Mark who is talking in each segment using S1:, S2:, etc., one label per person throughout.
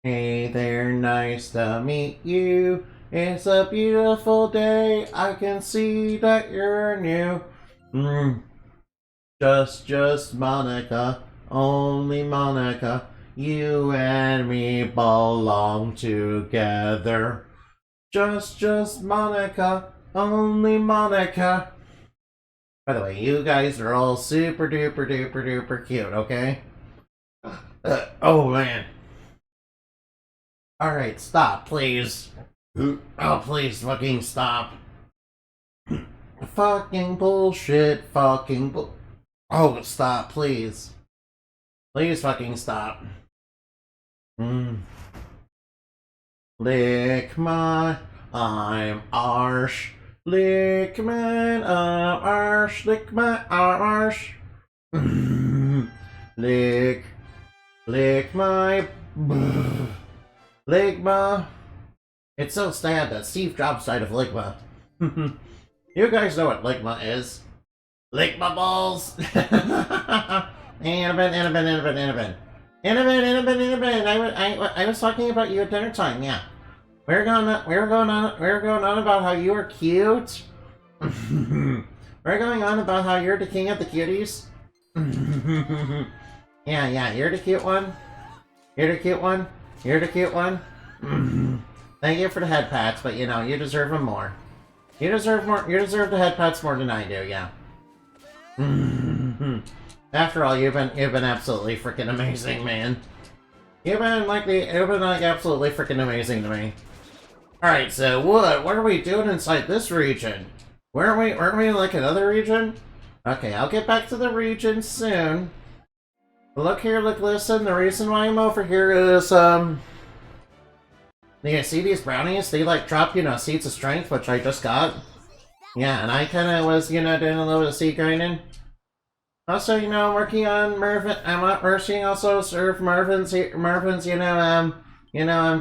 S1: Hey there, nice to meet you. It's a beautiful day. I can see that you're new. Mm, just Monica, only Monica. You and me belong together. Just Monica, only Monica. By the way, you guys are all super duper duper duper cute, okay? Oh man. Alright, stop, please. Oh, please fucking stop. Fucking bullshit, Oh, stop, please. Please fucking stop. Lick my... I'm Arsh. Lick man, I'm Arsh. Lick my Arsh. Lick my... Ligma. It's so sad that Steve Jobs died of Ligma. You guys know what Ligma is. Ligma balls! Annabin. I was talking about you at dinner time, yeah. We were going on about how you were cute. We're going on about how you're the king of the cuties. Yeah, you're the cute one. You're the cute one. You're the cute one. Thank you for the head pats, but you know, you deserve them more. You deserve more. You deserve the head pats more than I do, yeah. After all, you've been absolutely freaking amazing, man. You've been like absolutely freaking amazing to me. Alright, so what are we doing inside this region? Weren't we in like another region? Okay, I'll get back to the region soon. Look here, look, listen, the reason why I'm over here is, you see these brownies? They, like, drop, you know, seeds of strength, which I just got. Yeah, and I kinda was, you know, doing a little bit of seed grinding. Also, you know, working on Mervin, I'm not working also serve Marvin's,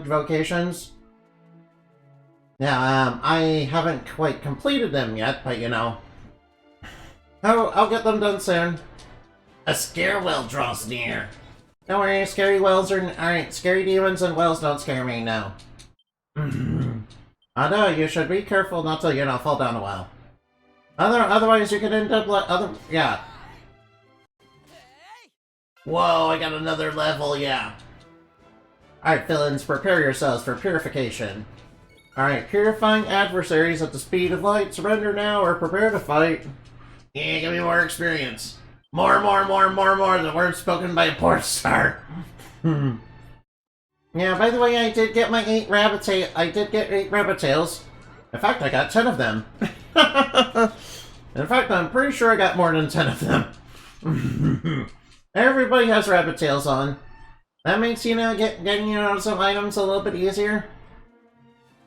S1: vocations. Yeah, I haven't quite completed them yet, but, you know. I'll get them done soon. A scare well draws near. Don't worry, scary wells are... Alright, scary demons and wells don't scare me, no. Although, you should be careful not to, you know, fall down a well. Otherwise, you could end up like... Yeah. Whoa, I got another level, yeah. Alright, villains, prepare yourselves for purification. Alright, purifying adversaries at the speed of light. Surrender now or prepare to fight. Yeah, give me more experience. More, the words spoken by a porn star. Yeah, by the way, I did get my 8 rabbit tails. I did get 8 rabbit tails. In fact, I got 10 of them. In fact, I'm pretty sure I got more than 10 of them. Everybody has rabbit tails on. That makes, you know, getting, you know, some items a little bit easier.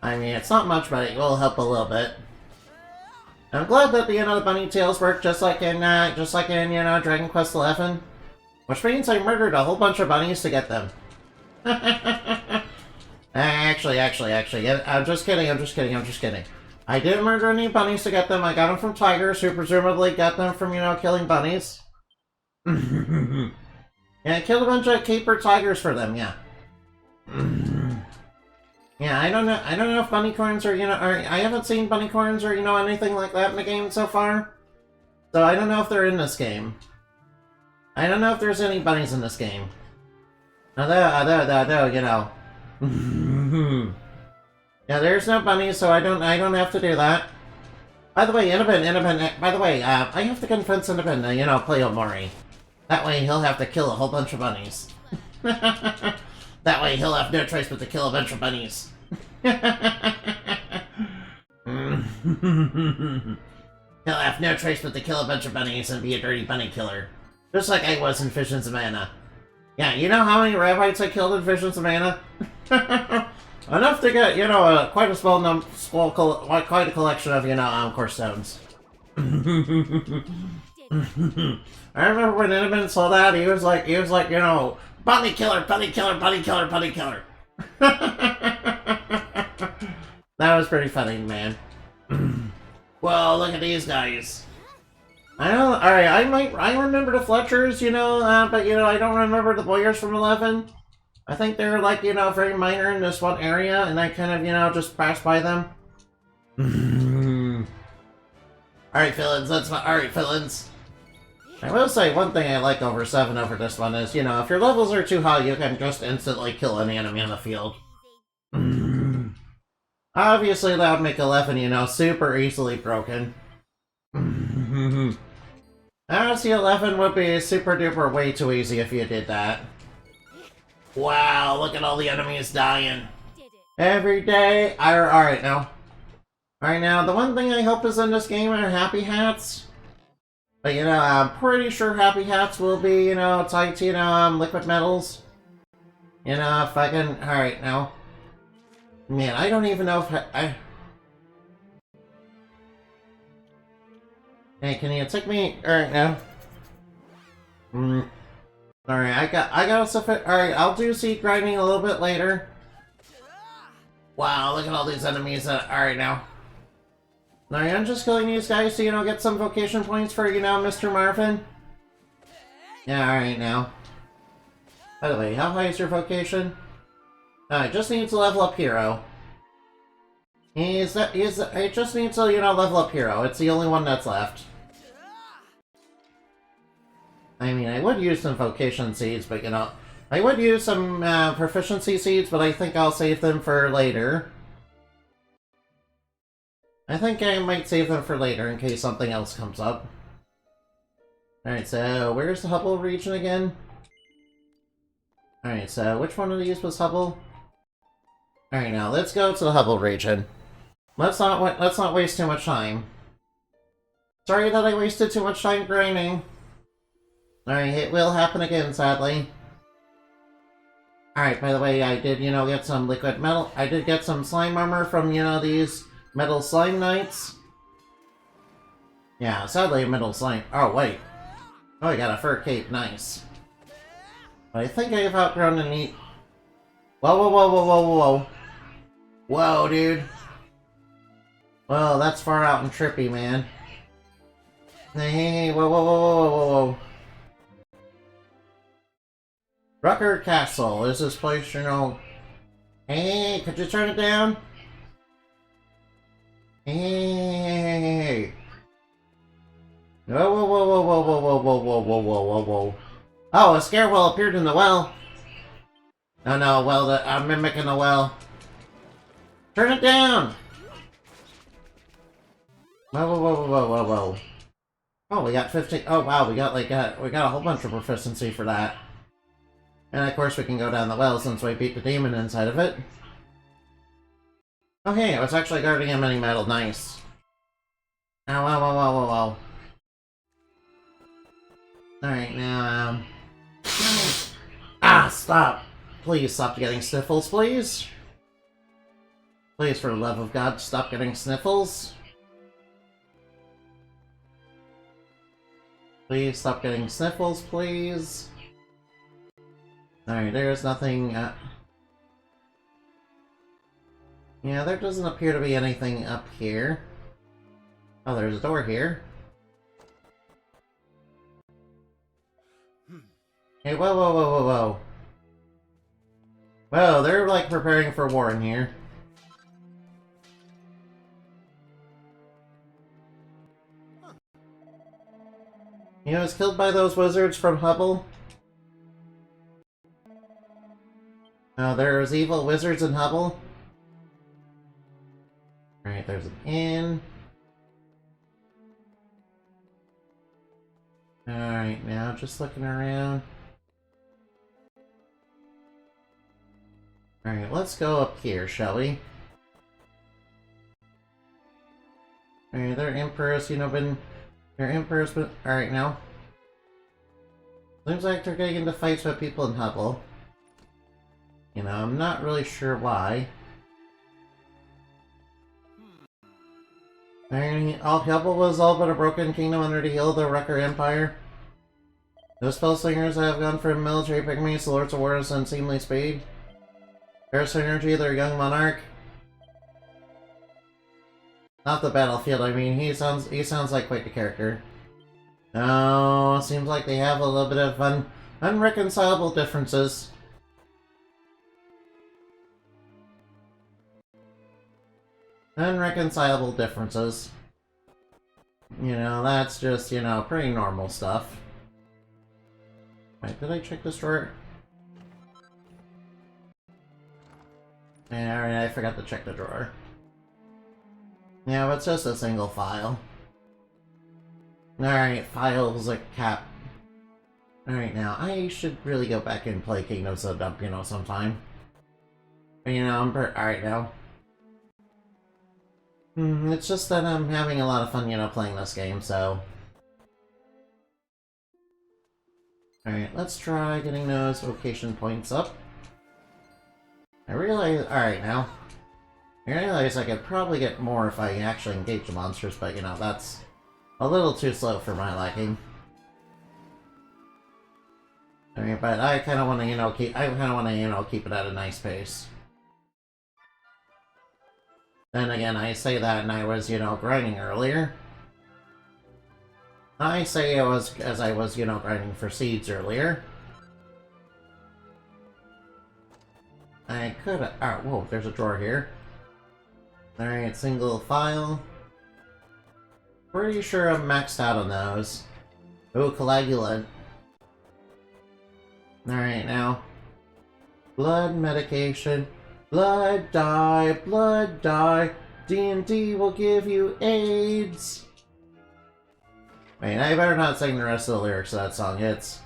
S1: I mean, it's not much, but it will help a little bit. I'm glad that, you know, the bunny tails work just like in, you know, Dragon Quest XI. Which means I murdered a whole bunch of bunnies to get them. Actually, I'm just kidding. I didn't murder any bunnies to get them. I got them from tigers, who presumably got them from, you know, killing bunnies. Yeah, I killed a bunch of caper tigers for them, yeah. Yeah, I don't know if bunnycorns are, you know, I haven't seen bunnycorns or, you know, anything like that in the game so far. So I don't know if they're in this game. I don't know if there's any bunnies in this game. Although, you know. Yeah, there's no bunnies, so I don't have to do that. By the way, Inabin, by the way, I have to convince Inabin to, you know, play Omori. That way he'll have to kill a whole bunch of bunnies. That way he'll have no choice but to kill a bunch of bunnies. He'll have no choice but to kill a bunch of bunnies and be a dirty bunny killer. Just like I was in Visions of Mana. Yeah, you know how many rabbits I killed in Visions of Mana? Enough to get, you know, quite a quite a collection of, you know, core stones. I remember when Inabin saw that, he was like, you know, bunny killer. That was pretty funny, man. Well, look at these guys. I don't. Alright, I remember the Fletchers, you know, but you know, I don't remember the Boyers from 11. I think they're like, you know, very minor in this one area, and I kind of, you know, just passed by them. Alright, villains, that's my. Alright, villains. I will say one thing I like over 7 over this one is, you know, if your levels are too high, you can just instantly kill any enemy in the field. Obviously, that would make 11, you know, super easily broken. Honestly, 11 would be super duper way too easy if you did that. Wow, look at all the enemies dying. Every day. Alright now. Alright now, the one thing I hope is in this game are happy hats. But, you know, I'm pretty sure happy hats will be, you know, tied to, you know, liquid metals. You know, if I can... Alright now. Man, I don't even know if I... Hey, can you take me? Alright now. Alright, I got stuff. Alright, I'll do seed grinding a little bit later. Wow, look at all these enemies. Alright now. Alright, I'm just killing these guys to, you know, get some vocation points for, you know, Mr. Marvin. Yeah, alright now. By the way, how high is your vocation? I just need to level up Hero. I just need to, you know, level up Hero. It's the only one that's left. I mean, I would use some vocation seeds, but, you know, I would use some proficiency seeds, but I think I'll save them for later. I think I might save them for later in case something else comes up. Alright, so where's the Hubble region again? Alright, so which one of these was Hubble? Alright, now let's go to the Hubble region. Let's not waste too much time. Sorry that I wasted too much time grinding. Alright, it will happen again, sadly. Alright, by the way, I did, you know, get some liquid metal. I did get some slime armor from, you know, these metal slime knights. Yeah, sadly, metal slime. Oh, wait. Oh, I got a fur cape. Nice. But I think I've outgrown the neat. Whoa, whoa, whoa, whoa, whoa, whoa. Whoa, dude. Whoa, that's far out and trippy, man. Hey, whoa, whoa, whoa, whoa, whoa, whoa. Rucker Castle. Is this place, you know... Hey, could you turn it down? Hey. Whoa, whoa, whoa, whoa, whoa, whoa, whoa, whoa, whoa, whoa, whoa, whoa, whoa. Oh, a scarewell appeared in the well. Oh no, well, I'm mimicking the well. Turn it down! Whoa, whoa, whoa, whoa, whoa, whoa. Oh, we got 15. Oh wow, we got like we got a whole bunch of proficiency for that. And of course we can go down the well since we beat the demon inside of it. Oh hey, I was actually guarding a mini metal. Nice. Oh, wow, wow, wow, wow, wow. Alright, now, Ah, stop! Please stop getting sniffles, please. Please, for the love of God, stop getting sniffles. Please stop getting sniffles, please. Alright, there's nothing, yeah, there doesn't appear to be anything up here. Oh, there's a door here. Hey, whoa, whoa, whoa, whoa, whoa. Whoa, they're like preparing for war in here. He was killed by those wizards from Hubble. Oh, there's evil wizards in Hubble. Alright, there's an inn. Alright, now just looking around. Alright, let's go up here, shall we? Alright, they're emperors, you know, they're emperors, but... Alright, now. Seems like they're getting into fights with people in Hubble. You know, I'm not really sure why. All Hubble was all but a broken kingdom under the heel of the Rucker Empire. Those spellslingers have gone from military pygmies to lords of war with unseemly speed. Their synergy, their young monarch. Not the battlefield, I mean, he sounds like quite the character. Oh, seems like they have a little bit of unreconcilable differences. Unreconcilable differences. You know, that's just, you know, pretty normal stuff. Wait, did I check this drawer? Yeah, alright, I forgot to check the drawer. Yeah, but it's just a single file. Alright, files like cap. Alright, now, I should really go back and play Kingdoms of the Dump, you know, sometime. But, you know, alright now. It's just that I'm having a lot of fun, you know, playing this game, so... Alright, let's try getting those vocation points up. I realize... Alright, now. I realize I could probably get more if I actually engage the monsters, but, you know, that's a little too slow for my liking. I mean, but I kind of want to, you know, keep it at a nice pace. Then again, I say that and I was, you know, grinding earlier. I say it was as I was, you know, grinding for seeds earlier. I could have... Oh, whoa, there's a drawer here. Alright, single file. Pretty sure I'm maxed out on those. Oh, coagulant. Alright, now. Blood medication. Blood dye. D&D will give you AIDS. Wait, I better not sing the rest of the lyrics of that song. It's...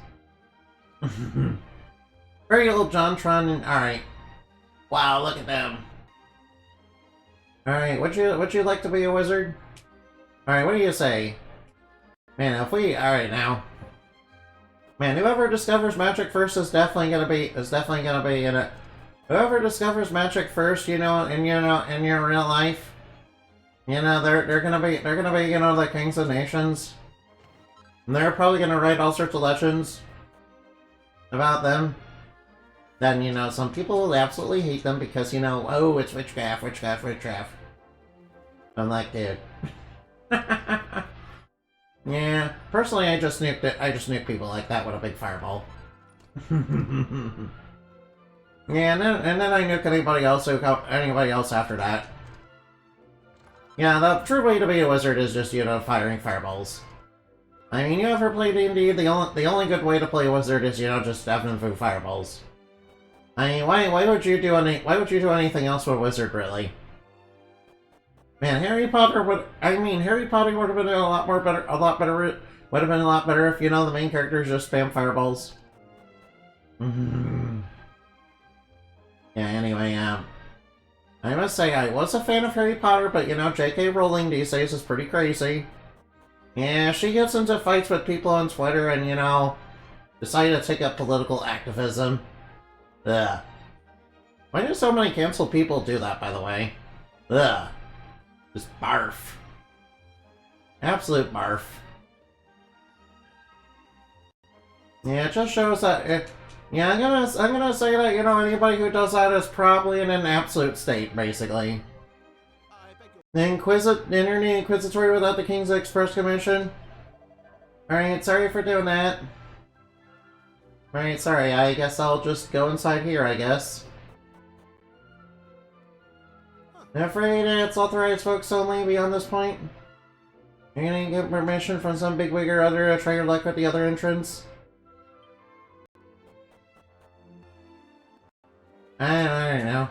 S1: Very old JonTron and... Alright. Wow, look at them. Alright, would you like to be a wizard? Alright, what do you say? Man, if we... Alright, now. Man, whoever discovers magic first is definitely gonna be in it. Whoever discovers magic first, you know, in your real life, you know, they're gonna be, you know, the kings of nations. And they're probably gonna write all sorts of legends about them. Then, you know, some people will absolutely hate them because, you know, oh, it's witchcraft. I'm like, dude. Yeah, personally, I just nuked people like that with a big fireball. Yeah, and then I nuke anybody else after that. Yeah, the true way to be a wizard is just, you know, firing fireballs. I mean, you ever play D&D? The only good way to play a wizard is, you know, just having them fireballs. I mean, why would you do anything else with a wizard, really? Man, Harry Potter would have been a lot better if, you know, the main characters just spam fireballs. Yeah, anyway, I must say I was a fan of Harry Potter, but, you know, J.K. Rowling these days is pretty crazy. Yeah, she gets into fights with people on Twitter and, you know, decided to take up political activism. Ugh. Why do so many canceled people do that, by the way? Ugh. Just barf. Absolute barf. Yeah, it just shows that yeah, I'm gonna say that, you know, anybody who does that is probably in an absolute state, basically. Internet inquisitory without the King's Express Commission. Alright, sorry for doing that. Alright, sorry, I guess I'll just go inside here, I guess. I'm afraid it's authorized folks only beyond this point. You're gonna get permission from some bigwig or other to try your luck with the other entrance. I don't know.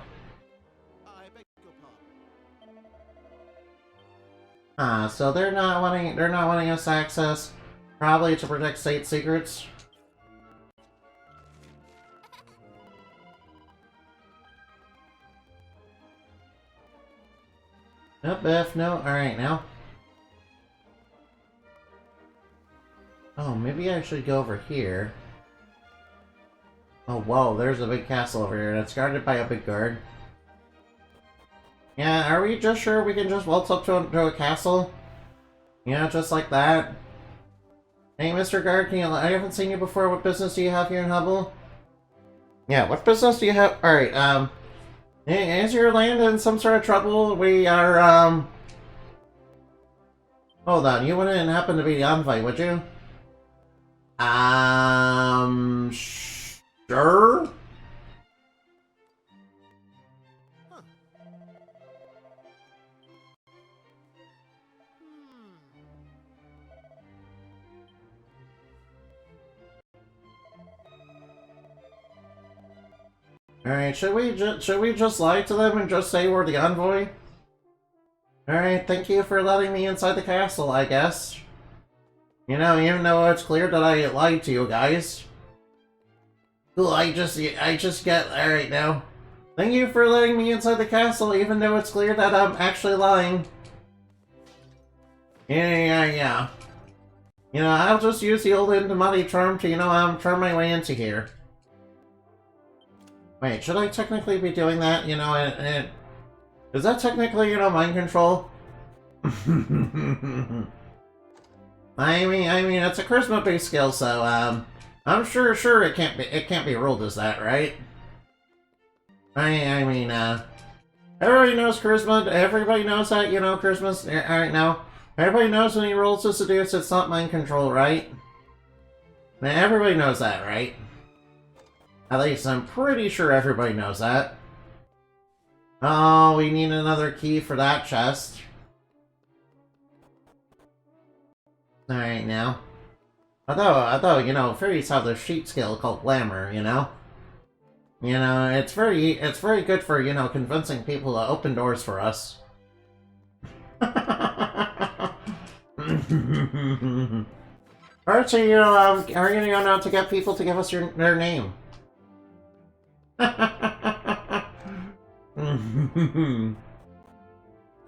S1: So they're not wanting us access, probably to protect state secrets. Nope, F, no, alright now. Oh, maybe I should go over here. Oh, whoa, there's a big castle over here, and it's guarded by a big guard. Yeah, are we just sure we can just waltz up to a castle? You know, just like that? Hey, Mr. Guard, I haven't seen you before. What business do you have here in Hubble? Yeah, what business do you have? Alright, is your land in some sort of trouble? We are, hold on, you wouldn't happen to be the envoy, would you? Sure? Alright, should we just lie to them and just say we're the envoy? Alright, thank you for letting me inside the castle, I guess. You know, even though it's clear that I lied to you guys. Cool, I just get... Alright, now. Thank you for letting me inside the castle, even though it's clear that I'm actually lying. Yeah. You know, I'll just use the old into-money charm to, you know, charm my way into here. Wait, should I technically be doing that? You know, is that technically, you know, mind control? I mean, it's a charisma-based skill, so, I'm sure it can't be ruled as that, right? I mean, everybody knows charisma, everybody knows that, you know, charisma's, alright, now, everybody knows when he rolls to seduce, it's not mind control, right? Now, everybody knows that, right? At least I'm pretty sure everybody knows that. Oh, we need another key for that chest. Alright, now. Although, you know, fairies have their sheet skill called glamour, you know? You know, it's very good for, you know, convincing people to open doors for us. Archie, you know, are you going out to get people to give us their name?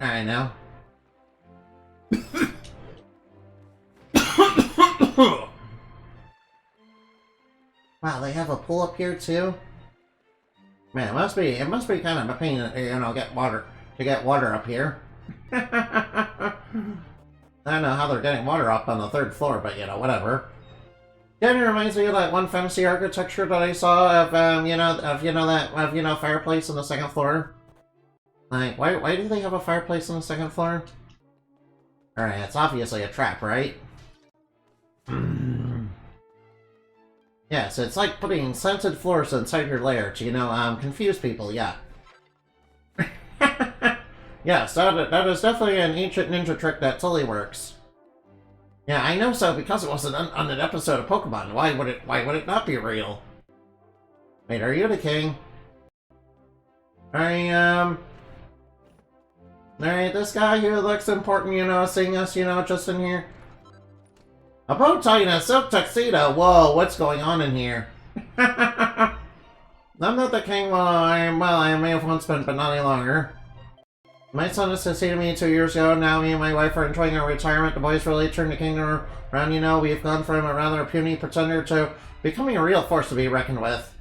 S1: Alright, now. Wow, they have a pool up here too? Man, it must be kind of a pain, you know, get water up here. I don't know how they're getting water up on the 3rd floor, but you know, whatever. Kind of reminds me of that one fantasy architecture that I saw of that fireplace on the 2nd floor. Like, why do they have a fireplace on the 2nd floor? Alright, it's obviously a trap, right? Yeah, so it's like putting scented floors inside your lair to, you know, confuse people, yeah. Yes, that is definitely an ancient ninja trick that totally works. Yeah, I know so because it was on an episode of Pokemon. Why would it not be real? Wait, are you the king? Alright, this guy who looks important, you know, seeing us, you know, just in here. A bow tie and a silk tuxedo. Whoa, what's going on in here? I'm not the king. Well, I may have once been, but not any longer. My son has succeeded me 2 years ago. Now me and my wife are enjoying our retirement. The boys really turned the kingdom around, you know. We've gone from a rather puny pretender to becoming a real force to be reckoned with.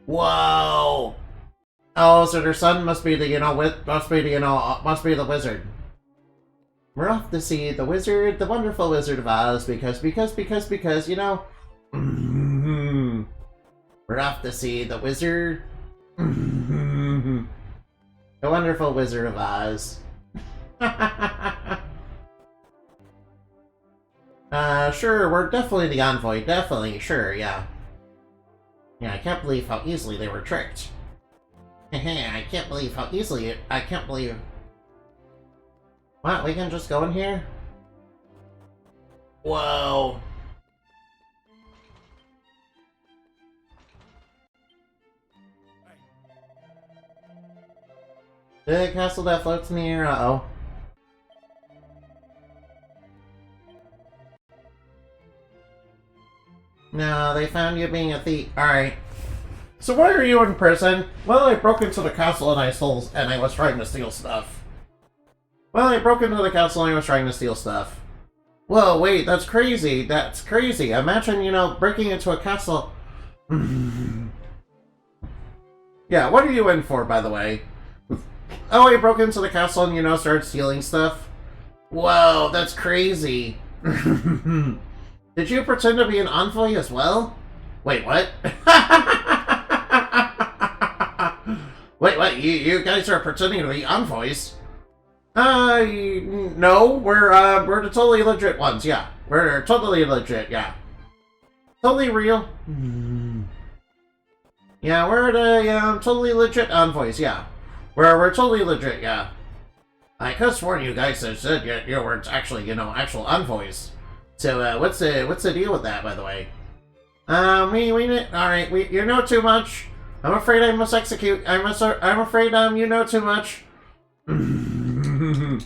S1: Whoa! Oh, so their son must be the, you know, must be the wizard. We're off to see the wizard, the wonderful Wizard of Oz, because, you know... We're off to see the wizard... The wonderful Wizard of Oz. Sure, we're definitely the envoy, definitely, sure, yeah. Yeah, I can't believe how easily they were tricked. I can't believe how easily I can't believe... What, we can just go in here? Whoa. The castle that floats in the air, uh-oh. No, they found you being a thief. Alright. So why are you in prison? Well, I broke into the castle and I was trying to steal stuff. Whoa, wait, that's crazy. That's crazy. Imagine, you know, breaking into a castle. Yeah, what are you in for, by the way? Oh, I broke into the castle and, you know, started stealing stuff? Whoa, that's crazy. Did you pretend to be an envoy as well? Wait, what? Wait, what? You guys are pretending to be envoys? No, we're the totally legit ones, yeah. We're totally legit, yeah. Totally real. Yeah, we're the totally legit envoys, yeah. We're totally legit, yeah. I could have sworn you guys said you weren't actually, you know, actual envoys. So, what's the deal with that, by the way? Alright, you know too much. I'm afraid I must execute. I'm afraid, you know too much. I'm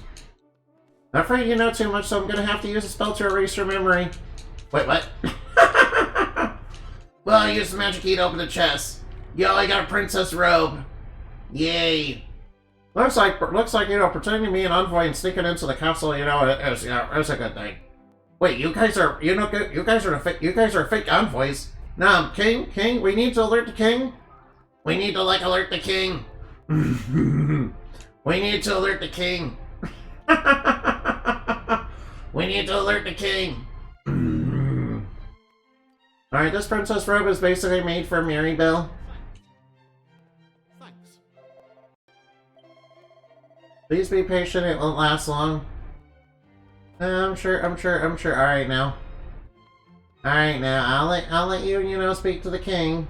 S1: afraid you know too much, so I'm gonna have to use a spell to erase your memory. Wait, what? Well, I used the magic key to open the chest. Yo, I got a princess robe. Yay. Looks like, pretending to be an envoy and sneaking into the castle, it's a good thing. Wait, you guys are fake envoys. No, King, we need to alert the king. We need to, alert the king. We need to alert the king. We need to alert the king. Alright, this princess robe is basically made for Maribel. Please be patient, it won't last long. I'm sure. Alright now. I'll let you, speak to the king.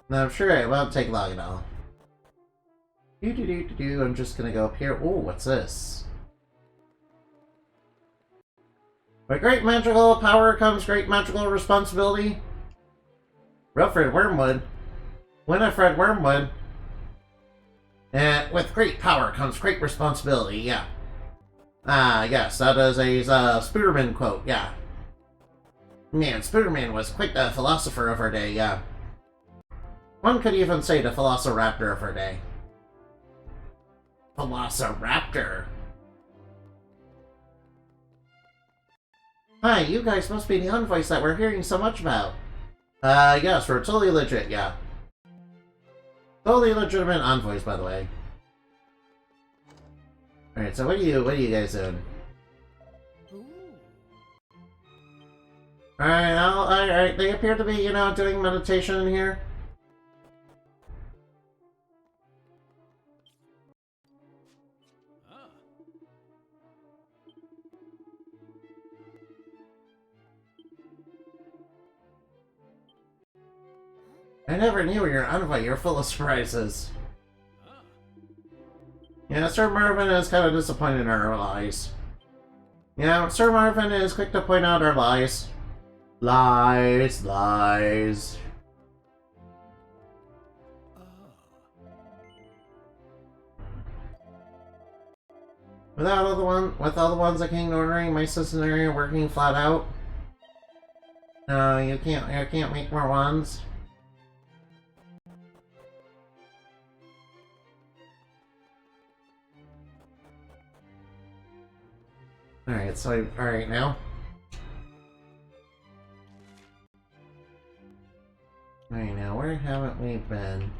S1: No, I'm sure it won't take long at all. I'm just gonna go up here. Ooh, what's this? With great magical power comes great magical responsibility. Wilfred Wormwood. Winifred Wormwood. And with great power comes great responsibility, yeah. Yes, that is a Spooderman quote, yeah. Man, Spooderman was quite the philosopher of our day, yeah. One could even say the Velociraptor of our day. Velociraptor? Hi, you guys must be the envoys that we're hearing so much about. Yes, we're totally legit, yeah. Totally legitimate envoys, by the way. Alright, so what are you guys doing? Alright, they appear to be, doing meditation in here. I never knew you're an envoy, you're full of surprises. Yeah, Sir Marvin is kind of disappointed in our lies. Yeah, Sir Marvin is quick to point out our lies. Lies. With all the ones the king ordering, my sister and I are working flat out. No, you can't make more ones. Alright, so, alright now. Alright now, where haven't we been?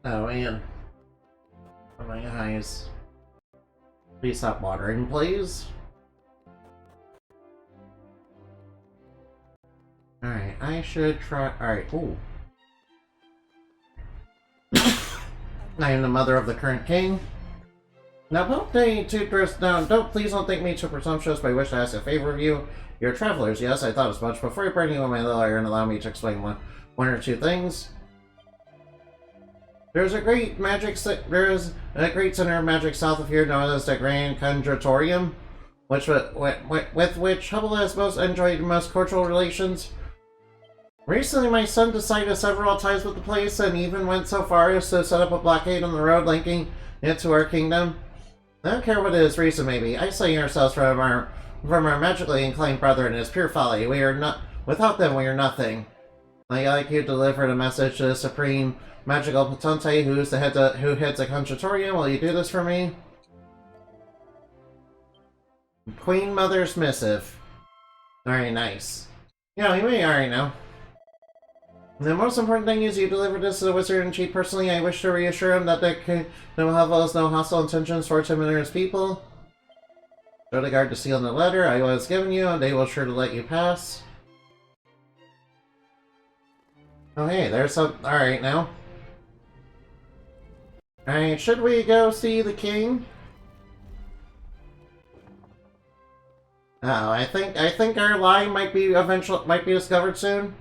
S1: Oh man. Oh my eyes. Please stop watering, please. Alright, I should try. Alright, ooh. I am the mother of the current king. Now, please don't think me too presumptuous, but I wish to ask a favor of you. You're travelers, yes, I thought as much. Before you bring you in my lawyer and allow me to explain one or two things. There's a great center of magic south of here known as the Grand Conjuratorium, with which Hubble has most enjoyed most cordial relations. Recently, my son decided to sever all ties with the place and even went so far as to set up a blockade on the road linking it to our kingdom. I don't care what his reason may be. Isolating ourselves from our magically inclined brethren is pure folly. Without them, we are nothing. I'd like you to deliver the message to the supreme magical potentate who heads the Conjuratorium. Will you do this for me? Queen Mother's missive. Alright, nice. Yeah, you may already know. The most important thing is you deliver this to the Wizard-in-Chief personally. I wish to reassure him that there no hostile intentions towards him and his people. Show the guard to seal the letter I was given you, and they will sure to let you pass. Oh hey, there's some. Alright now. Alright, should we go see the king? Oh, I think our lie might be discovered soon.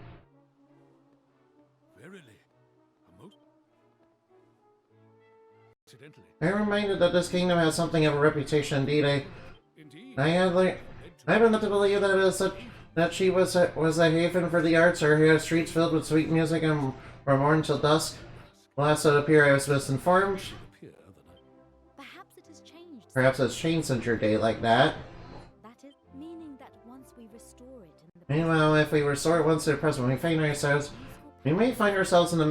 S2: Verily, a most accidentally.
S1: I'm reminded that this kingdom has something of a reputation. Indeed,
S2: Indeed.
S1: I haven't to believe that she was a haven for the arts, or had streets filled with sweet music and from morn till dusk. Last it appear I was misinformed.
S3: Perhaps it has changed.
S1: Perhaps it's changed since your day like that.
S3: That is, meaning that once we restore it in the
S1: Meanwhile, if we restore it once to the present, we may find ourselves in a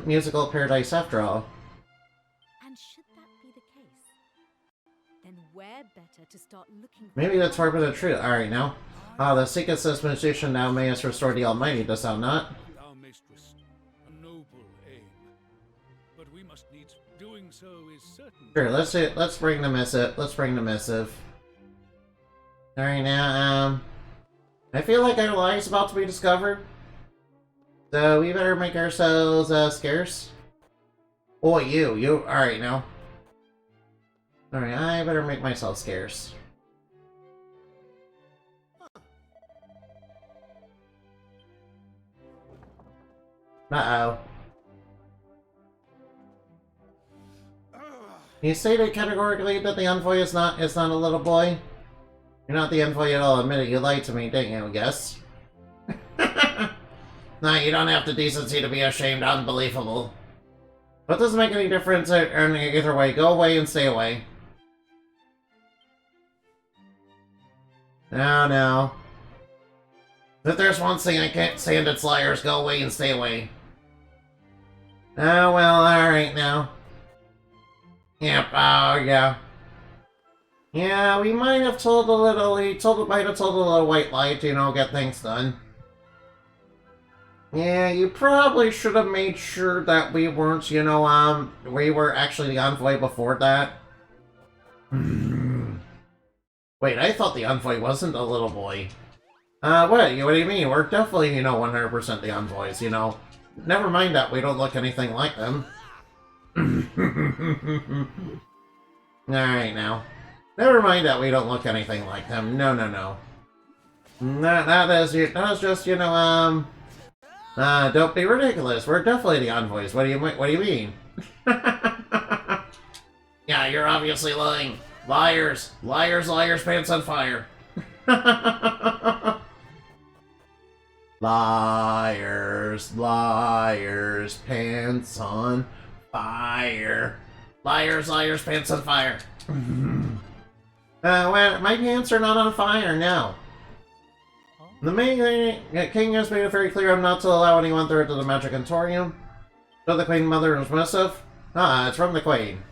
S1: musical paradise after all.
S3: And should that be the case, then we're better to start looking for
S1: Maybe that's part of the truth. Alright now. The secretless magician now may us restore the Almighty, does thou not?
S2: Thou mayst rest a noble aim, but we must needs doing so is certain.
S1: Sure, let's bring the missive. Let's bring the missive. Alright now, I feel like our lie is about to be discovered. So we better make ourselves scarce. Oh, you alright now. Alright, I better make myself scarce. Uh-oh. You stated categorically that the envoy is not a little boy? You're not the envoy at all. Admit it, you lied to me, didn't you, I guess? Nah, you don't have the decency to be ashamed. Unbelievable. But it doesn't make any difference either way. Go away and stay away. No. If there's one thing I can't stand, it's liars. Go away and stay away. Oh, well, alright now. Yep, oh, yeah. Yeah, we might have told a little, might have told a little white lie to, get things done. Yeah, you probably should have made sure that we weren't, we were actually the envoy before that. Wait, I thought the envoy wasn't a little boy. What do you mean? We're definitely, 100% the envoys, Never mind that we don't look anything like them. Alright now. Never mind that we don't look anything like them. No. That is just, don't be ridiculous. We're definitely the envoys. What do you mean? Yeah, you're obviously lying. Liars, pants on fire. Liars, pants on fire. Liars, pants on fire. Well, my pants are not on fire, no. The king has made it very clear I'm not to allow anyone through to the Magic Emporium. So the Queen Mother is missive? It's from the Queen.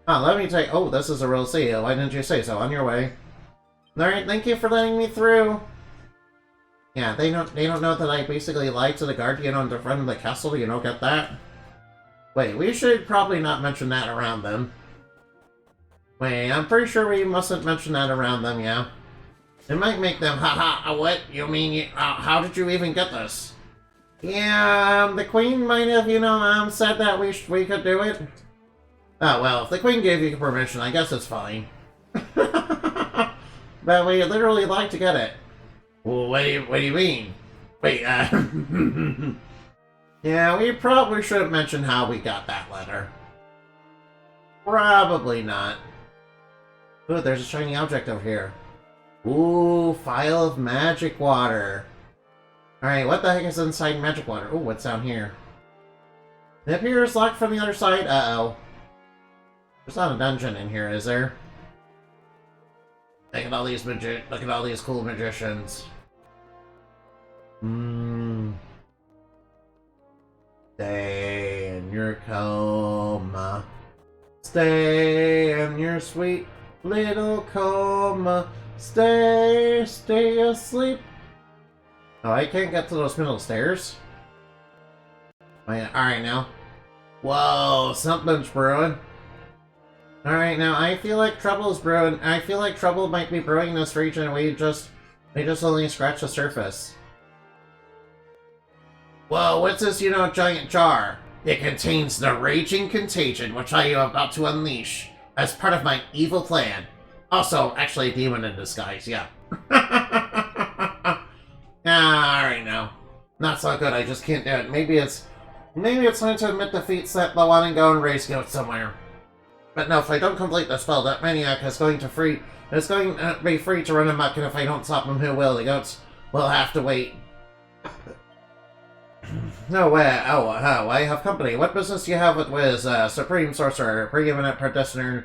S1: Let me take... Oh, this is a real seal. Why didn't you say so? On your way. Alright, thank you for letting me through. Yeah, they don't know that I basically lied to the guardian on the front of the castle, get that? Wait, we should probably not mention that around them. Wait, I'm pretty sure we mustn't mention that around them, yeah? It might make them, what? You mean, how did you even get this? Yeah, the Queen might have, said that we could do it. Oh, well, if the Queen gave you permission, I guess it's fine. But we literally like to get it. Well, what do you mean? Wait, yeah, we probably should have mentioned how we got that letter. Probably not. Ooh, there's a shiny object over here. Ooh, vial of magic water. Alright, what the heck is inside magic water? Ooh, what's down here? It appears locked from the other side. Uh-oh. There's not a dungeon in here, is there? Look at all these cool magicians. Stay in your coma. Stay in your sweet little coma. Stay asleep. Oh, I can't get to those middle stairs. Alright now. Whoa, something's brewing. Alright, now I feel like trouble is brewing. I feel like trouble might be brewing in this region and we just only scratched the surface. Whoa, what's this, giant jar? It contains the raging contagion, which I am about to unleash as part of my evil plan. Also, actually, a demon in disguise, yeah. Alright now. Not so good, I just can't do it. Maybe it's time to admit defeat, set the one and go and race goat somewhere. But no, if I don't complete the spell, that maniac is going to be free to run amok, and if I don't stop him, who will? The goats will have to wait. No way. Oh, I have company. What business do you have with Wiz, Supreme Sorcerer, Preeminent Prestiginator,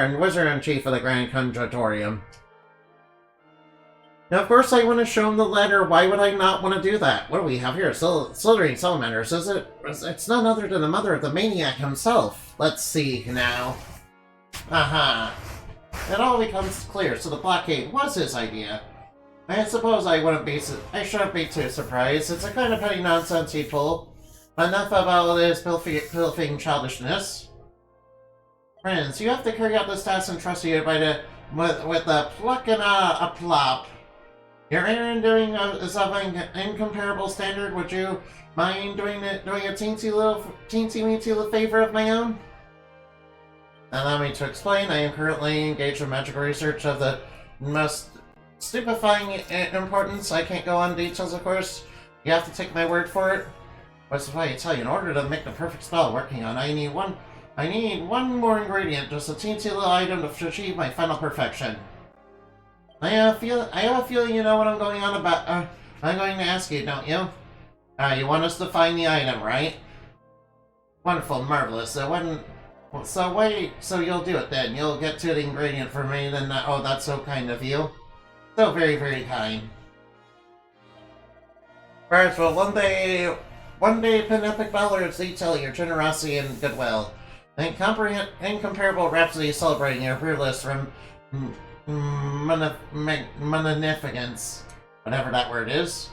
S1: and Wizard-in-Chief of the Grand Conjuratorium? Now, of course, I want to show him the letter. Why would I not want to do that? What do we have here? Slithering Salamanders. It's none other than the mother of the maniac himself. Let's see now. Aha. It all becomes clear. So the blockade was his idea. I suppose I shouldn't be too surprised. It's a kind of petty nonsense he'd pull. Enough about his pilfing childishness. Friends, you have to carry out this task entrusted with a pluck and a plop. Your errand is of an incomparable standard. Would you mind doing a teensy weensy little favor of my own? Allow me to explain. I am currently engaged in magical research of the most stupefying importance. I can't go on details, of course. You have to take my word for it. What's the way I tell you? In order to make the perfect spell I'm working on, I need one more ingredient, just a teensy little item to achieve my final perfection. I have a feeling you know what I'm going on about. I'm going to ask you, don't you? You want us to find the item, right? Wonderful, marvelous. So you'll do it then. You'll get to the ingredient for me, then. Oh, that's so kind of you. So very, very kind. First, well, one day, Penepic Ballards detail your generosity and goodwill. Incomparable rhapsody celebrating your fearless magnificence. Whatever that word is.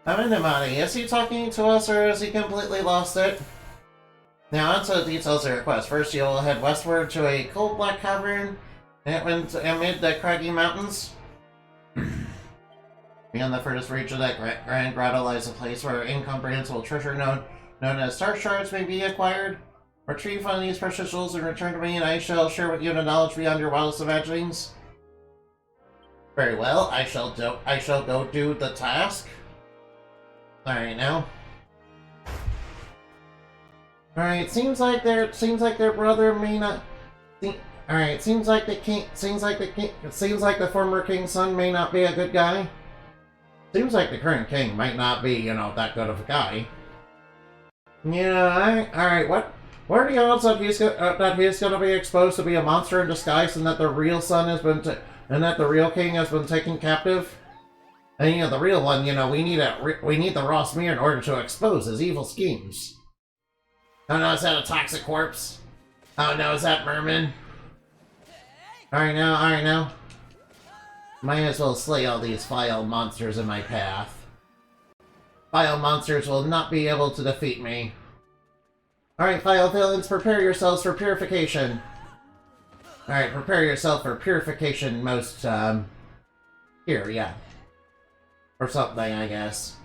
S1: Aminamani, is he talking to us or has he completely lost it? Now, on to the details of your request. First, you'll head westward to a cold black cavern amid the craggy mountains. Beyond the furthest reach of that grand grotto lies a place where incomprehensible treasure known as star shards may be acquired. Retrieve one of these precious jewels and return to me, and I shall share with you the knowledge beyond your wildest imaginings. Very well, I shall go do the task. Alright now. Alright, seems like their brother may not. Alright, seems like the former king's son may not be a good guy. Seems like the current king might not be, that good of a guy. Yeah, alright, what are the odds that he's gonna be exposed to be a monster in disguise, and that the real son has been that the real king has been taken captive? And the real one, we need the raw smear in order to expose his evil schemes. Oh no, is that a toxic corpse? Oh no, is that Merman? Alright now. Might as well slay all these vile monsters in my path. Vile monsters will not be able to defeat me. Alright, vile villains, prepare yourselves for purification. Alright, prepare yourself for purification most, here, yeah. Or something, I guess.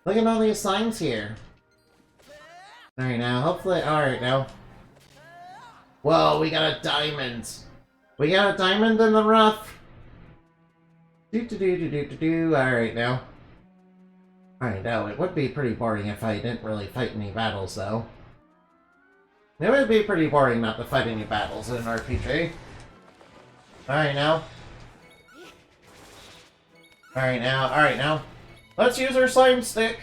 S1: Look at all these signs here. Alright now, alright now. Whoa, we got a diamond. We got a diamond in the rough. Alright now. Alright now, it would be pretty boring if I didn't really fight any battles, though. It would be pretty boring not to fight any battles in an RPG. Alright now. Alright now. Let's use our slime stick.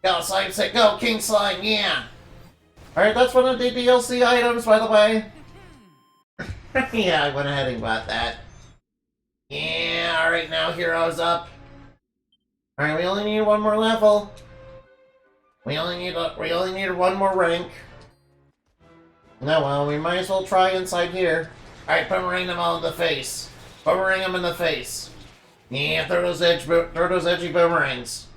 S1: Go, slime stick, go, King Slime, yeah! Alright, that's one of the DLC items, by the way. Yeah, I went ahead and got that. Yeah, alright now, heroes up. Alright, we only need one more level. We only need one more rank. No, well, we might as well try inside here. Alright, boomerang them all in the face. Boomerang them in the face. Yeah, throw those edgy boomerangs.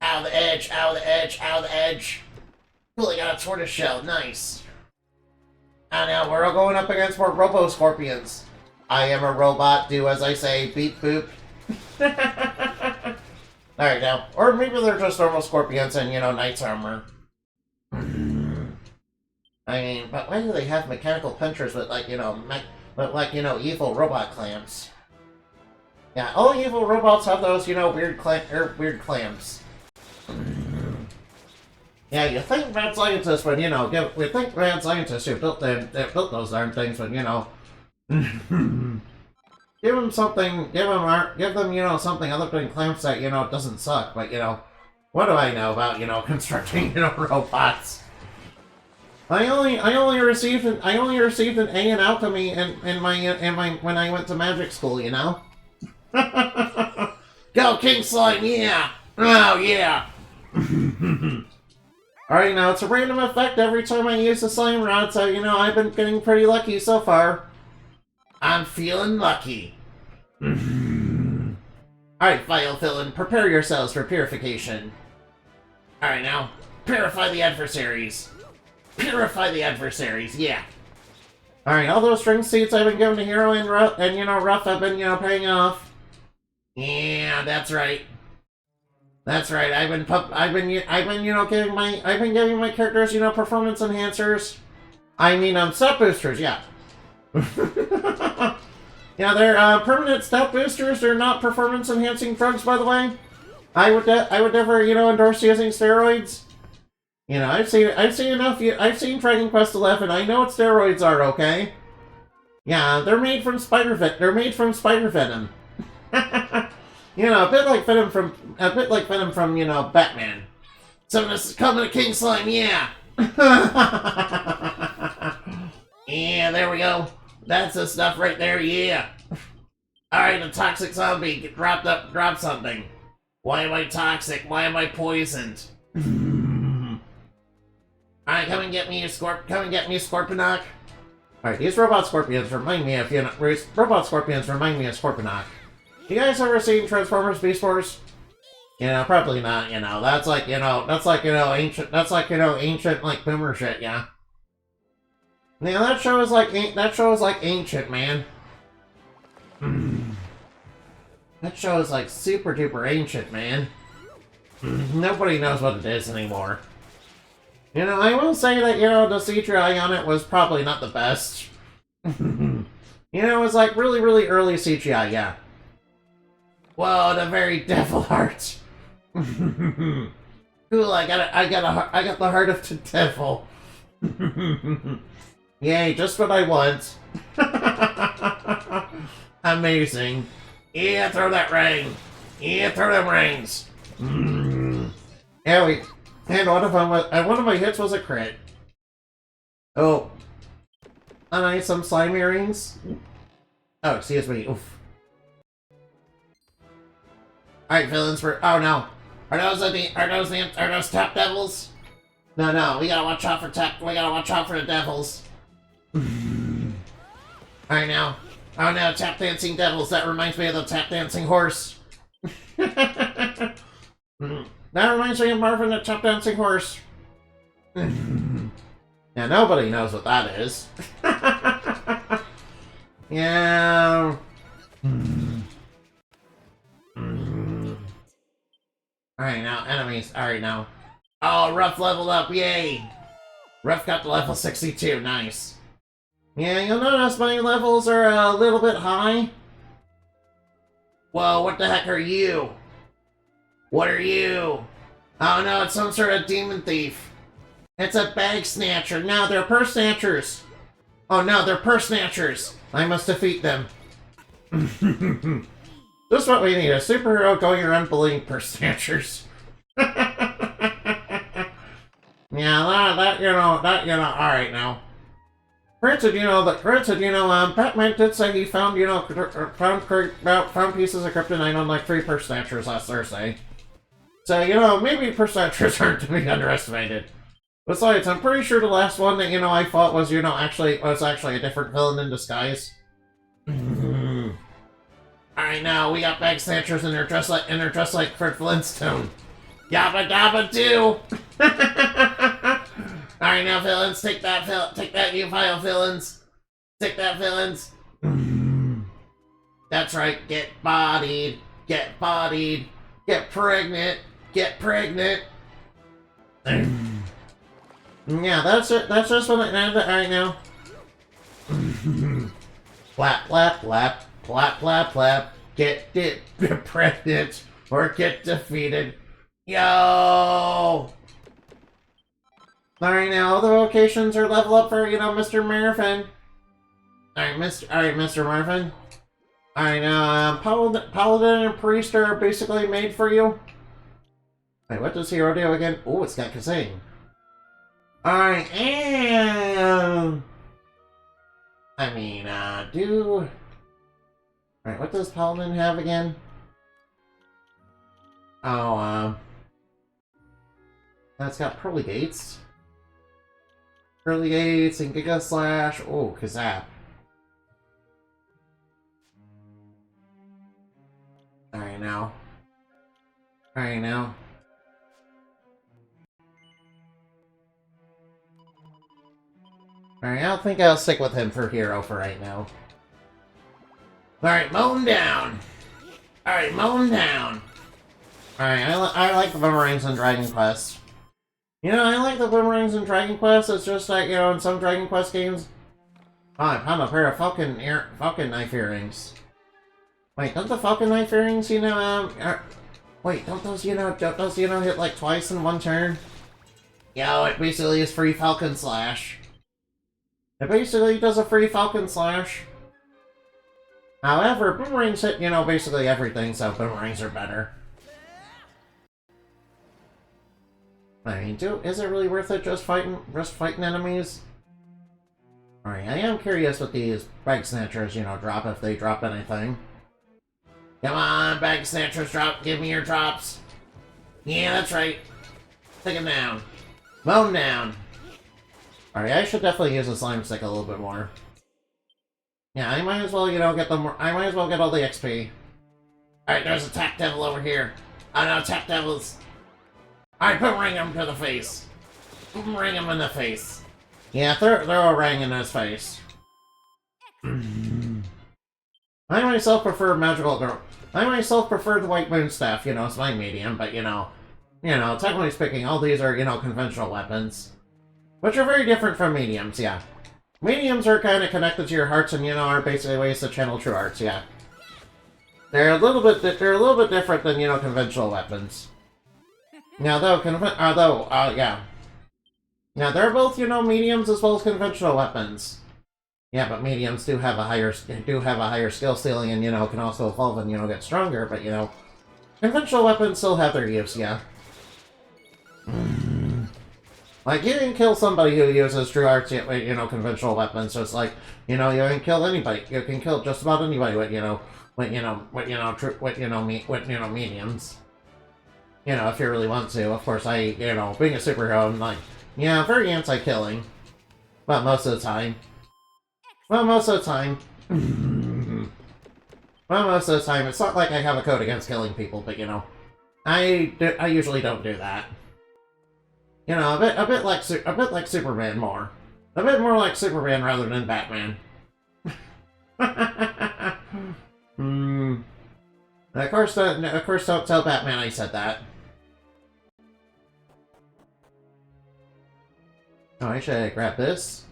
S1: Ow, the edge, ow, the edge, ow, the edge. Cool, I got a tortoise shell, nice. And now we're all going up against more Robo-Scorpions. I am a robot, do as I say, beep boop. Alright now, or maybe they're just normal scorpions and, knight's armor. I mean, but why do they have mechanical punchers with, like, you know, evil robot clamps? Yeah, all evil robots have those, you know, weird clamps. Yeah, you think mad scientists would, you know, we think mad scientists who built those darn things would, you know, give them, you know, something other than clamps that, you know, doesn't suck. But, you know, what do I know about, you know, constructing, you know, robots? I only received an A in alchemy when I went to magic school, you know. Go King Slime, yeah! Oh yeah! Alright, now it's a random effect every time I use the slime rod, so you know I've been getting pretty lucky so far. I'm feeling lucky. Alright, File Villain, prepare yourselves for purification. Alright now, purify the adversaries. Purify the adversaries, yeah. Alright, all those string seats I've been giving to Hero and Rough have been, you know, paying off. Yeah, that's right. That's right. I've been giving my characters, you know, performance enhancers. I mean, stat boosters, yeah. Yeah, they're permanent stat boosters. They're not performance enhancing drugs, by the way. I would never, you know, endorse using steroids. You know, I've seen Dragon Quest XI. I know what steroids are, okay? Yeah, they're made from spider venom. You know, a bit like venom from, you know, Batman. So this is coming to King Slime, yeah. Yeah, there we go. That's the stuff right there, yeah. Alright, a toxic zombie drop something. Why am I toxic? Why am I poisoned? Alright, come and get me a Scorponok. Alright, these robot scorpions remind me of Scorponok. You guys ever seen Transformers Beast Wars? You know, probably not, you know. That's like ancient like boomer shit, yeah. Now that show is like ancient, man. That show is like super duper ancient, man. Nobody knows what it is anymore. You know, I will say that, you know, the CGI on it was probably not the best. You know, it was like really, really early CGI, yeah. Whoa, the very devil heart. Cool, I got the heart of the devil. Yay, just what I want. Amazing. Yeah, throw that ring. Yeah, throw them rings. Yeah, and one of my hits was a crit. Oh. And I some slime earrings. Oh, excuse me. Oof. Alright, villains, oh no. Are those tap devils? No, we gotta watch out for the devils. Alright now. Oh no, tap dancing devils, that reminds me of the tap dancing horse. That reminds me of Marvin the tap dancing horse. Yeah, nobody knows what that is. Yeah. Alright now, enemies. Alright now. Oh, Ruff leveled up, yay! Ruff got to level 62, nice. Yeah, you'll notice my levels are a little bit high. Whoa, what the heck are you? What are you? Oh no, it's some sort of demon thief. It's a bag snatcher. No, they're purse snatchers. Oh no, they're purse snatchers. I must defeat them. This is what we need, a superhero going around bullying purse snatchers. Yeah, that, alright now. Granted, Batman did say he found, found pieces of kryptonite on like 3 purse snatchers last Thursday. So, maybe purse snatchers aren't to be underestimated. Besides, I'm pretty sure the last one that, I fought was, actually a different villain in disguise. Alright, now we got bag snatchers and they're dressed like Fred Flintstone. Yabba dabba do! Alright, now villains, take that, you vile villains! Take that, villains! That's right, get bodied, get pregnant, get pregnant! Yeah, that's it. That's just what I did right now. Flap, flap, flap, flap, flap, flap. Get pregnant or get defeated. Yo! Alright, now all the vocations are level up for, Mr. Marfin. Alright, Mr. Marfin. Alright, now, Paladin and Priest are basically made for you. Wait, what does Hero do again? Oh, it's got Kazing. Alright, and... Alright, what does Paladin have again? Oh, that's got Pearly Gates. Pearly Gates and Giga Slash. Oh, Kazap. Alright, now. Alright, now. Alright, I don't think I'll stick with him for hero for right now. Alright, mow him down! Alright, mow him down! Alright, I like the boomerangs in Dragon Quest. I like the boomerangs in Dragon Quest. It's just that, in some Dragon Quest games... Oh, I found a pair of Falcon Knife Earrings. Wait, don't the Falcon Knife Earrings, wait, don't those, hit like twice in one turn? Yo, it basically is free Falcon Slash. It basically does a free Falcon Slash. However, boomerangs hit, basically everything, so boomerangs are better. I mean, is it really worth it just fighting enemies? Alright, I am curious what these Bag Snatchers, drop if they drop anything. Come on, Bag Snatchers, give me your drops. Yeah, that's right. Take him down. Mow him down. Alright, I should definitely use the slime stick a little bit more. Yeah, I might as well, I might as well get all the XP. Alright, there's a Tap Devil over here. Oh no, Tap Devils. Alright, boomerang him to the face. Boomerang him in the face. Yeah, throw a ring in his face. I myself prefer magical girl. I myself prefer the White Moon Staff, it's my medium, but technically speaking, all these are, conventional weapons. Which are very different from mediums, yeah. Mediums are kind of connected to your hearts and, are basically ways to channel true arts, yeah. They're a little bit different than, conventional weapons. Now, yeah. Now, they're both, mediums as well as conventional weapons. Yeah, but mediums do have a higher skill ceiling and, can also evolve and, get stronger, but, conventional weapons still have their use, yeah. Like, you can kill somebody who uses true arts, conventional weapons, so it's like, you can kill anybody. You can kill just about anybody with, mediums. If you really want to. Of course, being a superhero, I'm like, yeah, very anti-killing. But most of the time. Well, most of the time, it's not like I have a code against killing people, but, I usually don't do that. A bit like Superman more. A bit more like Superman rather than Batman. Of course, don't tell Batman I said that. Oh, I should grab this.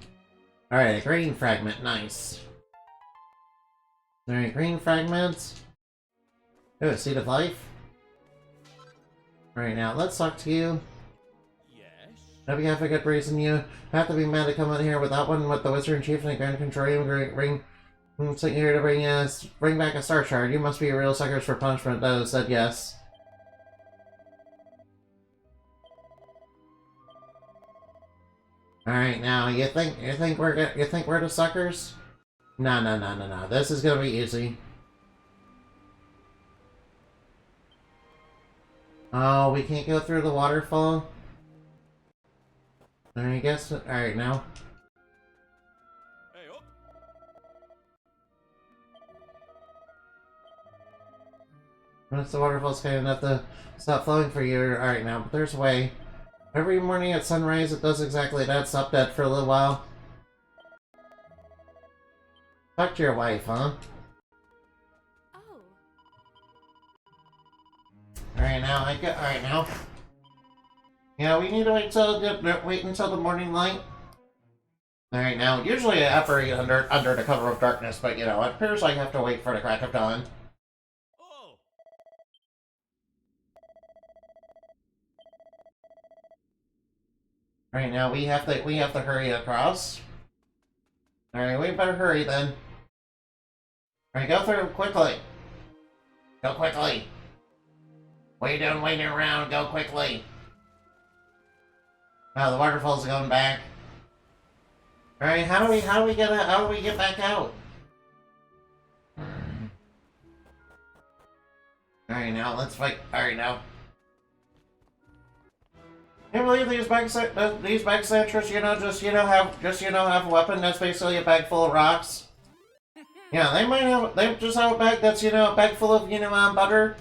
S1: Alright, a green fragment, nice. Alright, green fragments. Oh, a seed of life. Alright, now let's talk to you. Hope you have a good reason. You have to be mad to come in here without one with the Wizard in Chief and the Grand Controrium sent you here to bring back a Star Shard. You must be real suckers for punishment. Those said yes. Alright, now you think we're the suckers? No. This is gonna be easy. Oh, we can't go through the waterfall? I guess. Alright, now.
S2: Hey, up.
S1: Once the waterfall's kind enough to stop flowing for you, alright now, but there's a way. Every morning at sunrise, it does exactly that. Stop that for a little while. Talk to your wife, huh?
S3: Oh.
S1: Alright now, alright now. Yeah, we need to wait until the morning light. Alright, now, usually I operate under the cover of darkness, but, you know, it appears I have to wait for the crack of dawn.
S2: Oh,
S1: Alright, now we have to hurry across. Alright, we better hurry then. Alright, go through quickly. Go quickly. What are you doing waiting around? Go quickly. Oh, the waterfall's going back. Alright, how do we get back out? Alright, now let's fight. Alright, now. I believe these bag snatchers, have a weapon that's basically a bag full of rocks. Yeah, they just have a bag that's, a bag full of, butter.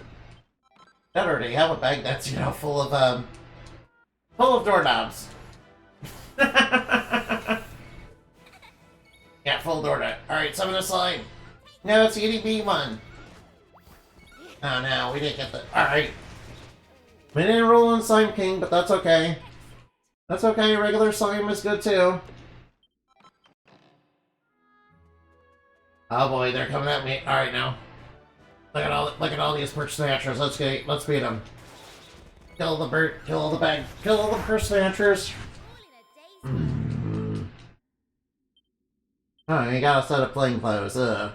S1: Or they have a bag that's, full of doorknobs. Yeah, full doorknob. Alright, summon a slime. No, it's the EDB one. Oh no, we didn't get the... Alright. We didn't roll on Slime King, but that's okay. That's okay, regular slime is good too. Oh boy, they're coming at me. Alright now. Look at all these perch snatchers. Let's beat them. Kill all the perch snatchers. Oh, you got a set of plain clothes. So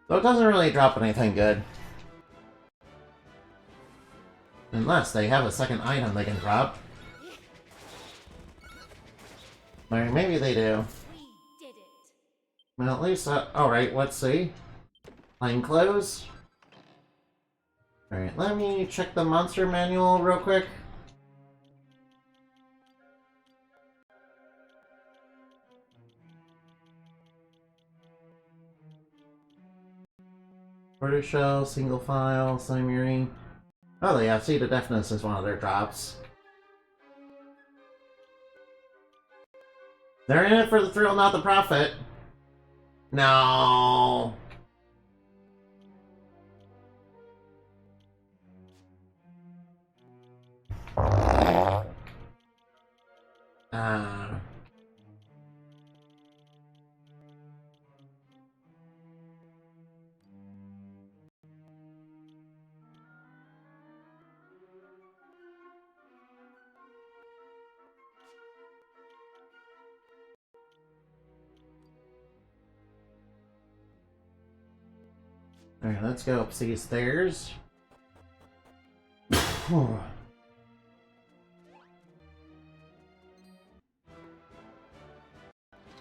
S1: it doesn't really drop anything good. Unless they have a second item they can drop. Or maybe they do.
S3: We did it.
S1: Well, at least, alright, let's see. Plain clothes. Alright, let me check the monster manual real quick. Quarter shell, single file, slime earring. Oh yeah, see, the deafness is one of their drops. They're in it for the thrill, not the profit. No. Alright, let's go up these stairs.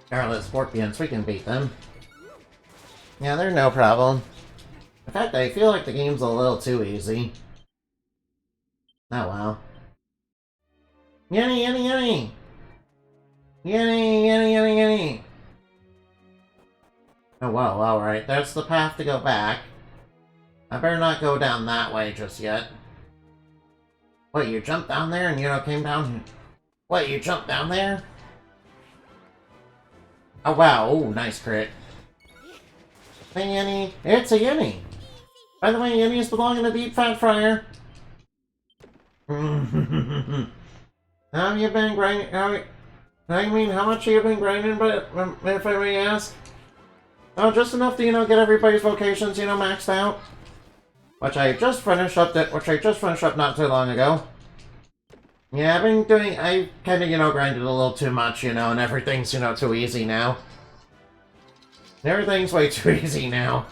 S1: Careless scorpions, we can beat them. Yeah, they're no problem. In fact, I feel like the game's a little too easy. Oh well. Yenny, yenny, yenny! Yenny, yenny, yenny, yenny! Oh wow, alright, that's the path to go back. I better not go down that way just yet. What, you jumped down there and, came down... What, you jumped down there? Oh wow, ooh, nice crit. Hey Yenny, it's a Yenny! By the way, Yennies belong in a deep fat fryer. How have you been grinding... how much have you been grinding, but if I may ask? Oh, just enough to, get everybody's vocations, maxed out. Which I just finished up not too long ago. Yeah, I kind of, grinded a little too much, and everything's, too easy now. Everything's way too easy now.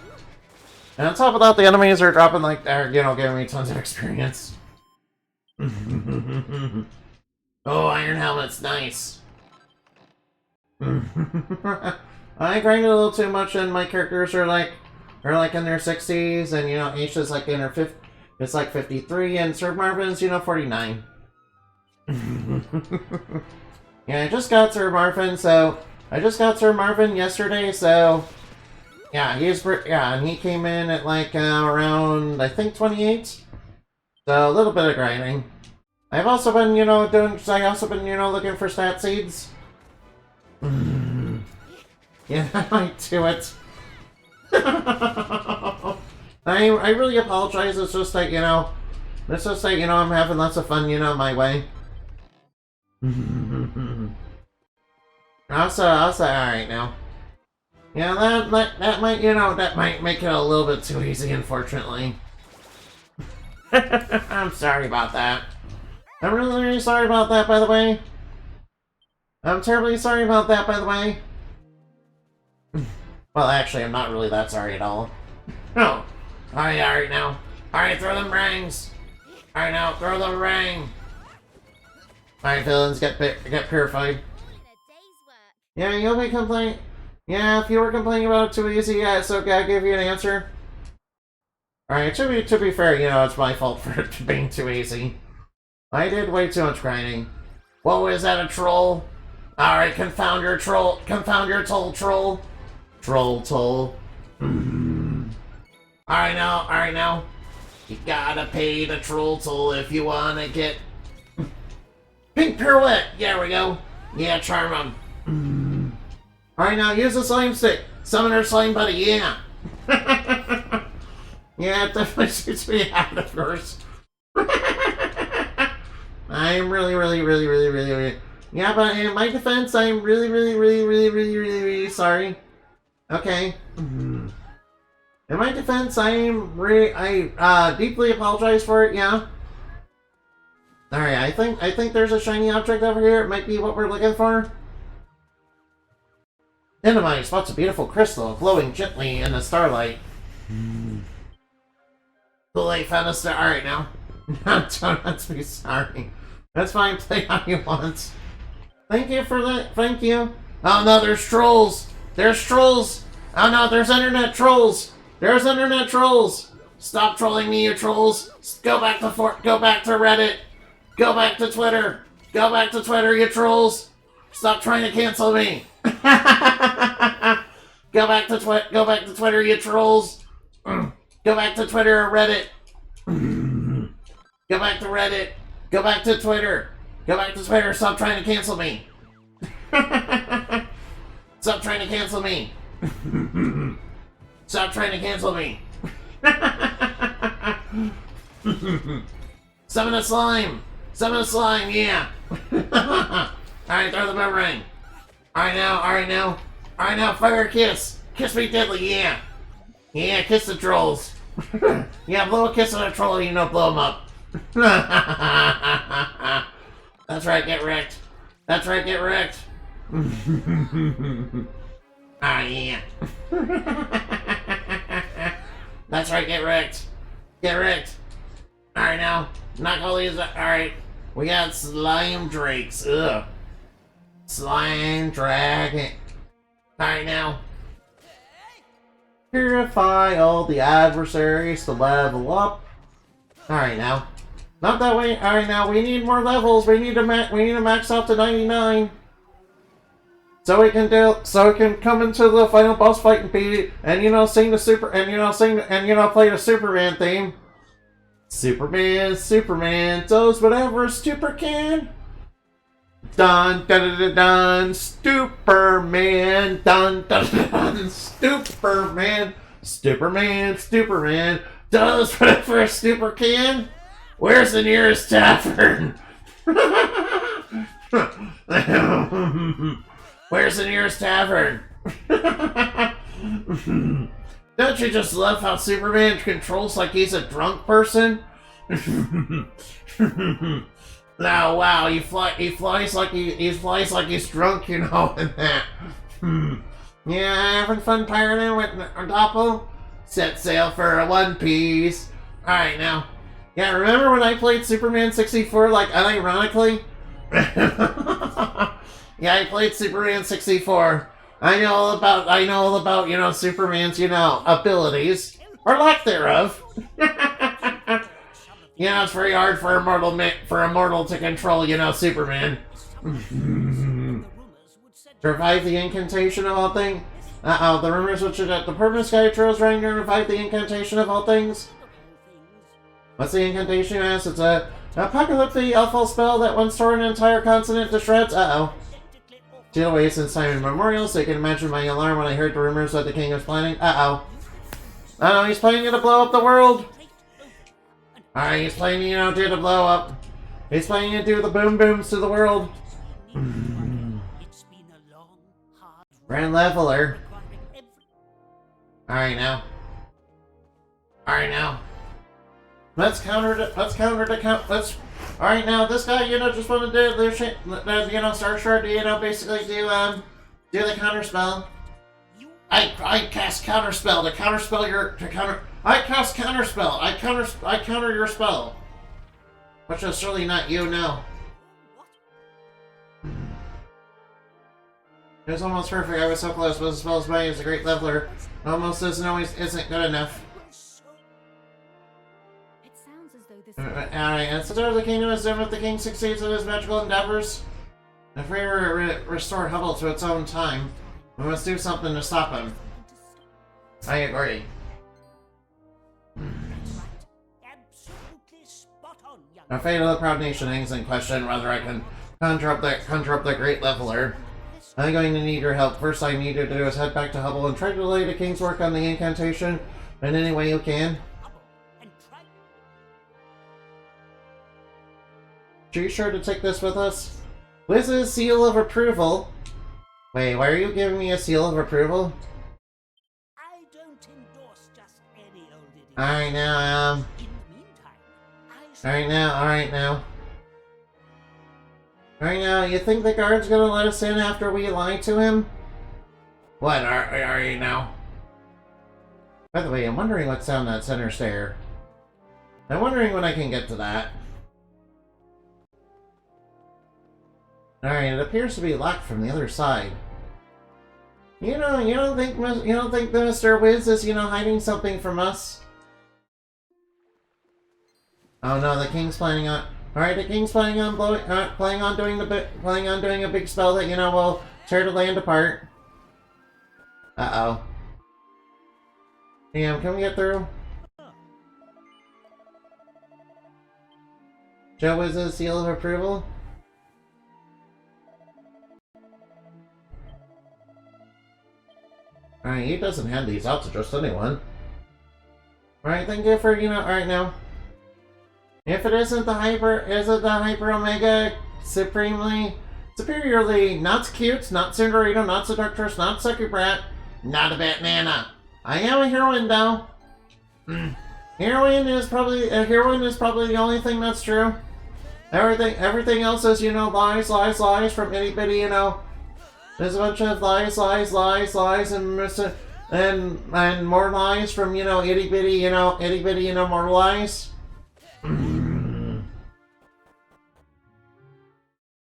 S1: And on top of that, the enemies are dropping, giving me tons of experience. Oh, Iron Helmet's nice. I grinded a little too much, and my characters are in their 60s, and Aisha's in her 50s. It's 53, and Sir Marvin's 49. Yeah, I just got Sir Marvin yesterday, so yeah, and he came in at around I think 28. So a little bit of grinding. I've also been looking for stat seeds. Yeah, I might do it. I really apologize. It's just that, Let's just say, you know, I'm having lots of fun, you know, my way. Also, alright now. Yeah, that might, you know, that might make it a little bit too easy, unfortunately. I'm sorry about that. I'm really, really sorry about that, by the way. I'm terribly sorry about that, by the way. Well, actually, I'm not really that sorry at all. No. Alright now. Alright, throw them rings. Alright now, throw the ring. Alright, villains, get purified. Yeah, you'll be complaining. Yeah, if you were complaining about it too easy, yeah, it's okay, I'll give you an answer. Alright, to be fair, you know, it's my fault for it being too easy. I did way too much grinding. Whoa, is that a troll? Alright, confound your troll. Confound your troll. Troll. Alright now. You gotta pay the troll toll if you wanna get... Pink pirouette! There we go. Yeah, charm him. Alright now, use the slime stick. Summon her slime buddy, yeah. Yeah, it definitely suits me out, of course. I'm really... Yeah, but in my defense, I'm really sorry. Okay. In my defense, I deeply apologize for it, yeah. Alright, I think there's a shiny object over here. It might be what we're looking for. Enemy spots a beautiful crystal glowing gently in the starlight. The light found a star. Alright now. Don't be sorry. That's fine, play how you want. Thank you for that. Thank you. Oh no, there's trolls. There's trolls. Oh no, there's internet trolls. There's internet trolls. Stop trolling me, you trolls. Go back to Reddit. Go back to Twitter. Go back to Twitter, you trolls. Stop trying to cancel me. Go back to Twitter, you trolls. Go back to Twitter or Reddit. Go back to Reddit. Go back to Twitter. Go back to Twitter. Stop trying to cancel me. Stop trying to cancel me. Stop trying to cancel me. Summon a slime. Summon a slime, yeah. Alright, throw the boomerang. Alright now, fire kiss. Kiss me deadly, yeah. Yeah, kiss the trolls. Yeah, blow a kiss on a troll, you know, blow them up. That's right, get wrecked. That's right, get wrecked. Ah, yeah. That's right, get wrecked. Get wrecked. Alright now, knock all these out. Alright, we got slime drakes. Ugh. Slime dragon. Alright now. Purify all the adversaries to level up. Alright now. Not that way. Alright now, we need more levels. We need to max out to 99. So we can come into the final boss fight and beat it, and play the Superman theme. Superman does whatever Super can. Dun dun dun dun, Superman, dun dun dun, Superman does whatever Super can. Where's the nearest tavern? Where's the nearest tavern? Don't you just love how Superman controls like he's a drunk person? Now, wow, he flies like he's drunk, you know, and that. Yeah, having fun pirating with Doppel? Set sail for a One Piece. Alright, now. Yeah, remember when I played Superman 64, like, unironically? Yeah, I played Superman 64. I know all about, Superman's, abilities. Or lack thereof. It's very hard for a mortal to control, Superman. Revive the incantation of all things. The rumors which the permanent sky trolls trying to revive the incantation of all things. What's the incantation? Yes, it's a apocalyptic awful spell that once tore an entire continent to shreds. Deal away since time immemorial, so you can imagine my alarm when I heard the rumors that the king was planning. Oh, he's planning to blow up the world. Alright, he's planning, you know, do the blow up. He's planning to do the boom booms to the world.
S4: It's been a long, hard
S1: Grand leveler.
S4: requiring every
S1: Alright now. Alright now. Let's counter the count. Alright now, this guy, you know, just wanted to, you know, Star Shard, you know, basically do the counter spell. I cast counter spell to counterspell your, I cast counter spell. I counter your spell. Which is surely not you, no. It was almost perfect. I was so close, but the spell's by is a great leveler. Almost isn't good enough.
S3: It sounds as though this.
S1: Alright, and since the kingdom is doomed if the king succeeds in his magical endeavors, if we restore Hubble to its own time, we must do something to stop him. I agree.
S4: absolutely spot on, young
S1: The fate of the proud nation hangs in question whether I can conjure up the great leveler. I'm going to need your help. First I need you to do is head back to Hubble and try to delay the king's work on the incantation in any way you can.
S4: and try.
S1: Are you sure to take this with us? Wiz's seal of approval. Wait, why are you giving me a seal of approval?
S4: I don't endorse just any old idiot.
S1: Alright now,
S4: In the meantime, I shall
S1: Alright now. Alright now, you think the guard's gonna let us in after we lied to him? What, are you now? By the way, I'm wondering what's down that center stair. I'm wondering when I can get to that. Alright, it appears to be locked from the other side. You don't think the Mr. Wiz is, you know, hiding something from us? Oh no, the king's planning on. Alright, the king's planning on doing a big spell that, you know, will tear the land apart. Uh-oh. Damn, can we get through? Joe Wiz's seal of approval? Alright, he doesn't hand these out to just anyone. Alright, thank you for, you know, alright now. If it isn't the Hyper Omega superiorly, not cute, not Cinderito, not seductress, not sucky brat, not a banana. I am a heroine though. Heroine is probably the only thing that's true. Everything else is, you know, lies from itty bitty, you know. There's a bunch of lies, and more lies from, you know, itty bitty, you know, more lies.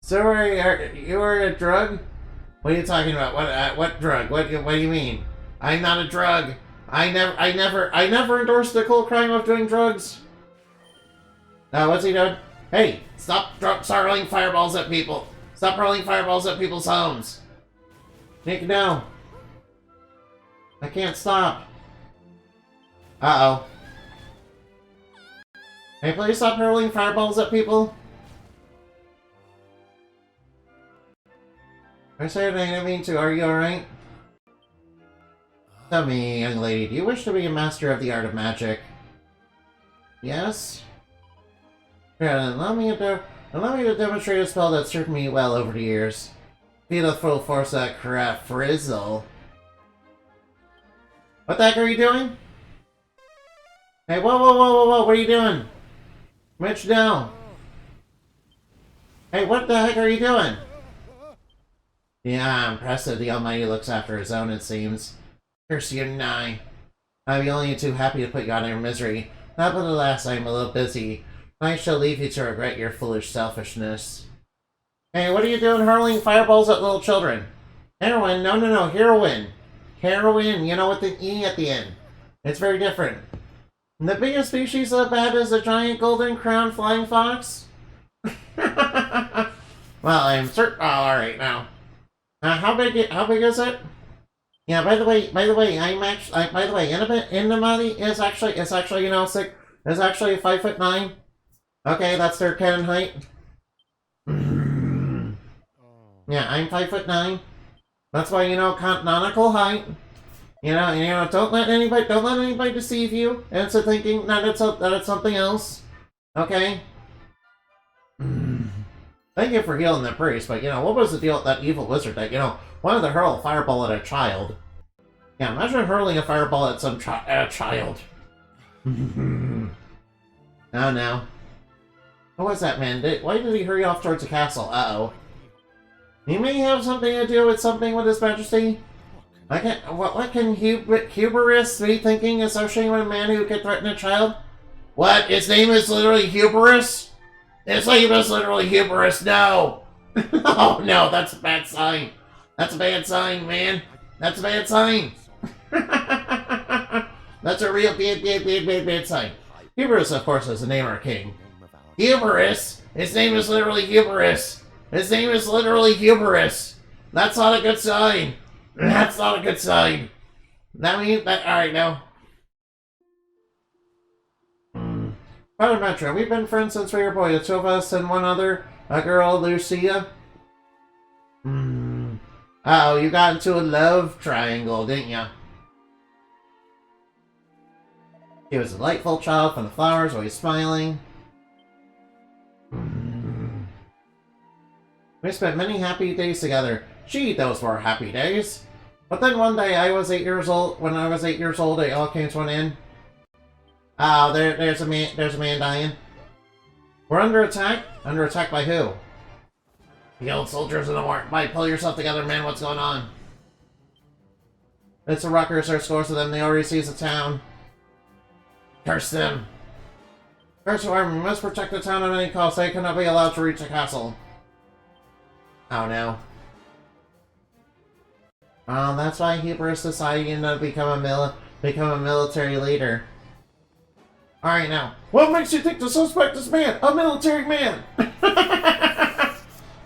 S1: So you are a drug? What are you talking about? What drug? What do you mean? I'm not a drug. I never endorsed the cool crime of doing drugs. What's he doing? Hey, start hurling fireballs at people. Stop hurling fireballs at people's homes. Nick, no. I can't stop. Uh-oh. Hey, please stop hurling fireballs at people. I said I didn't mean to. Are you alright? Tell me, young lady, do you wish to be a master of the art of magic? Yes? Here, then allow me to demonstrate a spell that served me well over the years. Feel the full force of that crap frizzle. What the heck are you doing? Hey, whoa, what are you doing? Mitch, no. Hey, what the heck are you doing? Yeah, impressive. The Almighty looks after his own, it seems. Curse you, nigh. I'd be only too happy to put you out of your misery. Not but alas, I am a little busy. I shall leave you to regret your foolish selfishness. Hey, what are you doing hurling fireballs at little children? Heroin? No, heroin. Heroin, you know, with the E at the end. It's very different. The biggest species of bat is a giant golden crowned flying fox? Well, I'm certain. Oh, alright now. How big is it? Yeah, by the way, Inamati is actually, you know, is actually 5'9". Okay, that's their canon height. Yeah, I'm 5'9". That's why, you know, canonical height. You know, don't let anybody deceive you into thinking that it's something else. Okay? Thank you for healing the priest, but, what was the deal with that evil wizard that, wanted to hurl a fireball at a child? Yeah, imagine hurling a fireball at some child. Oh, no. What was that, man? Why did he hurry off towards the castle? Uh-oh. He may have something to do with something with His Majesty. What can hubris be thinking associating with a man who could threaten a child? What? His name is literally Hubris? His name is literally Hubris, no! Oh no, that's a bad sign. That's a bad sign, man. That's a bad sign. That's a real bad sign. Hubris, of course, is the name of our king. Hubris? His name is literally Hubris. His name is literally Hubris. That's not a good sign. That's not a good sign. That means that. Alright, now. Father Metro, we've been friends since we were boys. The two of us and one other, a girl, Lucia. Oh, you got into a love triangle, didn't ya? He was a delightful child from the flowers, always smiling. We spent many happy days together. Gee, those were happy days. But then one day, I was 8 years old. When I was 8 years old, it all came to an end. Oh, there's a man dying. We're under attack? Under attack by who? The old soldiers in the war. Mike, pull yourself together, man. What's going on? It's the Ruckers. There's scores of them. They already seized the town. Curse them. Curse the army. We must protect the town at any cost. They cannot be allowed to reach the castle. Oh no. That's why Hubris decided to become a military leader. Alright now. What makes you think to suspect this man? A military man!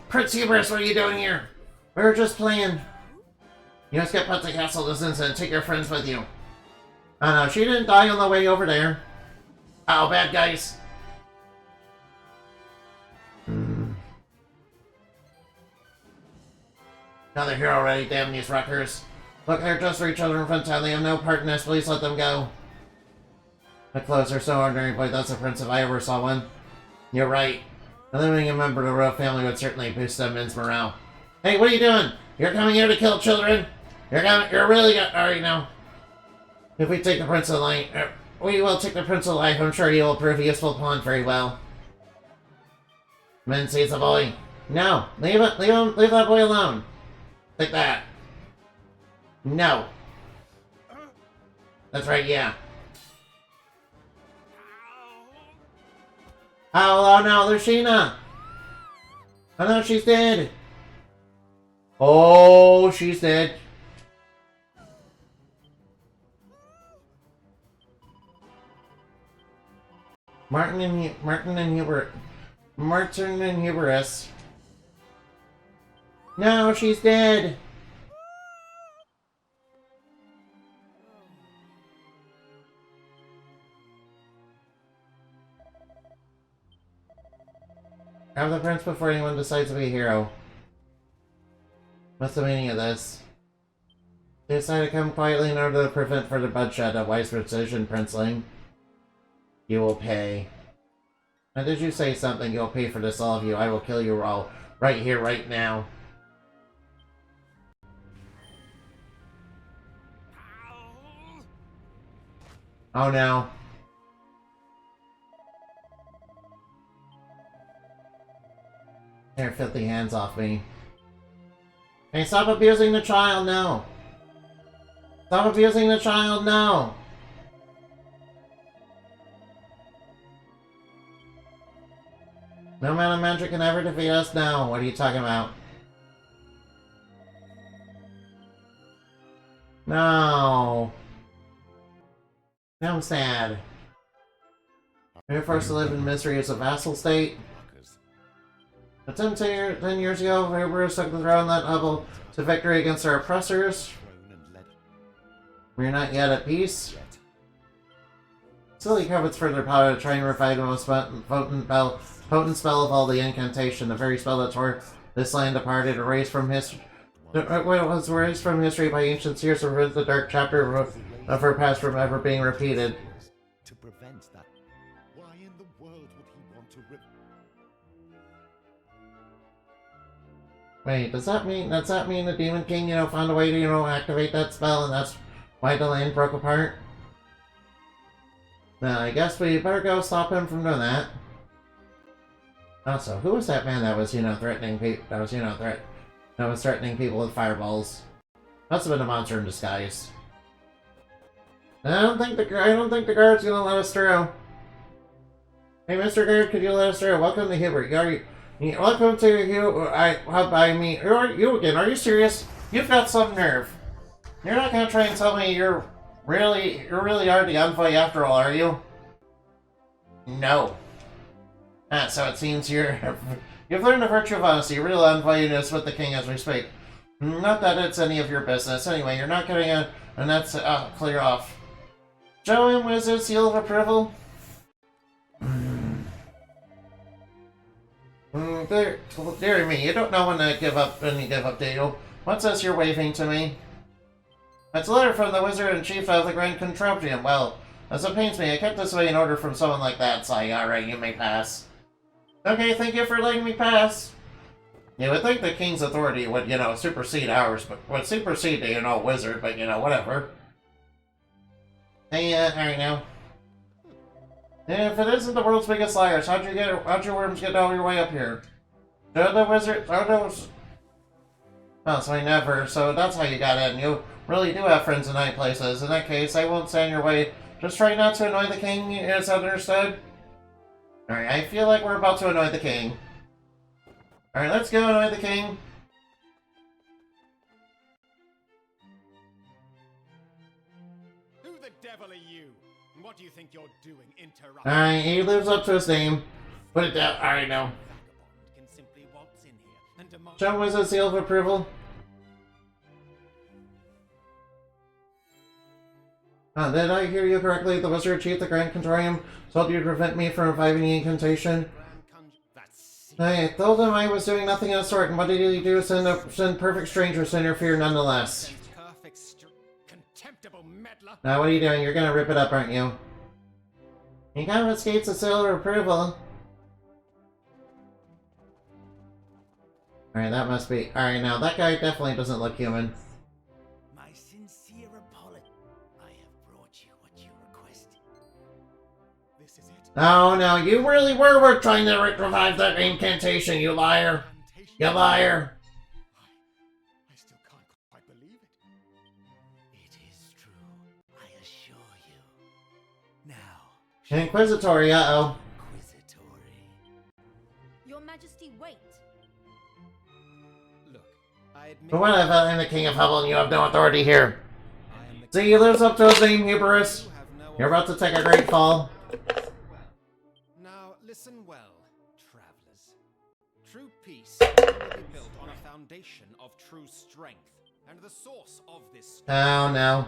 S1: Prince Hubris, what are you doing here? We were just playing. You must get put to castle this instant and take your friends with you. Oh no, she didn't die on the way over there. Oh, bad guys. Another hero already, damn these Ruckers. Look, they're just for each other in front of town. They have no part in this. Please let them go. The clothes are so ordinary, but that's a prince if I ever saw one. You're right. Eliminating a member of the royal family would certainly boost them men's morale. Hey, what are you doing? You're coming here to kill children? You're really gonna... Alright, now. If we take the prince of life... we will take the prince of life. I'm sure he will prove a useful pawn very well. Men sees the boy. No, leave that boy alone. Take that. No. That's right, yeah. Oh no, there's Sheena! Oh no, she's dead! Oh, she's dead. Martin and Hubris. No, she's dead! Grab the prince before anyone decides to be a hero. What's the meaning of this? They decided to come quietly in order to prevent further bloodshed. A wise decision, princeling. You will pay. Now did you say something? You'll pay for this, all of you. I will kill you all. Right here, right now. Oh no. Their filthy hands off me. Hey, stop abusing the child, no! Stop abusing the child, no! No amount of magic can ever defeat us, no. What are you talking about? No. Now I'm sad. We were forced to live in misery as a vassal state. But 10 years ago, Hubris took the throne that level to victory against our oppressors. We're not yet at peace. Silly covets further power to try and revive the most potent spell of all, the Incantation, the very spell that tore this land apart. It erased from history. It was erased from history by ancient seers to prevent the dark chapter of her past from ever being repeated.
S5: To prevent that, why in the world would he
S1: Wait, does that mean the Demon King, found a way to, activate that spell and that's why the land broke apart? Now, I guess we better go stop him from doing that. Also, who was that man that was, threatening people, that was threatening people with fireballs? Must have been a monster in disguise. I don't think the guard's gonna let us through. Hey, Mr. Guard, could you let us through? Welcome to Hubert. Welcome to you again. Are you serious? You've got some nerve. You're not gonna try and tell me you're really are the envoy after all, are you? No. So it seems you've learned the virtue of honesty. Real envoy is with the king as we speak. Not that it's any of your business. Anyway, you're not getting and that's clear off. Show him wizard seal of approval. Dear me, you don't know when you give up, do you? What's this you're waving to me? It's a letter from the Wizard-in-Chief of the Grand Contraption. Well, as it pains me, I kept this away in order from someone like that, so alright, you may pass. Okay, thank you for letting me pass. You would think the king's authority would, supersede ours, but would supersede the, wizard, but, whatever. Hey, alright now. If it isn't the world's biggest liars, how'd your worms get all your way up here? Oh, so I never, so that's how you got in. You really do have friends in high places. In that case, I won't stand in your way. Just try not to annoy the king, is that understood? Alright, I feel like we're about to annoy the king. Alright, let's go annoy the king.
S5: Who the devil are you? And what do you think you're doing, interrupting?
S1: Alright, he lives up to his name. Put it down. Alright, now.
S5: Vagabond can simply waltz in here and demand...
S1: Show Wizard seal of approval. Did I hear you correctly? The Wizard Chief, the Grand Contrarium, told you to prevent me from reviving the Incantation. I told him I was doing nothing of the sort, and what did he do? Send perfect strangers to interfere nonetheless.
S5: Contemptible meddler.
S1: Now, what are you doing? You're gonna rip it up, aren't you? He confiscates the seal of approval. Alright, that must be... Alright, now, that guy definitely doesn't look human.
S5: My sincere apology. I have brought you what you requested. This is it.
S1: Oh, no, you really were trying to revive that incantation, you liar. You liar.
S5: I still can't quite believe it. It is true. I assure you. Now.
S1: Inquisitory, uh-oh.
S5: Inquisitory.
S3: Your Majesty, wait.
S5: Look, I admit.
S1: But whatever, I'm the King of Hubble and you have no authority here.
S5: I am the
S1: See, he lives up to his name, Hubris.
S5: You have no
S1: You're about to take a great fall.
S5: Now, listen well, travelers. True peace can only be built on a foundation of true strength, and the source of this.
S1: Oh, no.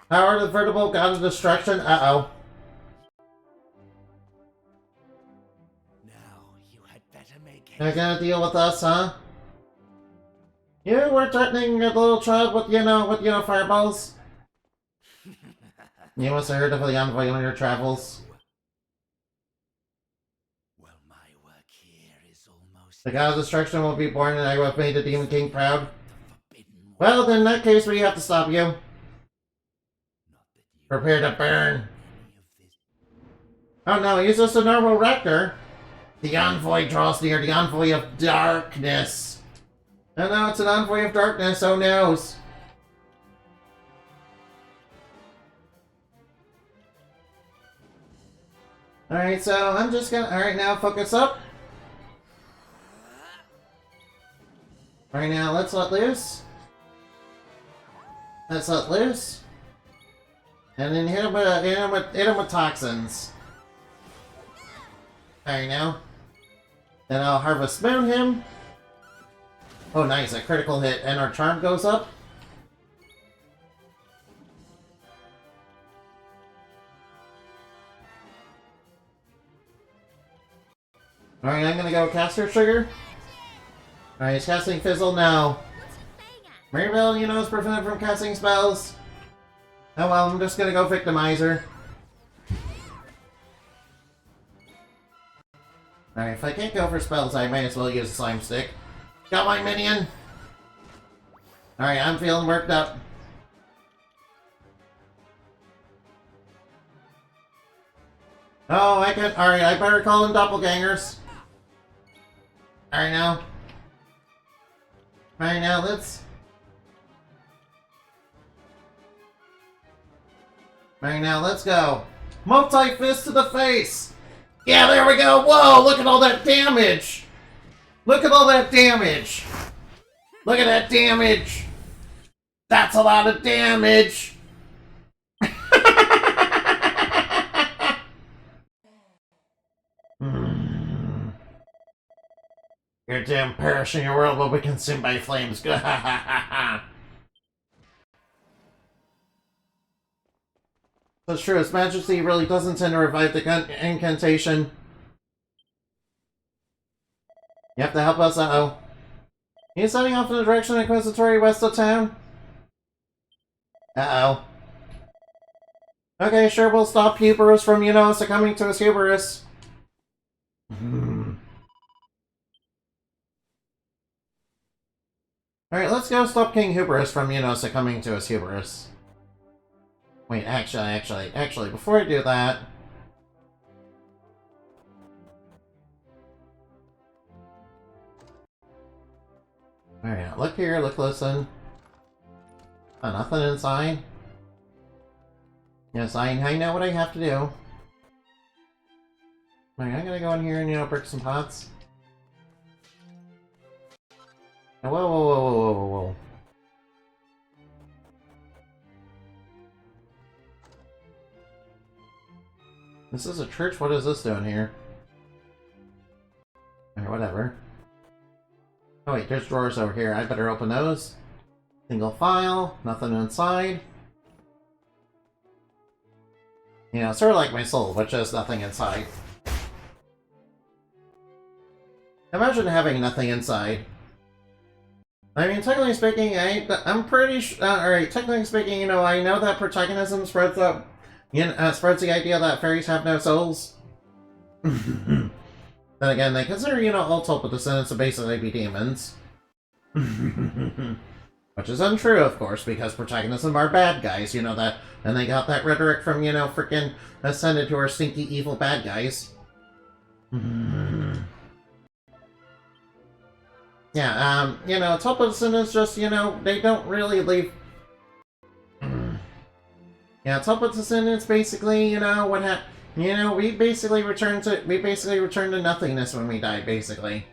S1: Power of the vertible god of destruction? Uh-oh.
S5: Now, you had better make
S1: You're
S5: haste.
S1: gonna deal with us, huh? You were threatening a little child with, fireballs? You must have heard of the envoy on your travels.
S5: Well, my work here is almost
S1: The god of destruction will be born and I will have made the Demon King proud.
S5: the forbidden one.
S1: Well, then in that case, we have to stop you.
S5: Not that you
S1: Prepare to burn.
S5: any of this.
S1: Oh no, he's just a normal rector. The envoy draws near, the envoy of darkness. Oh no, it's an envoy of darkness, oh noes. Alright, so I'm just gonna... Alright, now focus up. Alright, now let's let loose. Let's let loose. And then hit him with toxins. Alright, now. Then I'll Harvest Moon him. Oh, nice, a critical hit, and our charm goes up. Alright, I'm gonna go Caster Sugar. Alright, he's casting Fizzle now. Maribel, is prevented from casting spells. Oh well, I'm just gonna go Victimizer. Alright, if I can't go for spells, I might as well use a slime stick. Got my minion! Alright, I'm feeling worked up. Oh, I can. Alright, I better call in doppelgangers. Alright now. Alright now, let's. Alright now, let's go. Multi-fist to the face! Yeah, there we go! Whoa, look at all that damage! Look at all that damage! Look at that damage! That's a lot of damage! Your damn parish in your world will be consumed by flames. That's true. His Majesty really does intend to revive the incantation. You have to help us. Uh-oh. He's heading off in the direction of Inquisitory west of town. Uh-oh. Okay, sure, we'll stop hubris from, succumbing to his hubris. Alright, let's go stop King Hubris from, succumbing to his hubris. Wait, actually, before I do that... Alright, look here, listen. Oh, nothing inside. Yes, I know what I have to do. Alright, I'm gonna go in here and, break some pots. Whoa. This is a church? What is this doing here? Alright, whatever. Oh wait, there's drawers over here. I better open those. Single file, nothing inside. Sort of like my soul, which has nothing inside. Imagine having nothing inside. I mean, technically speaking, I'm pretty alright, technically speaking, I know that protagonism spreads up, spreads the idea that fairies have no souls. Then again, they consider, all Tulpa descendants to basically be demons. Which is untrue, of course, because protagonism are bad guys, that, and they got that rhetoric from, frickin' Ascended, who are stinky, evil bad guys. Yeah, Tulpa descendants just, they don't really leave... Yeah, Tulpa descendants basically, what we basically return to nothingness when we die, basically.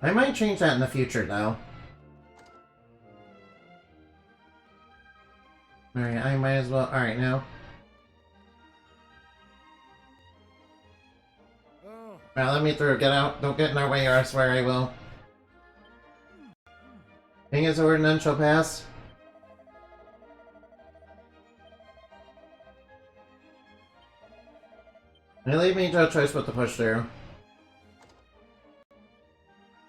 S1: I might change that in the future, though. Alright, I might as well... Alright, now. Alright, let me through. Get out. Don't get in our way, or I swear I will. King is ordered, none shall pass. They leave me no choice but to push through.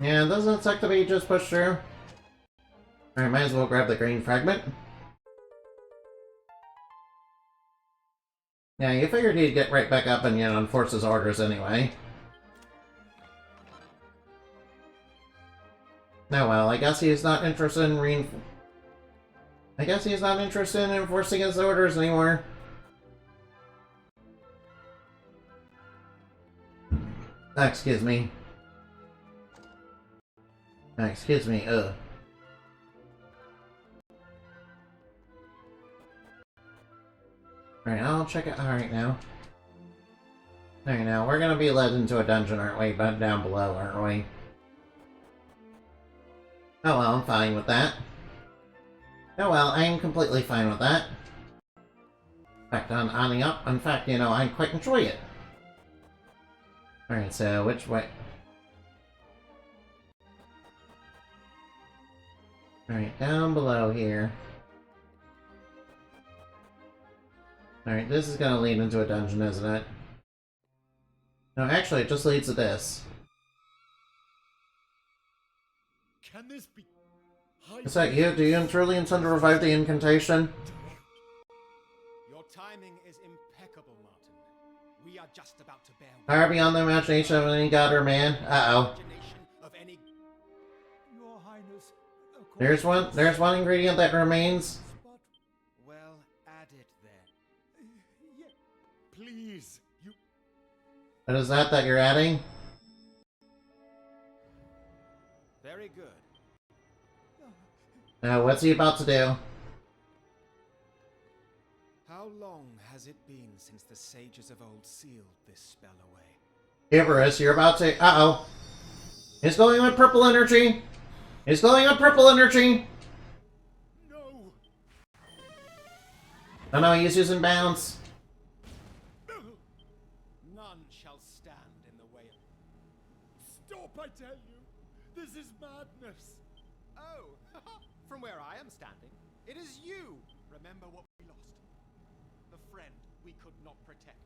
S1: Yeah, doesn't it suck to be just pushed through? Alright, might as well grab the green fragment. Yeah, you figured he'd get right back up and, enforce his orders anyway. Oh well, I guess he's not interested in enforcing his orders anymore. Excuse me. Excuse me, Alright, I'll check it. Alright now. Alright now, we're gonna be led into a dungeon, aren't we? But down below, aren't we? Oh well, I'm fine with that. Oh well, I'm completely fine with that. In fact, on the up, in fact, I quite enjoy it. Alright, so which way? Alright, down below here. Alright, this is gonna lead into a dungeon, isn't it? No, actually, it just leads to this.
S5: Can this be?
S1: Is that you? Do you truly intend to revive the incantation?
S5: Your timing is impeccable. Impeccable, Martin. We are just about to bear
S1: Far beyond the imagination of any god or man. Uh-oh.
S5: imagination of any.
S2: Your Highness.
S1: There's one ingredient that remains.
S2: But
S5: Well, add it then.
S2: yeah,
S5: Please, you.
S1: What is that you're adding?
S5: Very good.
S1: Now, what's he about to do?
S5: How long has it been since the sages of old sealed this spell away?
S1: Icarus, you're about to... Uh-oh. He's going with purple energy. He's going with purple energy.
S5: No!
S1: Oh no, he's using bounce.
S5: None shall stand in the way of.
S2: stop, I tell you. This is madness.
S5: Oh! From where I am standing, it is you! Remember what we lost. The friend we could not protect.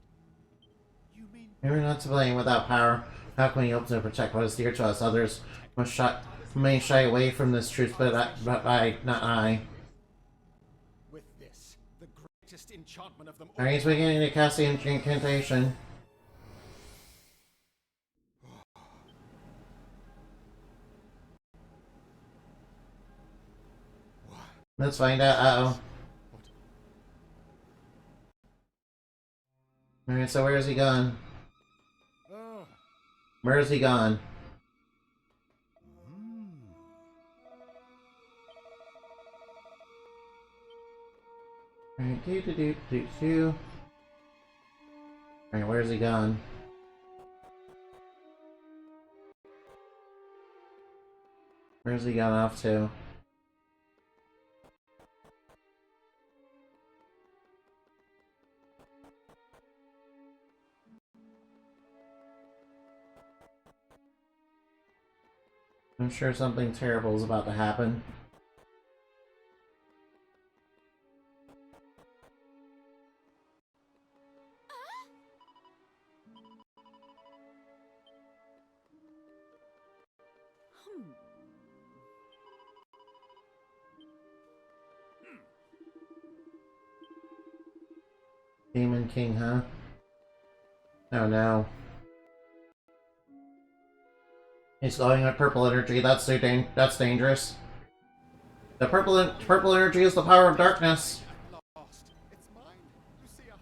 S5: You mean.
S1: We're not to blame without power. How can we hope to protect what is dear to us? Others may shy away from this truth, but I, not I.
S5: With this, the greatest enchantment of them all.
S1: Alright, he's beginning to cast the incantation. Let's find out. Uh-oh. Alright, so where is he gone?
S5: Oh.
S1: Where is he gone? Alright, do. Alright, where's he gone? Where's he gone off to? I'm sure something terrible is about to happen. Demon King, huh? Oh no. He's glowing with purple energy. That's dangerous. The purple energy is the power of darkness.
S5: Lost. It's mine, Lucia.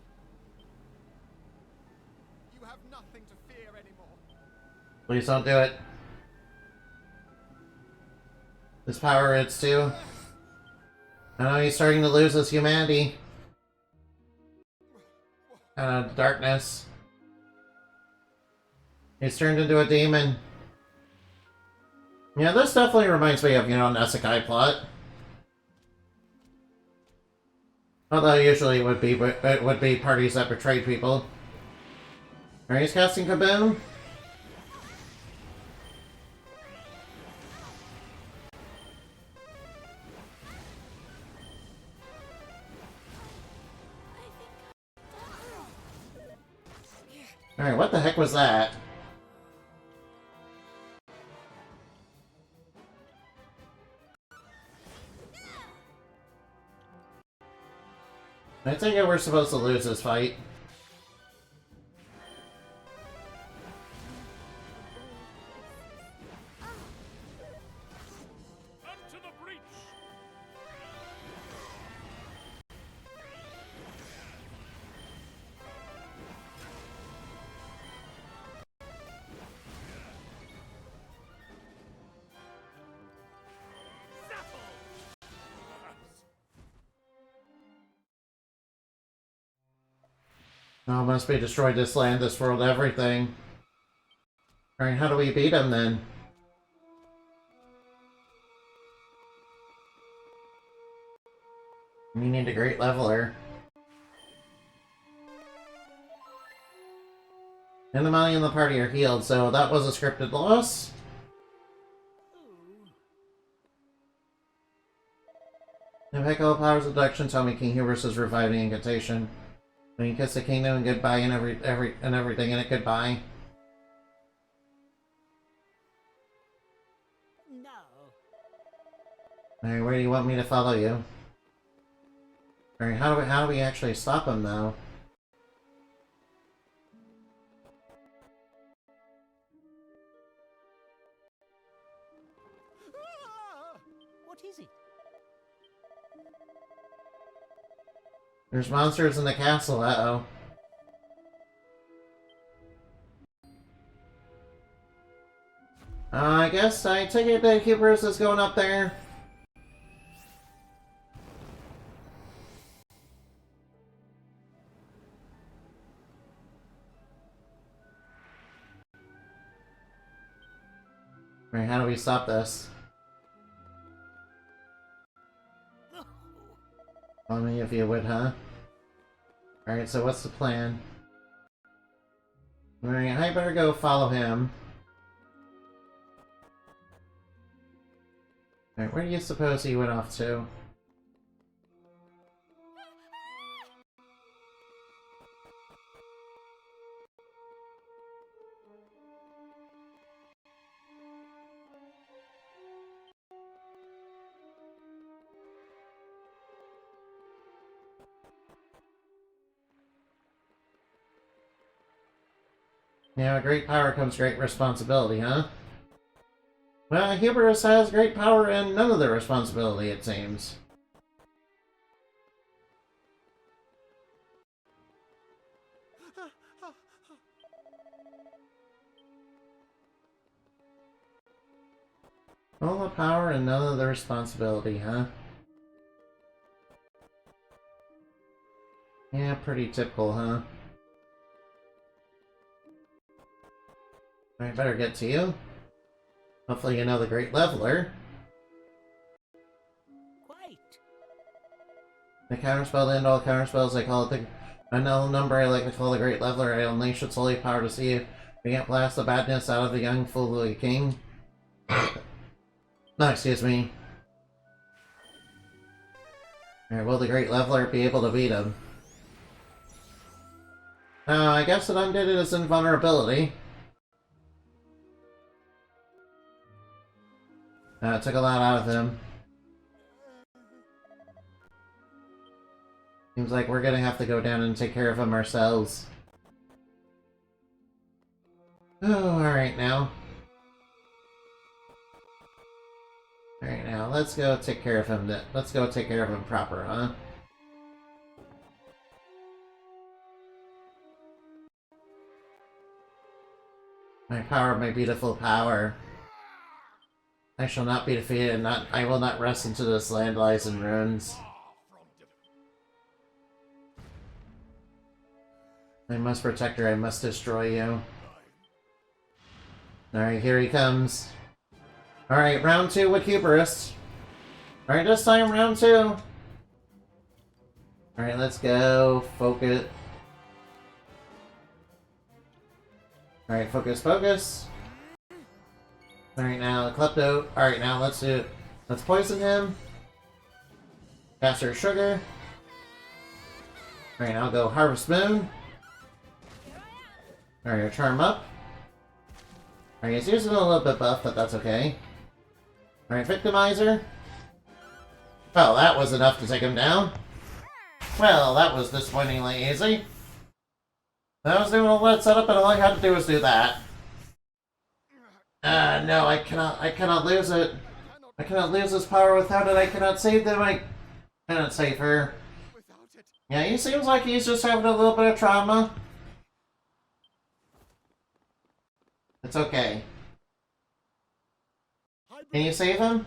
S5: You have nothing to fear anymore.
S1: Please don't do it. This power it's too. I know he's starting to lose his humanity. Darkness. He's turned into a demon. Yeah, this definitely reminds me of, you know, an Isekai plot. Although usually it would be parties that betrayed people. Alright, he's casting Kaboom. Alright, what the heck was that? I think we're supposed to lose this fight.
S2: Unto the breach.
S1: Oh, must be destroyed this land, this world, everything. Alright, how do we beat him then? We need a great leveler. And the money in the party are healed, so that was a scripted loss. Impeccable powers of deduction tell me King Hubris is reviving Incantation. When you kiss the kingdom and goodbye and everything in it goodbye.
S4: No.
S1: Alright, where do you want me to follow you? Alright, how do we actually stop him though?
S4: What is it?
S1: There's monsters in the castle, uh-oh. I guess I take it that Hubris is going up there. Alright, how do we stop this? Tell me if you would, huh? Alright, so what's the plan? Alright, I better go follow him. Alright, where do you suppose he went off to? Yeah, great power comes great responsibility, huh? Well, Hubris has great power and none of the responsibility, it seems. All the power and none of the responsibility, huh? Yeah, pretty typical, huh? I better get to you. Hopefully you know the Great Leveler.
S4: Quite.
S1: The counterspell to end all counterspells, I call it the unknown number I like to call the Great Leveler. I unleash its holy power to see if we can't blast the badness out of the young fool king. No, excuse me. Alright, will the Great Leveler be able to beat him? I guess it undid his invulnerability. It took a lot out of him. Seems like we're gonna have to go down and take care of him ourselves. Oh, alright now. Alright now, let's go take care of him. Let's go take care of him proper, huh? My power, my beautiful power. I shall not be defeated, I will not rest until this land lies in ruins. I must protect her, I must destroy you. Alright, here he comes. Alright, round 2 with Hubris. Alright, this time round 2. Alright, let's go. Focus. Alright, focus, focus. Alright, now, Klepto. Alright, now let's do it. Let's poison him. Faster sugar. Alright, I'll go Harvest Moon. Alright, charm up. Alright, he's using a little bit buff, but that's okay. Alright, Victimizer. Well, that was enough to take him down. Well, that was disappointingly easy. I was doing all that setup and all I had to do was do that. No, I cannot lose it. I cannot lose his power without it. I cannot save them. I cannot save her. Yeah, he seems like he's just having a little bit of trauma. It's okay. Can you save him?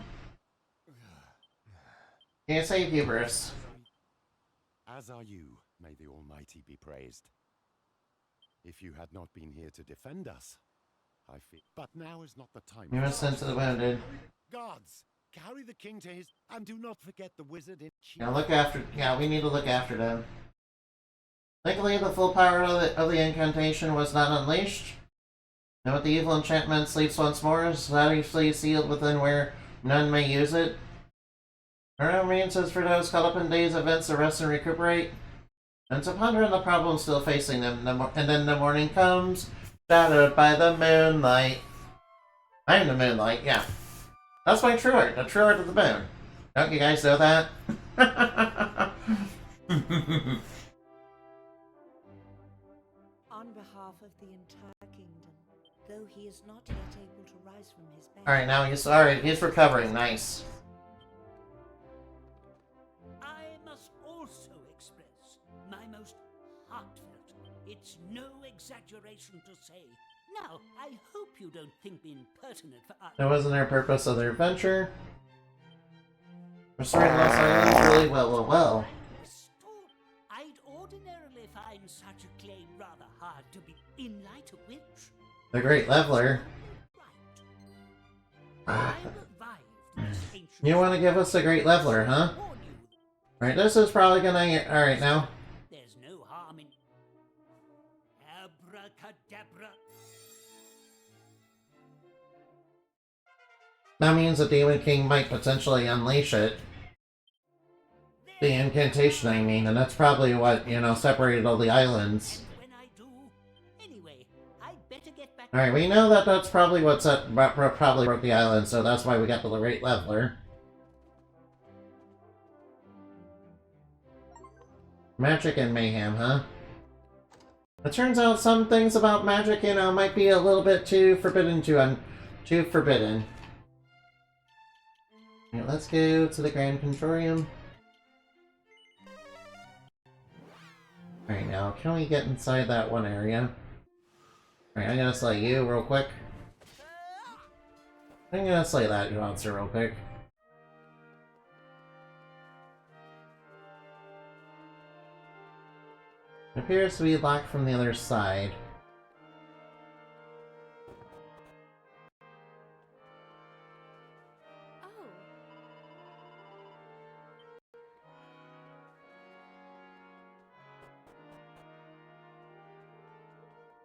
S1: Can you save Hubris?
S6: As are you, may the Almighty be praised. If you had not been here to defend us, I fear. But now is not the time.
S1: You must send to the wounded.
S6: Guards, carry the king to his, and do not forget the wizard in chief.
S1: Now look after. Yeah, we need to look after them. Luckily, the full power of the incantation was not unleashed. And with the evil enchantment sleeps once more, safely sealed within where none may use it. Her remains is for those caught up in days events to rest and recuperate, and to ponder on the problems still facing them. And then the morning comes, shadowed by the moonlight. I am the moonlight, yeah. That's my true art, the true art of the moon. Don't you guys know that?
S4: On behalf of the entire kingdom, though he is not yet able to rise from his bed.
S1: Alright, now he's alright, he's recovering, nice.
S7: Incantation to say. Now, I hope you don't think me impertinent for
S1: That wasn't their purpose of their adventure. Restoring Lost Islands really well.
S7: I'd ordinarily find such a claim rather hard to be in light of which.
S1: The Great Leveler.
S7: I revived this ancient
S1: You want to give us the Great Leveler, huh?
S7: warn you,
S1: Alright, this is probably gonna get. Alright, now.
S7: there's no harm in abracadabra.
S1: That means the Demon King might potentially unleash it. The incantation, I mean, and that's probably what, you know, separated all the islands.
S7: When I do, anyway, I'd better get back.
S1: Alright, we know that that's probably what probably broke the island, so that's why we got the Great Leveler. Magic and mayhem, huh? It turns out some things about magic, you know, might be a little bit too forbidden too forbidden. Alright, let's go to the Grand Controrium. Alright, now, can we get inside that one area? Alright, I'm gonna slay you real quick. I'm gonna slay that monster real quick. It appears to be locked from the other side.
S3: Oh,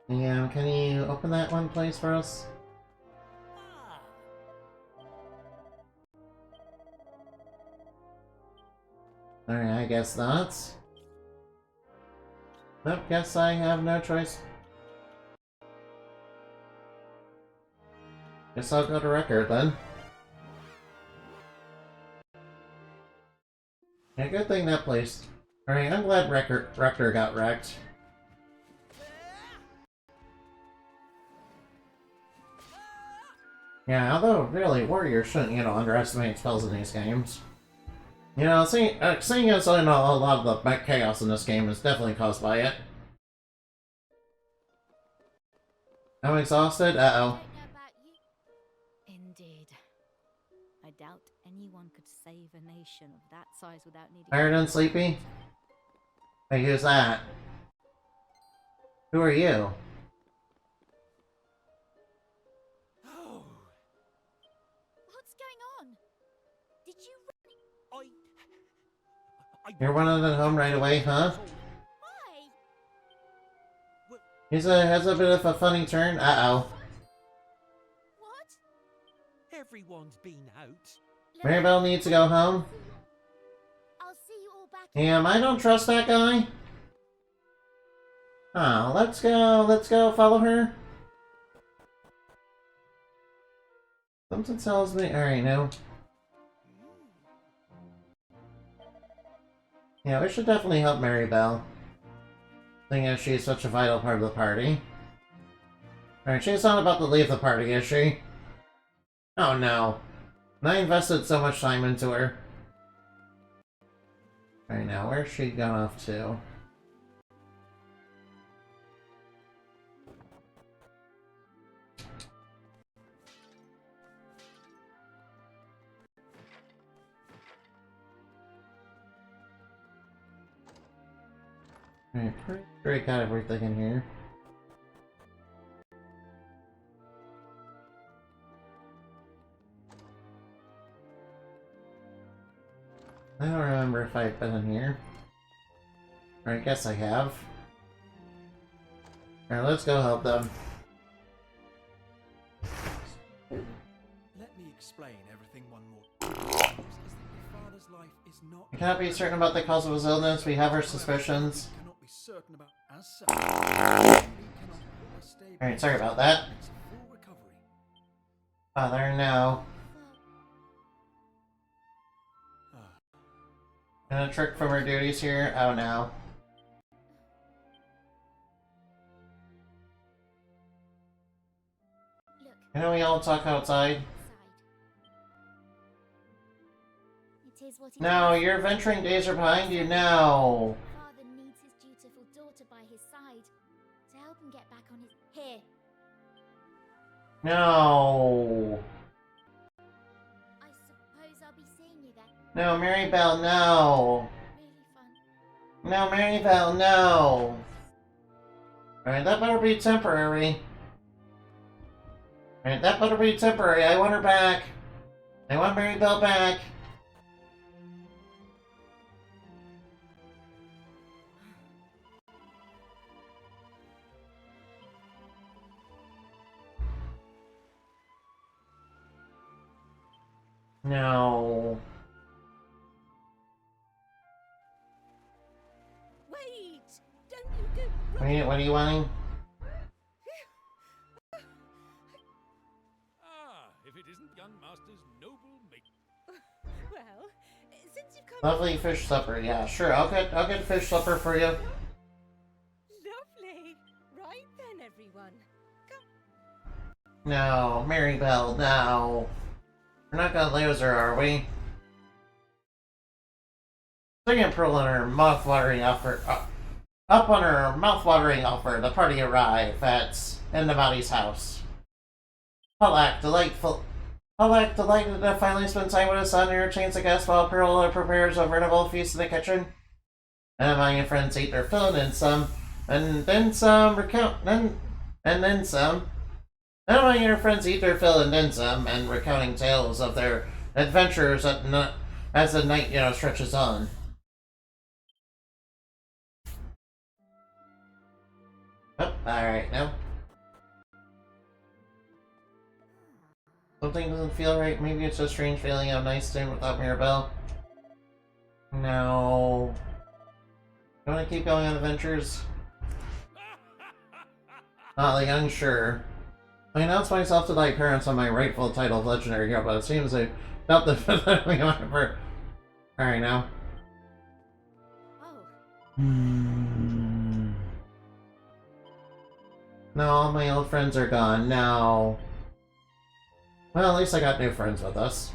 S1: Yeah, can you open that one place for us?
S7: Ah,
S1: Alright, I guess not. Nope, guess I have no choice. Guess I'll go to record then. Yeah, good thing that place. Alright, I'm glad Rector got wrecked. Yeah, although really, warriors shouldn't, you know, underestimate spells in these games. You know, seeing as you know, a lot of the chaos in this game is definitely caused by it. I'm exhausted?
S3: I
S1: Uh-oh.
S3: don't know about you. Indeed. I doubt anyone could save a nation of that size without needing.
S1: Tired and sleepy? Hey, who's that? Who are you?
S5: Oh,
S3: What's going on? Did you?
S7: I
S1: You're running at home right away, huh?
S3: Why?
S1: He has a bit of a funny turn. Uh-oh.
S3: What?
S5: everyone's been out.
S1: Maribel needs to go home.
S3: I'll see you all back.
S1: Damn, I don't trust that guy. Oh, let's go follow her. Something tells me. Alright, no. Yeah, we should definitely help Maribel. Seeing as she's such a vital part of the party. Alright, she's not about to leave the party, is she? Oh no. And I invested so much time into her. Alright, now where's she gone off to? Alright, pretty sure I got everything in here. I don't remember if I've been in here. Or I guess I have. Alright, let's go help them.
S5: Let me explain everything one more time. Is that your father's life is not.
S1: We cannot be certain about the cause of his illness. We have our suspicions.
S5: Cannot be certain about as such. We cannot stay.
S1: Alright, sorry about that.
S5: It's a full recovery.
S1: Father, no. And a trick from her duties here? Oh no.
S3: Look.
S1: Can we all talk outside?
S3: It is what it
S1: No,
S3: is.
S1: your venturing days are behind you. No.
S3: Father needs his dutiful daughter by his side to help help him get back on his... Here.
S1: No.
S3: I suppose I'll be seeing you then.
S1: No, Maribel, no.
S3: Really fun.
S1: No, Maribel, no. Alright, that better be temporary. Alright, that better be temporary. I want her back. I want Maribel back. No.
S7: Wait! Don't you go...
S1: What are you wanting?
S2: Ah, if it isn't young master's noble mate.
S4: Well, since you've come...
S1: Lovely fish supper. Yeah, sure. I'll get fish supper for you.
S4: Lovely. Right then, everyone. Come.
S1: No, Maribel, no. We're not gonna lose her, are we? Singing Pearl on her mouth-watering offer. Up on her mouth-watering offer, the party arrive at Endemati's house. Halak, delighted to finally spend time with his son, entertains the guests while Pearl prepares a veritable feast in the kitchen. Endemati and friends eat their fill, and some. Endemati and her friends eat their fill and then some, and recounting tales of their adventures as the night, stretches on. Oh, alright, now. Something doesn't feel right. Maybe it's a strange feeling of nice staying without Maribel. No. You want to keep going on adventures? Not like unsure. I announced myself to thy parents on my rightful title of legendary hero, but it seems they felt the whatever. Alright now.
S3: Oh.
S1: No, all my old friends are gone. No. Well, at least I got new friends with us.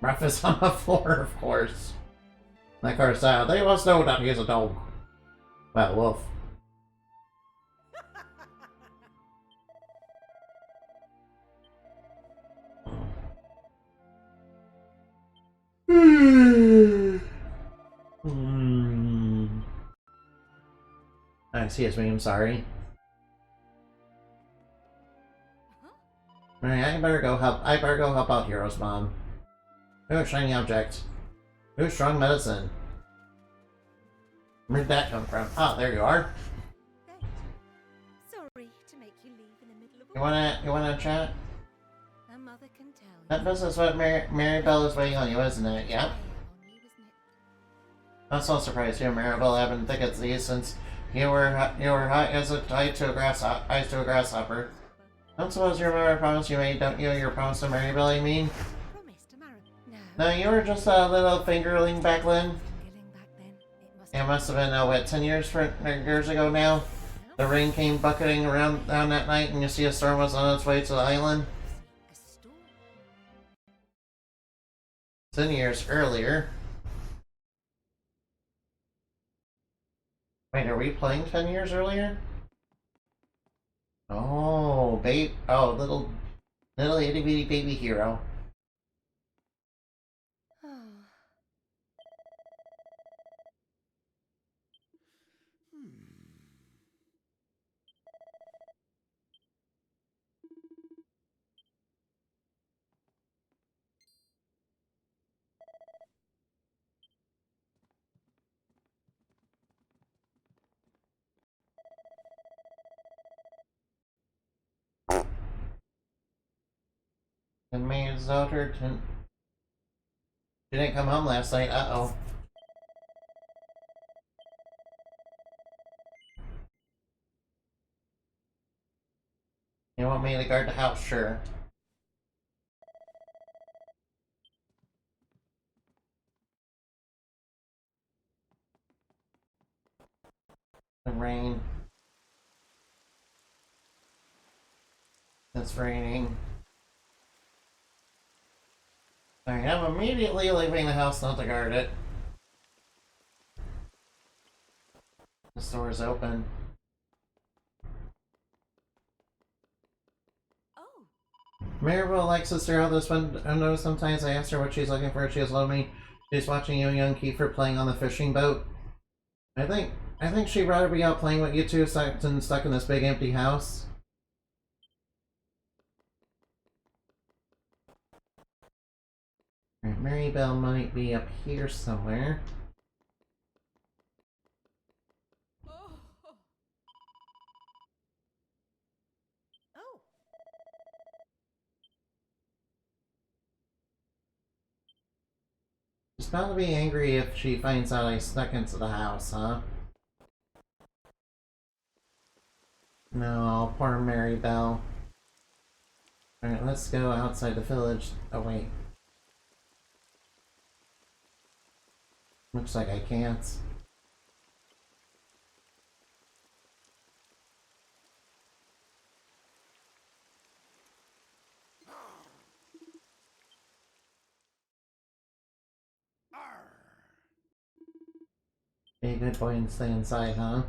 S1: Ruff is on the floor, of course. Of course, they must know that he's a dog. Well, wolf. Excuse me, I'm sorry. Alright, I better go help out Hero's mom. Ooh, shiny object. Ooh, strong medicine. Where'd that come from? Ah, there you are.
S4: Thanks. Sorry to make you leave in the middle of
S1: You wanna chat?
S4: a mother can tell you.
S1: That business what Maribel is waiting on you, isn't it? Yep.
S3: On you, isn't it?
S1: I'm so surprised you, Maribel. I've been thinking of these since you were hot as a eyes to a grasshopper. Don't suppose you remember a promise you made, don't you? Your promise to Maribel, I mean?
S4: Promise to marry.
S1: No, you were just a little fingerling back then.
S4: Fingerling back then.
S1: It must have been, what, 10 years ago now? The rain came bucketing around down that night, and you see a storm was on its way to the island.
S4: A storm.
S1: 10 years earlier. Wait, are we playing 10 years earlier? Oh, little itty bitty baby hero. The maid's daughter didn't come home last night. Uh-oh. You want me to guard the house? Sure. The rain. It's raining. Alright, I'm immediately leaving the house not to guard it. The door's open.
S4: Oh,
S1: Maribel likes to stare out this window sometimes. I asked her what she's looking for. She has told me she's watching you and young Kiefer playing on the fishing boat. I think she'd rather be out playing with you two stuck in this big empty house. Alright, Maribel might be up here somewhere.
S4: oh, oh.
S1: She's bound to be angry if she finds out I snuck into the house, huh? No, poor Maribel. Alright, let's go outside the village. Oh, wait. Looks like I can't. Be a good boy and stay inside, huh?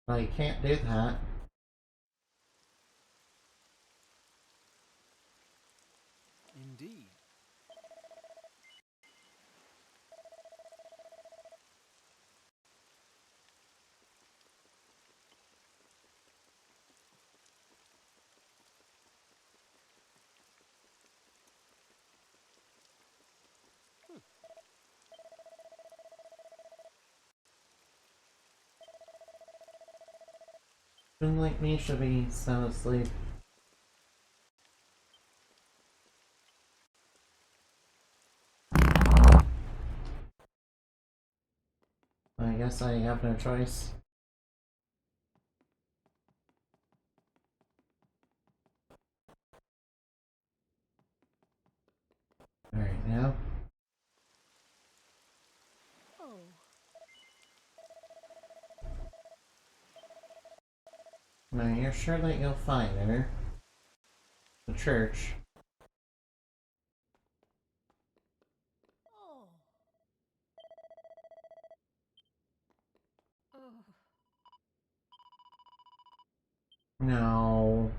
S1: Well, you can't do that.
S5: Indeed.
S1: Someone like me should be sound asleep. I guess I have no choice. Alright, now.
S4: Oh.
S1: Now, you're sure that you'll find her? The church.
S4: Oh. Oh.
S1: No.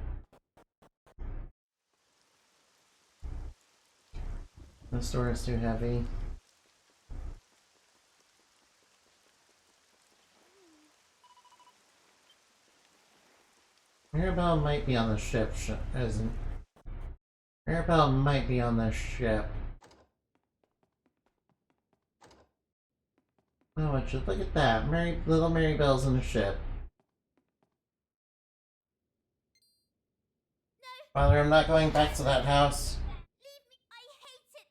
S1: This door is too heavy. Maribel might be on the ship, isn't? Maribel might be on the ship. Oh, I should look at that. Little Maribel's in the ship. Father, I'm not going back to that house.
S8: Leave me. I hate it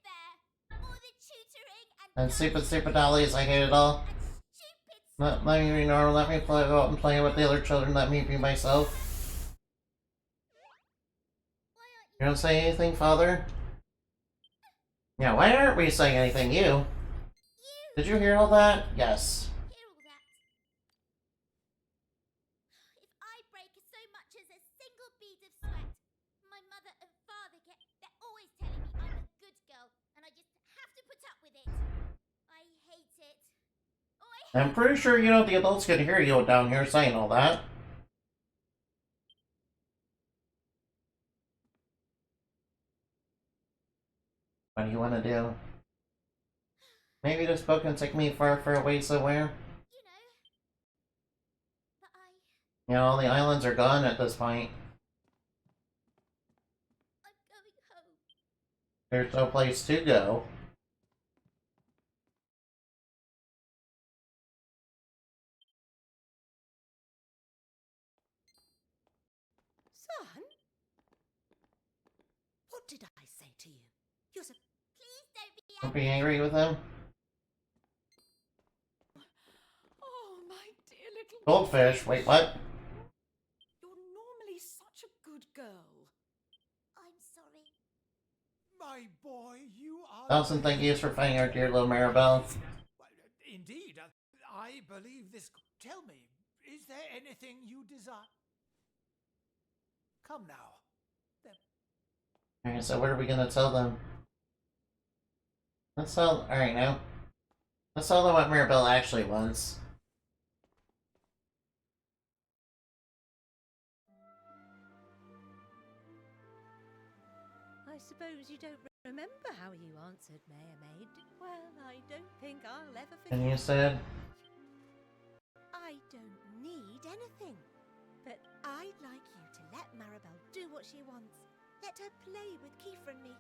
S8: there. All the tutoring
S1: And stupid dollies, I hate it all.
S8: stupid.
S1: Let me be normal, let me go out and play with the other children, let me be myself. You don't say anything, Father? Yeah, why aren't we saying anything, you? Did you hear all that? Yes.
S8: Hear all that? If I break so much as a single bead of sweat, my mother and father they're always telling me I'm a good girl, and I just have to put up with it. I hate it. Oh, I hate
S1: I'm pretty sure you know the adults can hear you down here saying all that. What do you want to do? Maybe this book can take me far, far away somewhere.
S8: you know. But
S1: You know, all the islands are gone at this point.
S8: I'm going home.
S1: There's no place to go.
S4: Son? What did I say to you? You're so...
S8: Please don't be
S1: Don't be angry with him.
S4: Oh, my dear little...
S1: Goldfish, wait, what?
S4: You're normally such a good girl.
S8: I'm sorry.
S5: My boy, you are.
S1: Thousand thank yous for finding our dear little Maribel.
S5: Indeed, I believe this. Tell me, is there anything you desire? Come now.
S1: Alright, so what are we gonna tell them? Let's tell. Alright, now. Let's tell them what Mirabelle actually wants.
S9: I suppose you don't remember how you answered Mayor Maid. Well, I don't think I'll ever forget.
S1: And you said?
S9: I don't need anything. But I'd like you to let Maribel do what she wants. Let her play with Kiefer and me.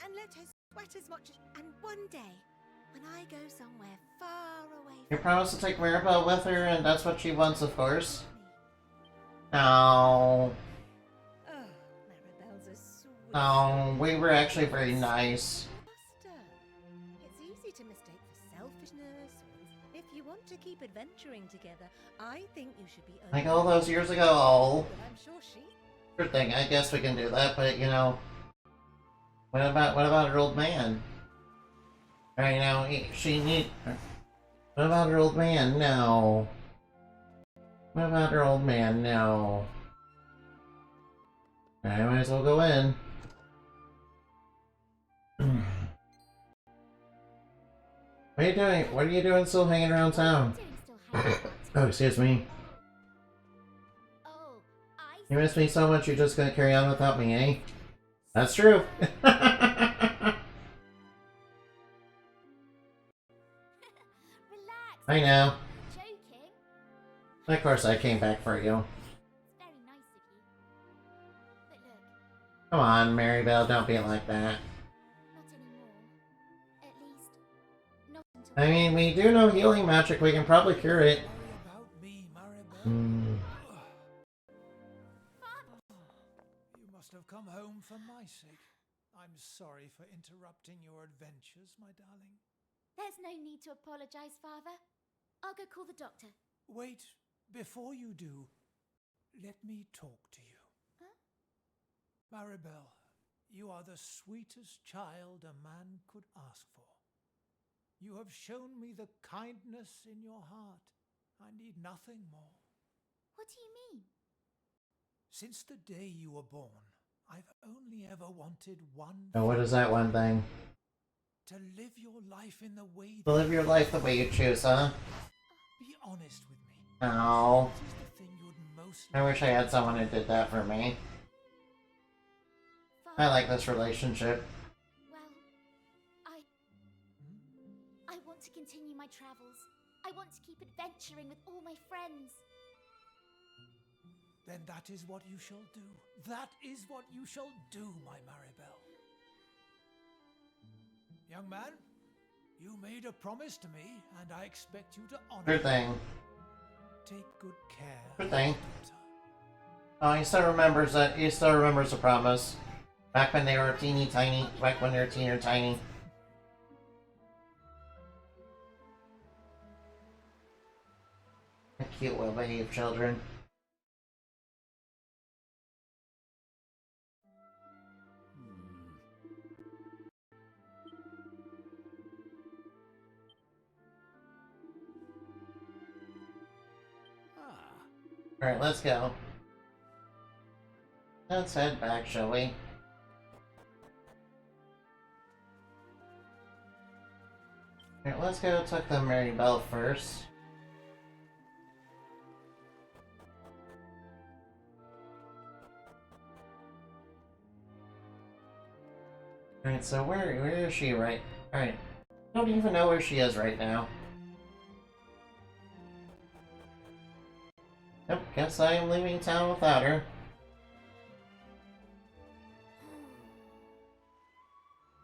S9: And let her sweat as much as... And one day, when I go somewhere far away
S1: You
S9: from
S1: promised to take Mirabelle with her, and that's what she wants, of course.
S9: me.
S1: No.
S9: Oh, Maribel's a sweet...
S1: No, we were actually very nice.
S9: Buster. It's easy to mistake for selfishness. Or if you want to keep adventuring together, I think you should be...
S1: Like all those years ago.
S9: But I'm sure she...
S1: Sure thing, I guess we can do that, but you know... What about her old man? Alright, now, she need... What about her old man? No. What about her old man? No. I might as well go in. What are you doing? What are you doing still hanging around town? Oh, excuse me.
S8: Oh, I
S1: You miss me so much you're just gonna carry on without me, eh? That's true.
S8: Relax.
S1: I know.
S8: Joking.
S1: Of course I came back for you.
S8: It's very nice of you. But look,
S1: Come on, Maribel, don't be like that.
S8: not anymore. At least, not until...
S1: I mean, we do know healing magic, we can probably cure it.
S2: Worry about me, Maribel.
S1: Hmm.
S2: You must have come home for my sake. I'm sorry for interrupting your adventures, my darling.
S8: There's no need to apologize, Father. I'll go call the doctor.
S2: Wait, before you do, let me talk to you.
S8: Huh?
S2: Maribel, you are the sweetest child a man could ask for. You have shown me the kindness in your heart. I need nothing more.
S8: What do you mean?
S2: Since the day you were born, I've only ever wanted one
S1: Oh, what is that one thing?
S2: to live your life in the way
S1: To live your life the way you choose, huh?
S2: Be honest with me.
S1: No.
S2: What is the thing you'd most
S1: I wish I had someone who did that for me.
S8: Father,
S1: I like this relationship.
S8: well, I want to continue my travels. I want to keep adventuring with all my friends.
S2: Then that is what you shall do. That is what you shall do, my Maribel. Young man, you made a promise to me, and I expect you to honor
S1: Sure
S2: it.
S1: thing.
S2: Take good care.
S1: Sure thing.
S2: daughter.
S1: Oh, he still remembers that. He still remembers the promise. Back when they were teeny tiny. Back when they were teeny tiny. Cute, well-behaved children. Alright, let's go. Let's head back, shall we? Alright, let's go talk to Maribel first. Alright, so where is she right? Alright. I don't even know where she is right now. Yep, guess I am leaving town without her.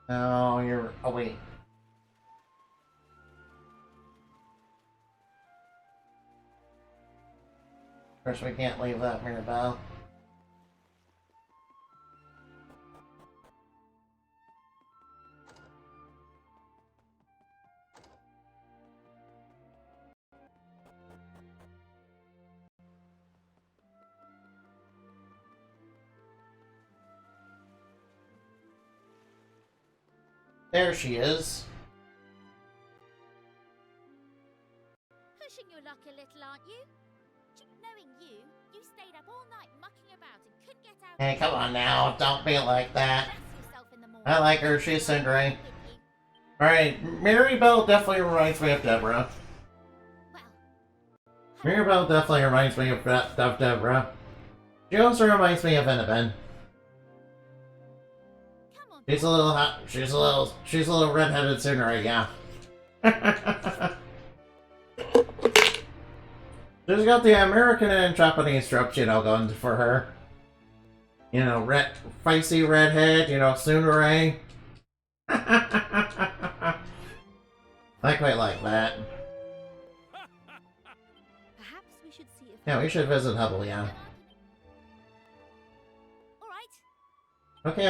S1: Oh, you're... Oh, wait. Of course, we can't leave that Mirabelle. There she is.
S8: Pushing your luck a little, aren't you? Knowing you, you stayed up all night mucking about and couldn't get out.
S1: Hey, come on now, don't be like that.
S8: Dress yourself in the morning.
S1: I like her, she's so great. Alright, Maribel definitely reminds me of Deborah.
S8: Well,
S1: Maribel definitely reminds me of Deborah. She also reminds me of Annabelle.
S8: come on.
S1: She's a little hot. She's a little redheaded sooner, yeah. She's got the American and Japanese tropes, you know, going for her. You know, feisty redhead, you know, tsundere. I quite like that.
S3: Perhaps we should see if
S1: Yeah, we should visit Hubble, yeah.
S8: Alright.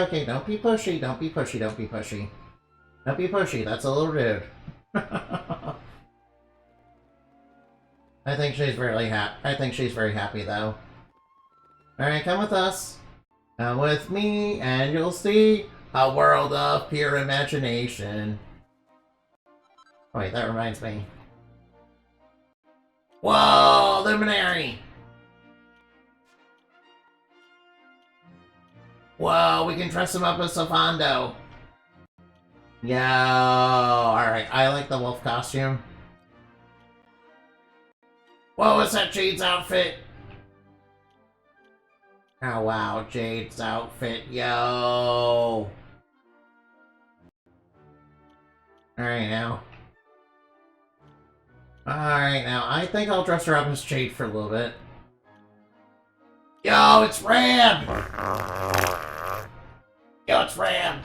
S1: Okay, don't be pushy, don't be pushy, don't be pushy. Don't be pushy, that's a little rude. I think she's very happy though. Alright, come with us. Come with me, and you'll see a world of pure imagination. Wait, that reminds me. Whoa, Luminary! Whoa, we can dress him up as Safando. Yo, alright, I like the wolf costume. What was that Jade's outfit? Oh wow, Jade's outfit, yo! Alright now. Alright now, I think I'll dress her up as Jade for a little bit. Yo, it's Ram! Yo, it's Ram!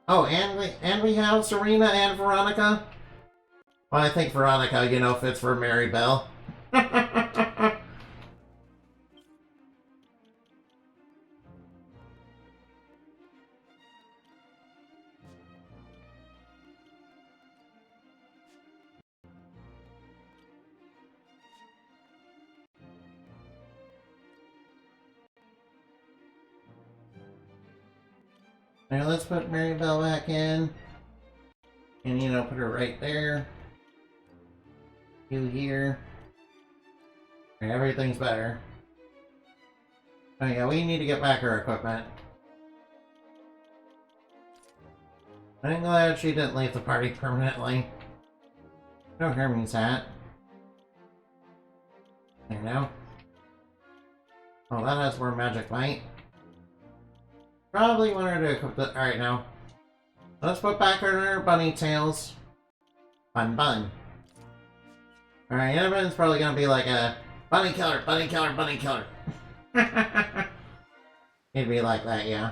S1: Oh, and we have Serena and Veronica? Well, I think Veronica, you know, fits for Maribel. Now let's put Maribel back in. And, you know, put her right there. You here. And everything's better. Oh yeah, we need to get back her equipment. I'm glad she didn't leave the party permanently. No Hermes hat. There now. Oh, that has more magic might. Probably want her to equip the. Alright now. Let's put back her bunny tails. Bun. Alright, Annabelle's probably gonna be like a bunny killer, bunny killer, bunny killer. He'd be like that, yeah.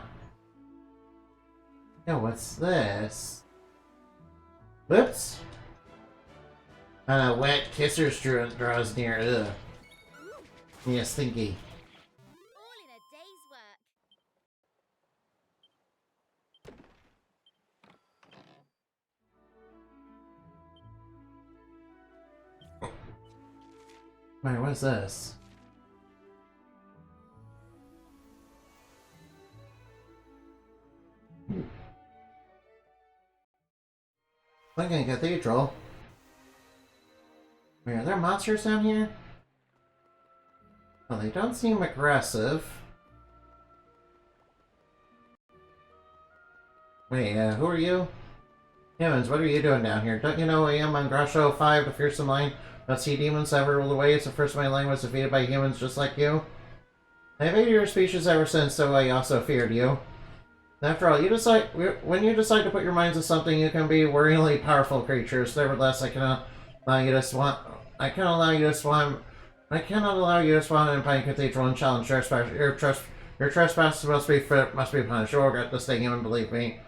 S1: Yo, what's this? Whoops. And a wet kisser's draws near. Ugh. Yeah, stinky.
S8: All in a day's work.
S1: Wait, what's this? Lincoln Cathedral. Wait, are there monsters down here? Well, they don't seem aggressive. Wait, who are you? Humans, what are you doing down here? Don't you know I am on Grasho 5, the fearsome line? Not see demons ever rule away. It's the first my line was defeated by humans just like you. I've hated your species ever since, so I also feared you. After all, when you decide to put your minds to something, you can be worryingly powerful creatures. Nevertheless, I cannot allow you to swim in Pine Cathedral and challenge trespass. Your trespasses must be punished. You'll regret this thing, even believe me.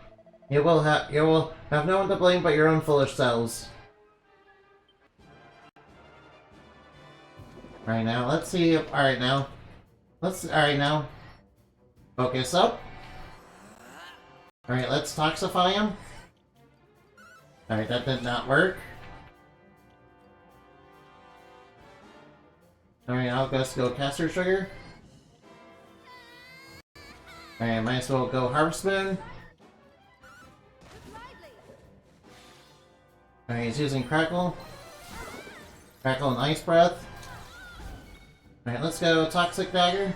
S1: You will have no one to blame but your own foolish selves. Alright now, let's see. Alright now. Focus up. Alright, let's toxify him. Alright, that did not work. Alright, I'll just go caster sugar. Alright, might as well go harvest moon. Alright, he's using crackle. Crackle and ice breath. Alright, let's go toxic dagger.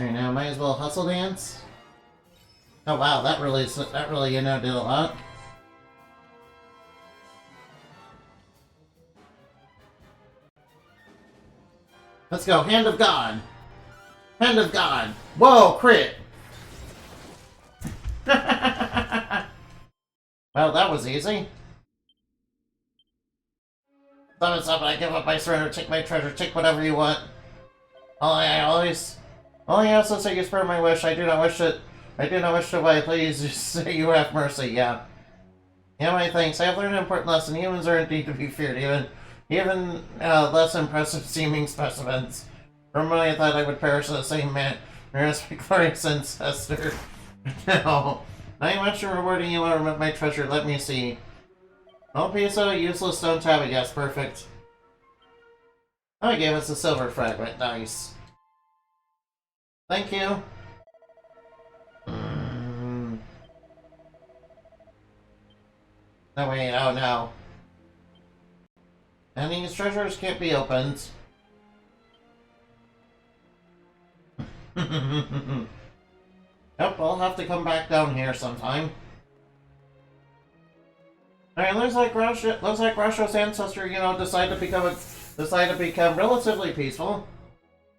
S1: Alright, now might as well hustle dance. Oh wow, that really, you know, did a lot. Let's go, Hand of God! Hand of God! Whoa, crit! Well, that was easy. Summon something, I give up, I surrender, take my treasure, take whatever you want. Only I also say you spare my wish, I do not wish to why, please, just say you have mercy, yeah. Yeah, my thanks, I have learned an important lesson, humans are indeed to be feared, even less impressive seeming specimens. From when I thought I would perish in the same manner as my glorious ancestor. No. I want to rewarding you with my treasure, let me see. Oh, piece of useless stone tablet, yes, perfect. Oh, he gave us a silver fragment, nice. Thank you. No, wait, oh no. And these treasures can't be opened. Yep, I'll have to come back down here sometime. Alright, looks like Rasho's ancestor, you know, decided to become relatively peaceful.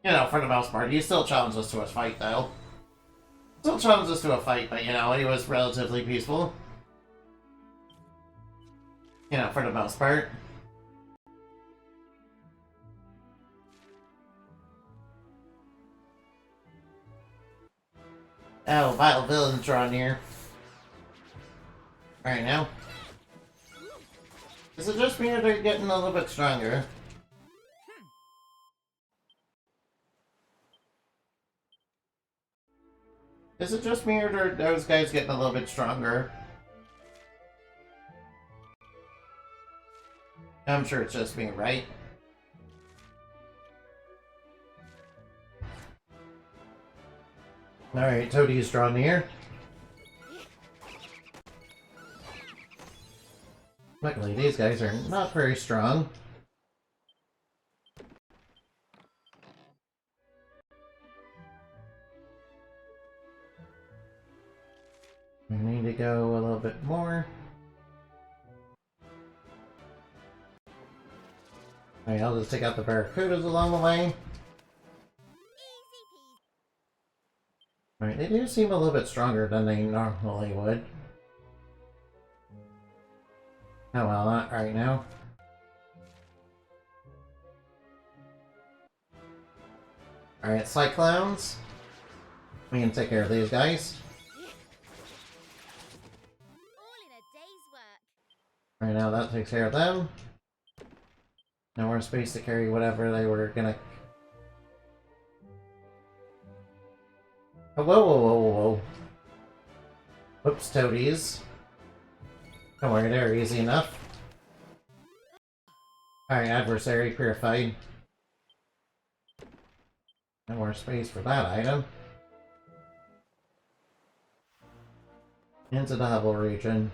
S1: You know, for the most part. He still challenged us to a fight, though. Still challenged us to a fight, but, you know, he was relatively peaceful. You know, for the most part. Oh, vile villains draw near. Alright, now. Is it just me or they're getting a little bit stronger? Is it just me or are those guys getting a little bit stronger? I'm sure it's just me, right? Alright, Toadie's drawn near. Luckily, these guys are not very strong. We need to go a little bit more. Alright, I'll just take out the barracudas along the way. Alright, they do seem a little bit stronger than they normally would. Oh well, not right now. Alright, Cyclones. We can take care of these guys. Alright, now that takes care of them. No more space to carry whatever they were gonna... Oh, whoa, whoa, whoa, whoa, whoa. Oops, toadies. Don't worry, they're easy enough. Alright, adversary purified. No more space for that item. Into the Hubble region.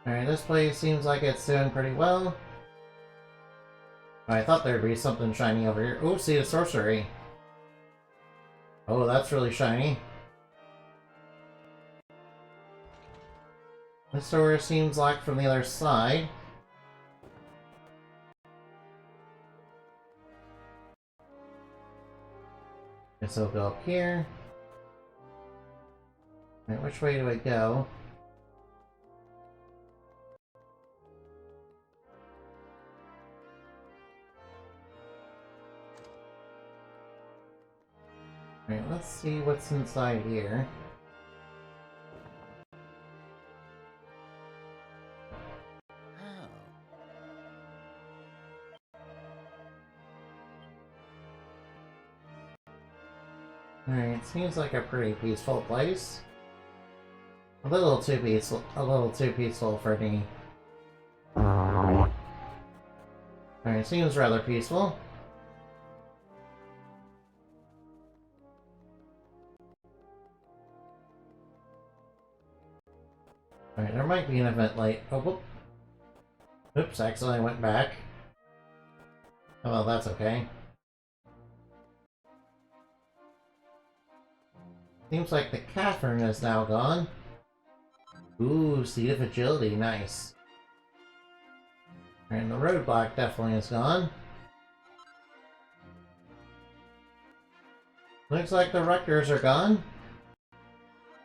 S1: Alright, this place seems like it's doing pretty well. I thought there'd be something shiny over here. Ooh, see the sorcery. Oh, that's really shiny. This door seems locked from the other side. Guess I'll go up here. Alright, which way do I go? Alright, let's see what's inside here. Alright, seems like a pretty peaceful place. A little too peaceful for me. Alright, seems rather peaceful. Alright, there might be an event late. Oh, whoop. Oops, accidentally went back. Oh, well, that's okay. Seems like the cavern is now gone. Ooh, Seed of Agility, nice. And the roadblock definitely is gone. Looks like the rectors are gone.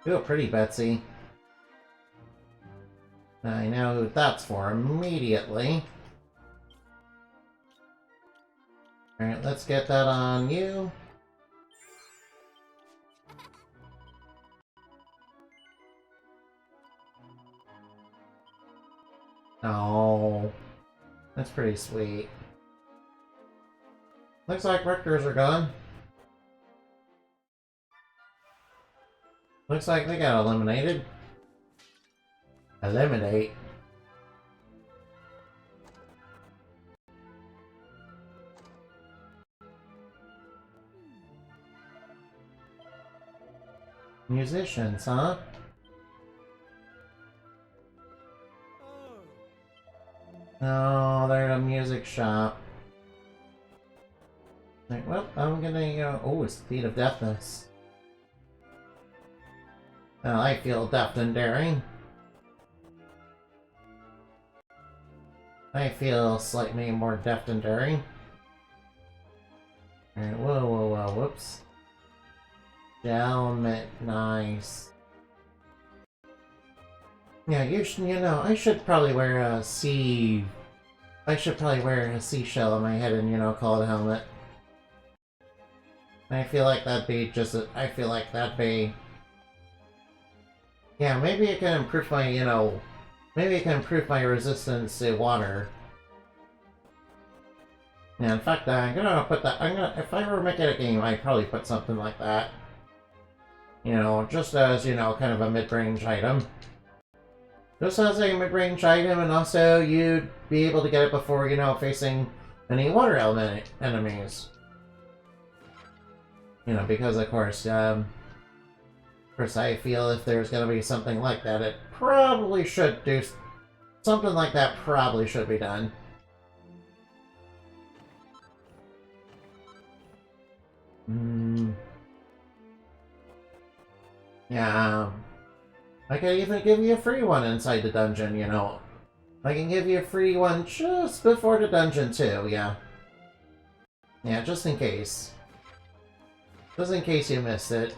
S1: Feel pretty, Betsy. I know who that's for immediately. Alright, let's get that on you. Oh, that's pretty sweet. Looks like rectors are gone. Looks like they got eliminated. Eliminate. Musicians, huh? No, they're at a music shop. Like, well, I'm gonna go. Oh, it's Speed of Deafness. Well, I feel deft and daring. I feel slightly more deft and daring. Alright, whoa, whoa, whoa, whoops. Helmet, nice. Yeah, you know, I should probably wear a I should probably wear a seashell on my head and, you know, call it a helmet. I feel like that'd be I feel like that'd be... Yeah, maybe it can improve my, you know... Maybe it can improve my resistance to water. Yeah, in fact, I'm gonna put that... If I ever make it a game, I'd probably put something like that. You know, just as, you know, kind of a mid-range item. Just as a mid-range item, and also you'd be able to get it before, you know, facing any water element enemies. You know, because of course, I feel if there's gonna be something like that, it probably should do... Something like that probably should be done. Yeah, I could even give you a free one inside the dungeon, you know. I can give you a free one just before the dungeon too, yeah. Yeah, just in case. Just in case you missed it.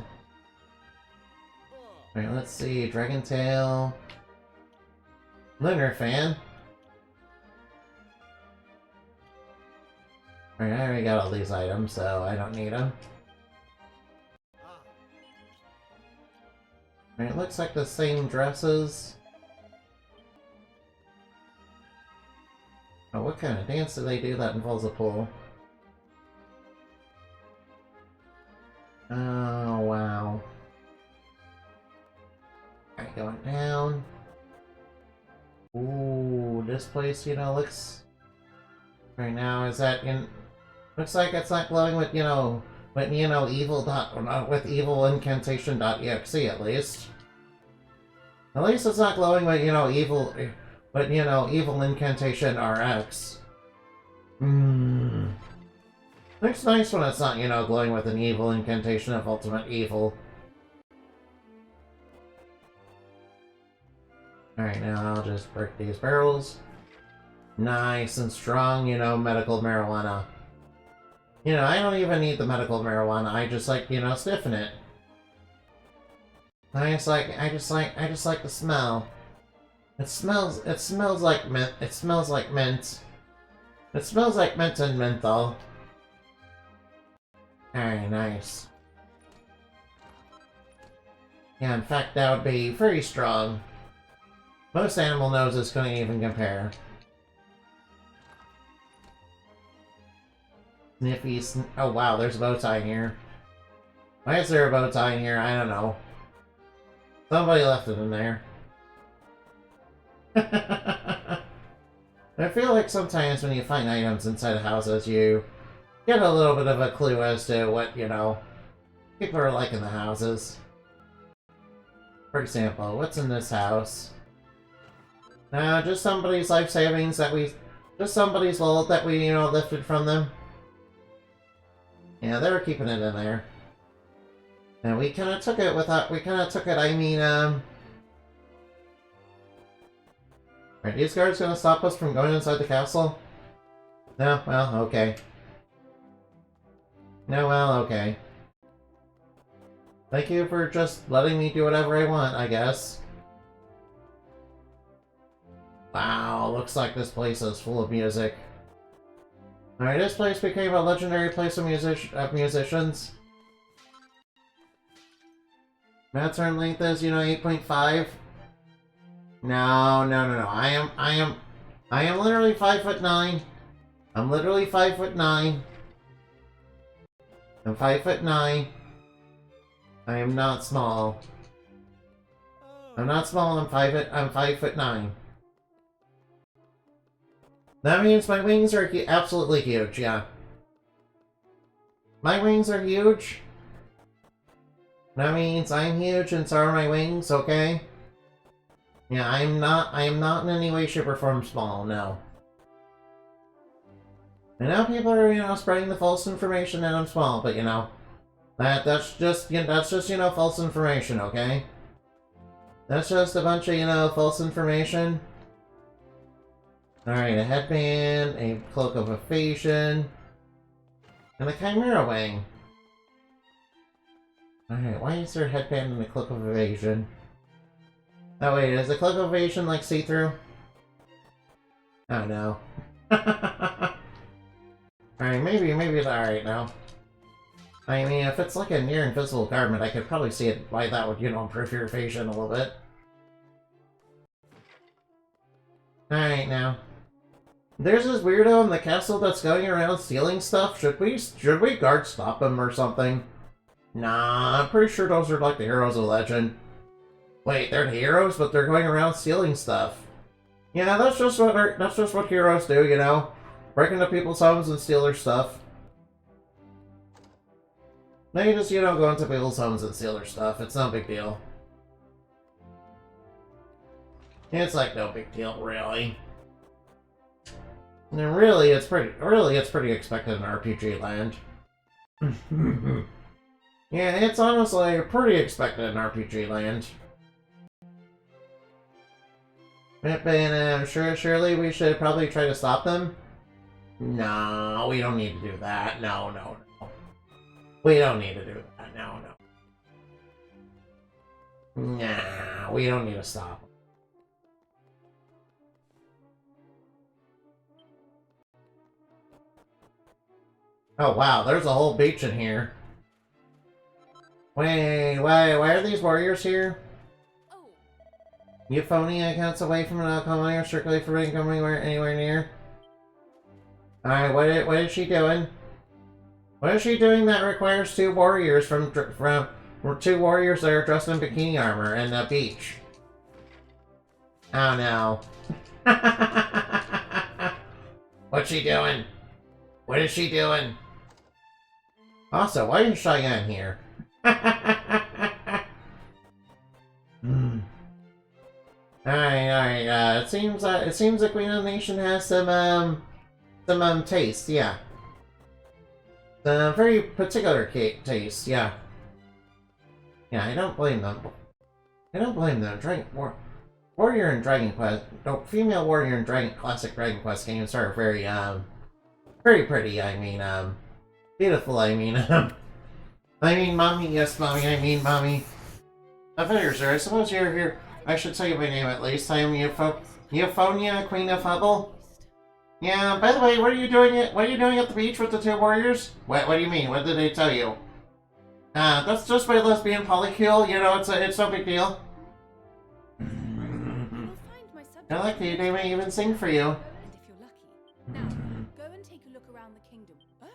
S1: Alright, let's see. Dragon Tail. Lunar Fan. Alright, I already got all these items, so I don't need them. Alright, it looks like the same dresses. Oh, what kind of dance do they do that involves a pool? Oh, wow. Alright, going down. Ooh, this place, you know, looks... Right now, is that in... Looks like it's not glowing with, you know... With, you know, with evil incantation.exe, at least. At least it's not glowing with, you know, evil... But, you know, evil incantation RX. Looks nice when it's not, you know, glowing with an evil incantation of ultimate evil. Alright, now I'll just break these barrels. Nice and strong, you know, medical marijuana. You know, I don't even need the medical marijuana, I just like, you know, sniffing it. I just like the smell. It smells like mint. It smells like mint. It smells like mint and menthol. Very nice. Yeah, in fact, that would be very strong. Most animal noses couldn't even compare. Sniffy oh wow, there's a bow tie in here. Why is there a bow tie in here? I don't know. Somebody left it in there. I feel like sometimes when you find items inside of houses, you get a little bit of a clue as to what, you know, people are like in the houses. For example, what's in this house? Just somebody's life savings that we Just somebody's wallet that we, you know, lifted from them. Yeah, they were keeping it in there. And we kinda took it without, I mean, Are these guards gonna stop us from going inside the castle? No? Well, okay. No, well, okay. Thank you for just letting me do whatever I want, I guess. Wow, looks like this place is full of music. Alright, this place became a legendary place of musicians. My turn length is, you know, 8.5. No. I am literally 5'9". I'm literally 5'9". I'm 5'9". I am not small. I'm not small, I'm 5'9". That means my wings are absolutely huge, yeah. My wings are huge. That means I'm huge and so are my wings, okay? Yeah, I am not in any way, shape, or form small, no. I know people are, you know, spreading the false information that I'm small, but you know, that's just, you know, false information, okay? That's just a bunch of, you know, false information. Alright, a headband, a cloak of evasion, and a chimera wing. Alright, why is there a headband and a cloak of evasion? Oh wait, is the cloak of evasion like see-through? Oh no. Alright, maybe it's alright now. I mean, if it's like a near invisible garment, I could probably see it why that would, you know, improve your evasion a little bit. Alright now. There's this weirdo in the castle that's going around stealing stuff. Should we guard stop him or something? Nah, I'm pretty sure those are like the heroes of legend. Wait, they're the heroes, but they're going around stealing stuff. Yeah, that's just what heroes do, you know? Break into people's homes and steal their stuff. They just, you know, go into people's homes and steal their stuff. It's no big deal. It's like no big deal, really. And really, it's pretty expected in RPG land. Yeah, it's honestly pretty expected in RPG land. But surely we should probably try to stop them? No, we don't need to do that. No. We don't need to do that. No. Nah, we don't need to stop them. Oh wow, there's a whole beach in here. Wait, why are these warriors here? Euphonia accounts away from an alcohol or strictly forbidden coming anywhere near. Alright, what is she doing? What is she doing that requires two warriors from two warriors that are dressed in bikini armor and the beach? Oh no. What's she doing? What is she doing? Also, why is Cheyenne here? Alright, it seems like Queen of the Nation has some taste, yeah. Very particular taste, yeah. Yeah, I don't blame them. Warrior and Dragon Quest, female warrior and classic Dragon Quest games are very, very pretty, I mean, beautiful, I mean, mommy, yes, mommy, I mean, mommy. Affairs, sir, I suppose you're here. I should tell you my name at least. I am Euphonia, Queen of Hubble. Yeah, by the way, what are you doing at the beach with the two warriors? What do you mean? What did they tell you? That's just my lesbian polycule, you know, it's no big deal. I like you, they may even sing for you.
S10: And if you're lucky. Now, go and take a look around the kingdom. Oh,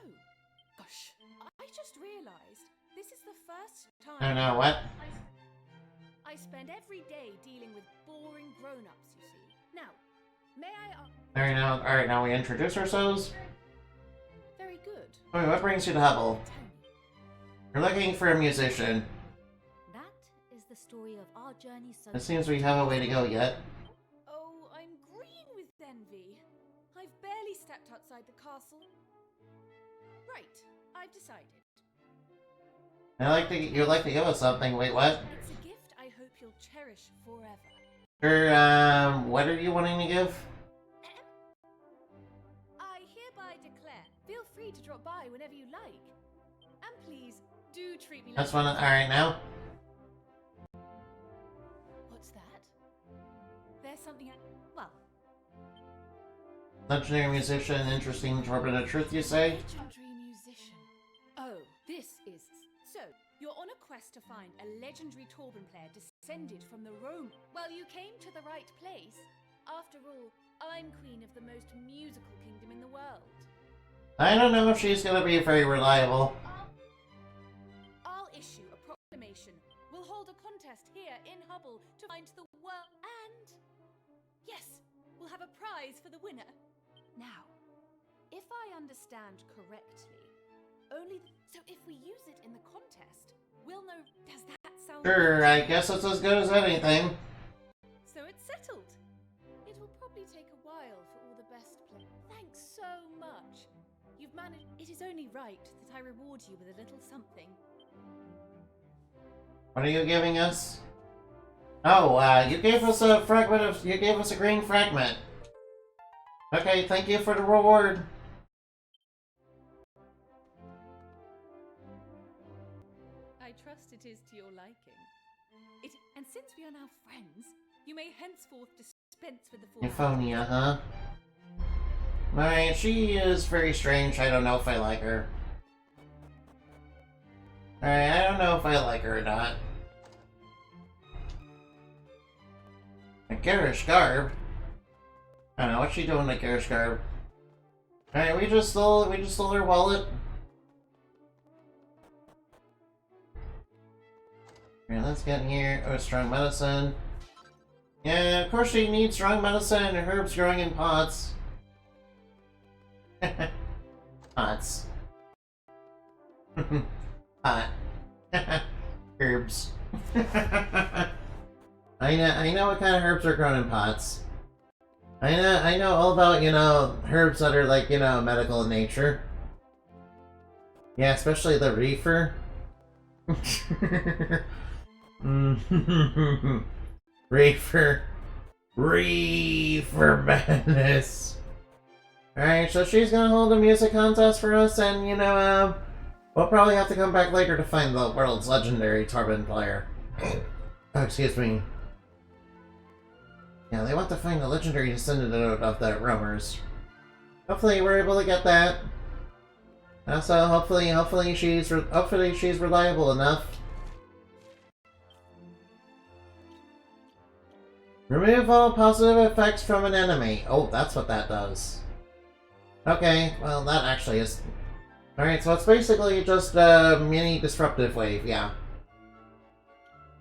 S10: gosh. I just realized this is the first time...
S1: I know, what?
S10: I spend every day dealing with boring grown-ups, you see. Now, may I...
S1: Alright, now we introduce ourselves.
S10: Very good.
S1: Okay, what brings you to Hubble? You're looking for a musician.
S3: That is the story of our journey so
S1: It seems we have a way to go yet.
S10: Oh, I'm green with envy. I've barely stepped outside the castle. Right, I've decided.
S1: You'd like to give us something. Wait, what?
S10: It's a gift I hope you'll cherish forever.
S1: Sure, what are you wanting to give?
S10: I hereby declare, feel free to drop by whenever you like. And please, do treat me like...
S1: That's one. Alright, now.
S10: What's that? There's something well...
S1: Legendary musician, interesting torpid truth, you say?
S10: Legendary musician. Oh, this is... So, you're on a quest to find a legendary Torben player descended from the Rome. Well, you came to the right place. After all, I'm queen of the most musical kingdom in the world.
S1: I don't know if she's gonna be very reliable.
S10: I'll issue a proclamation. We'll hold a contest here in Hubble to find the world. And... yes, we'll have a prize for the winner. Now, if I understand correctly, so if we use it in the contest, we'll know... Does that sound...
S1: Sure, I guess it's as good as anything.
S10: So it's settled. It will probably take a while for all the best players. Thanks so much. You've managed... It is only right that I reward you with a little something.
S1: What are you giving us? Oh, you gave us a fragment of... You gave us a green fragment. Okay, thank you for the reward.
S10: I trust it is to your liking. And since we are now friends, you may henceforth dispense with the
S1: Euphonia, huh? Alright, she is very strange. I don't know if I like her. Alright, I don't know if I like her or not. A garish garb? I don't know, what's she doing with a garish garb? Alright, we just stole her wallet. Alright, let's get in here. Oh, strong medicine. Yeah, of course she needs strong medicine and herbs growing in pots. Pots. Pot. Herbs. I know what kind of herbs are grown in pots. I know all about, you know, herbs that are like, you know, medical in nature. Yeah, especially the reefer. Reefer madness. Alright, so she's gonna hold a music contest for us, and, you know, we'll probably have to come back later to find the world's legendary Torben player. Oh, excuse me. Yeah, they want to find the legendary descendant of the roamers. Hopefully we're able to get that. Also, hopefully she's reliable enough. Remove all positive effects from an enemy. Oh, that's what that does. Okay, well that actually is... Alright, so it's basically just a mini disruptive wave, yeah.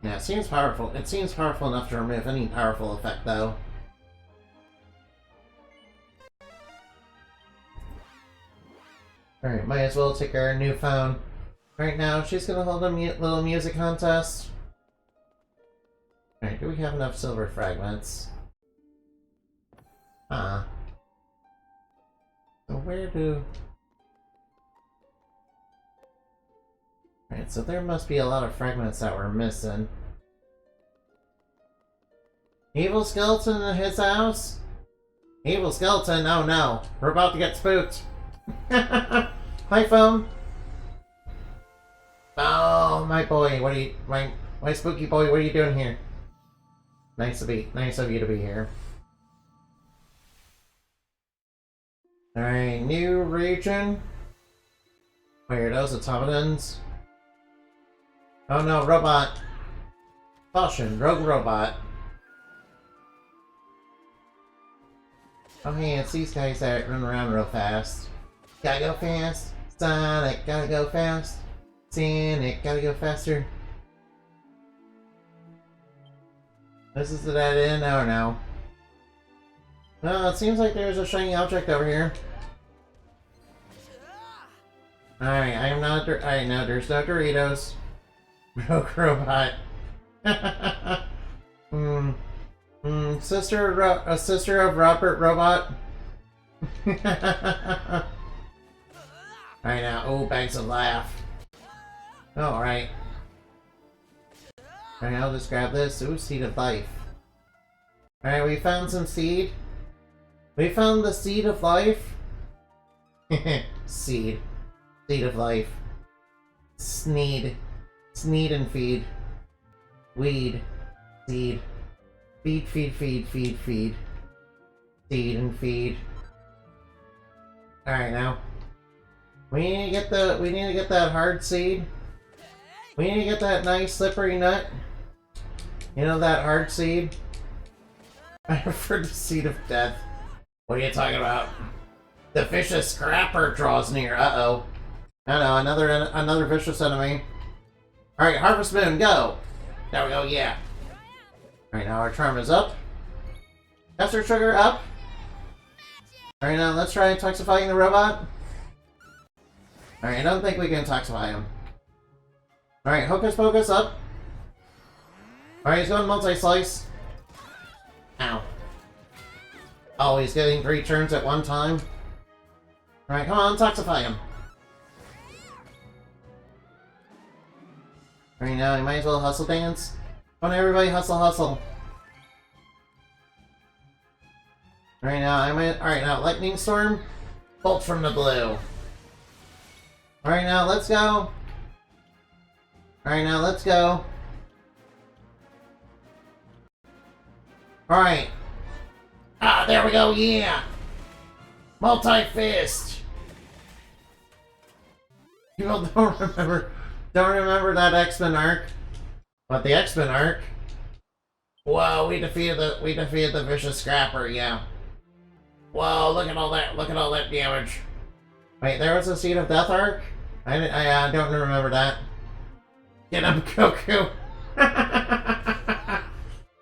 S1: Yeah, it seems powerful. It seems powerful enough to remove any powerful effect, though. Alright, might as well take our new phone. Right now, she's gonna hold a little music contest. Alright, do we have enough silver fragments? So where do... Alright, so there must be a lot of fragments that we're missing. Evil skeleton in his house? Evil skeleton? Oh no, we're about to get spooked. Hi, phone. Oh, my boy, what are you... My spooky boy, what are you doing here? Nice of you to be here. Alright, new region. Wait, are those automatons? Oh no, robot. Caution, rogue robot. Oh hey, it's these guys that run around real fast. Gotta go fast. Sonic, gotta go fast. Sonic, gotta go faster. This is the dead end? Oh no. Well, it seems like there's a shiny object over here. Alright, I am not... Alright, no, there's no Doritos. Rogue robot. Sister of Robert Robot. Alright now, oh, bags of laugh. Alright. Alright, I'll just grab this. Ooh, seed of life. Alright, we found some seed. We found the seed of life. Seed. Seed of life. Sneed. Sneed and feed. Weed. Seed. Feed, feed, feed, feed, feed. Seed and feed. Alright now. We need to get that hard seed. We need to get that nice slippery nut. You know that hard seed? I prefer the seed of death. What are you talking about? The vicious scrapper draws near. Uh-oh. I know, another vicious enemy. Alright, Harvest Moon, go! There we go, yeah. Alright, now our charm is up. Esther Sugar up. Alright, now let's try intoxifying the robot. Alright, I don't think we can intoxify him. Alright, Hocus Pocus up. Alright, he's going multi-slice. Ow. Oh, he's getting 3 turns at one time. Alright, come on, intoxify him. Alright, now you might as well hustle dance. Come on, everybody, hustle, hustle. Alright, now, Lightning Storm. Bolt from the blue. Alright, now, let's go. Alright, now, let's go. Alright. Ah, there we go, yeah! Multi-fist! People don't remember that X-Men arc. But the X-Men arc? Whoa, we defeated the vicious scrapper, yeah. Whoa, look at all that damage. Wait, there was a Seed of Death arc? I don't remember that. Get him, Goku!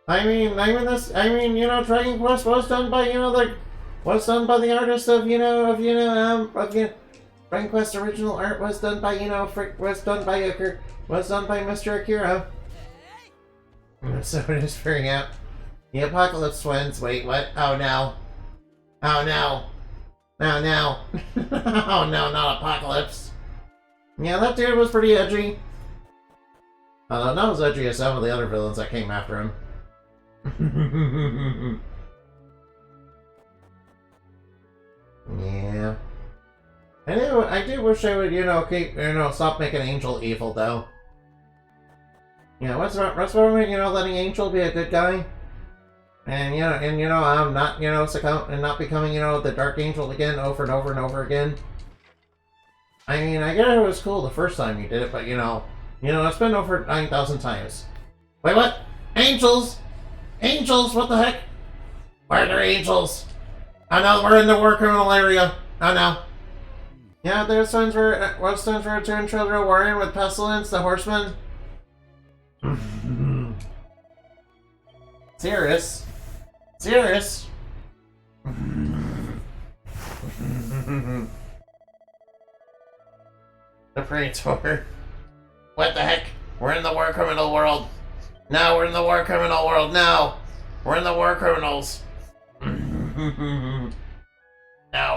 S1: you know, Dragon Quest was done by, the artist of, Dragon Quest original art was done by, was done by Mr. Akira. So it is figuring out. The Apocalypse Twins, wait, what? Oh no. Oh no. Oh no. Oh no, not Apocalypse. Yeah, that dude was pretty edgy. Although not as edgy as some of the other villains that came after him. Yeah. I do wish I would, stop making Angel evil, though. Yeah, what's wrong with, letting Angel be a good guy? And, I'm not, not becoming, the Dark Angel again over and over and over again. I mean, I get it was cool the first time you did it, but, it's been over 9,000 times. Wait, what? Angels! Angels, what the heck? Why are there angels? Oh no, we're in the war criminal area. Oh no. Yeah, there's times where return children warring with Pestilence, the Horseman. Serious? Serious? The Praetor. What the heck? We're in the war criminal world. No, we're in the war criminal world. No, we're in the war criminals. No,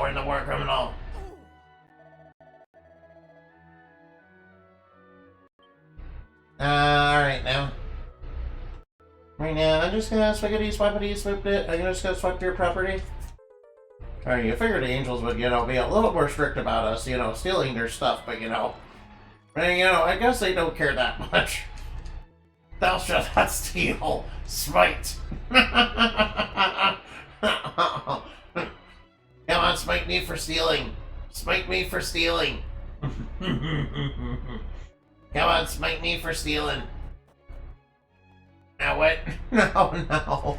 S1: we're in the war criminal. Alright now. Right now, I'm just gonna swiggity swappity swooped it. I'm just gonna swap your property. Alright, you figured the angels would, be a little more strict about us, stealing their stuff, but, I guess they don't care that much. Thou shalt not steal. Smite. Come on, smite me for stealing. Smite me for stealing. Come on, smite me for stealing. Now what? No.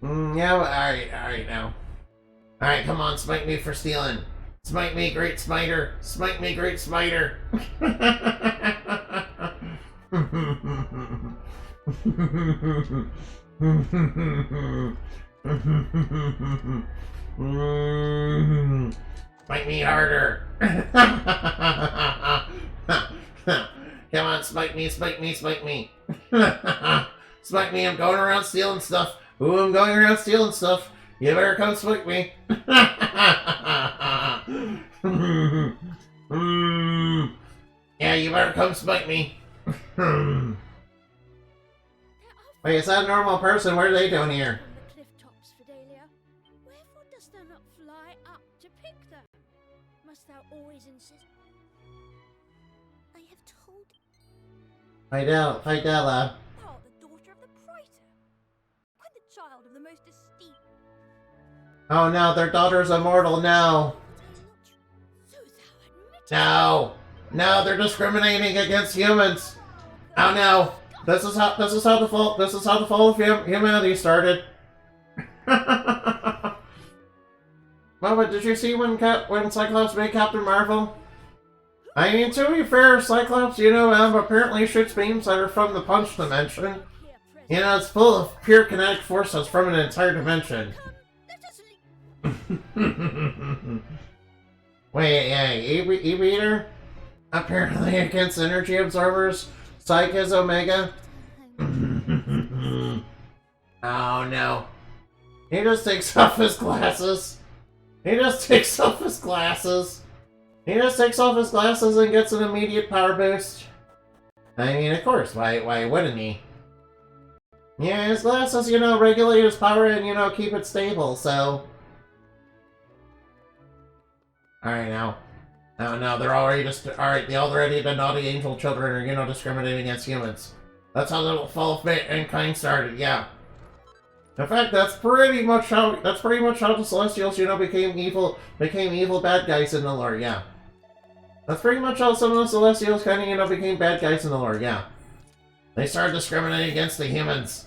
S1: Yeah, alright now. Alright, come on, smite me for stealing. Smite me, great smiter. Smite me, great smiter. Smite me harder. Come on, smite me, smite me, smite me. Smite me, I'm going around stealing stuff. Ooh, I'm going around stealing stuff. You better come spook me. Yeah, you better come spook me. Wait, is that a normal person? What are they doing here?
S9: On the cliff tops, Fidelia. Wherefore dost thou not fly up to pick them? Must thou always insist? I have told
S1: Fidela.
S9: thou art the daughter of the praetor, quite the child of the most esteemed.
S1: Oh no, their daughter's immortal. No.
S9: So thou admittest.
S1: No. No, they're discriminating against humans. Oh no. This is how the fall of humanity started. Well, but did you see when Cyclops made Captain Marvel? I mean, to be fair, Cyclops, apparently shoots beams that are from the punch dimension. It's full of pure kinetic force that's from an entire dimension. Wait, yeah, E-Reader? Apparently against energy absorbers. Psych is Omega. Oh no. He just takes off his glasses. He just takes off his glasses and gets an immediate power boost. I mean, of course, why wouldn't he? Yeah, his glasses, regulate his power and, keep it stable, so... Alright, now. No, they're already alright, the naughty angel children are, discriminating against humans. That's how the fall of mankind started, yeah. In fact, that's pretty much how the Celestials, became evil bad guys in the lore, yeah. That's pretty much how some of the Celestials kinda, became bad guys in the lore, yeah. They started discriminating against the humans.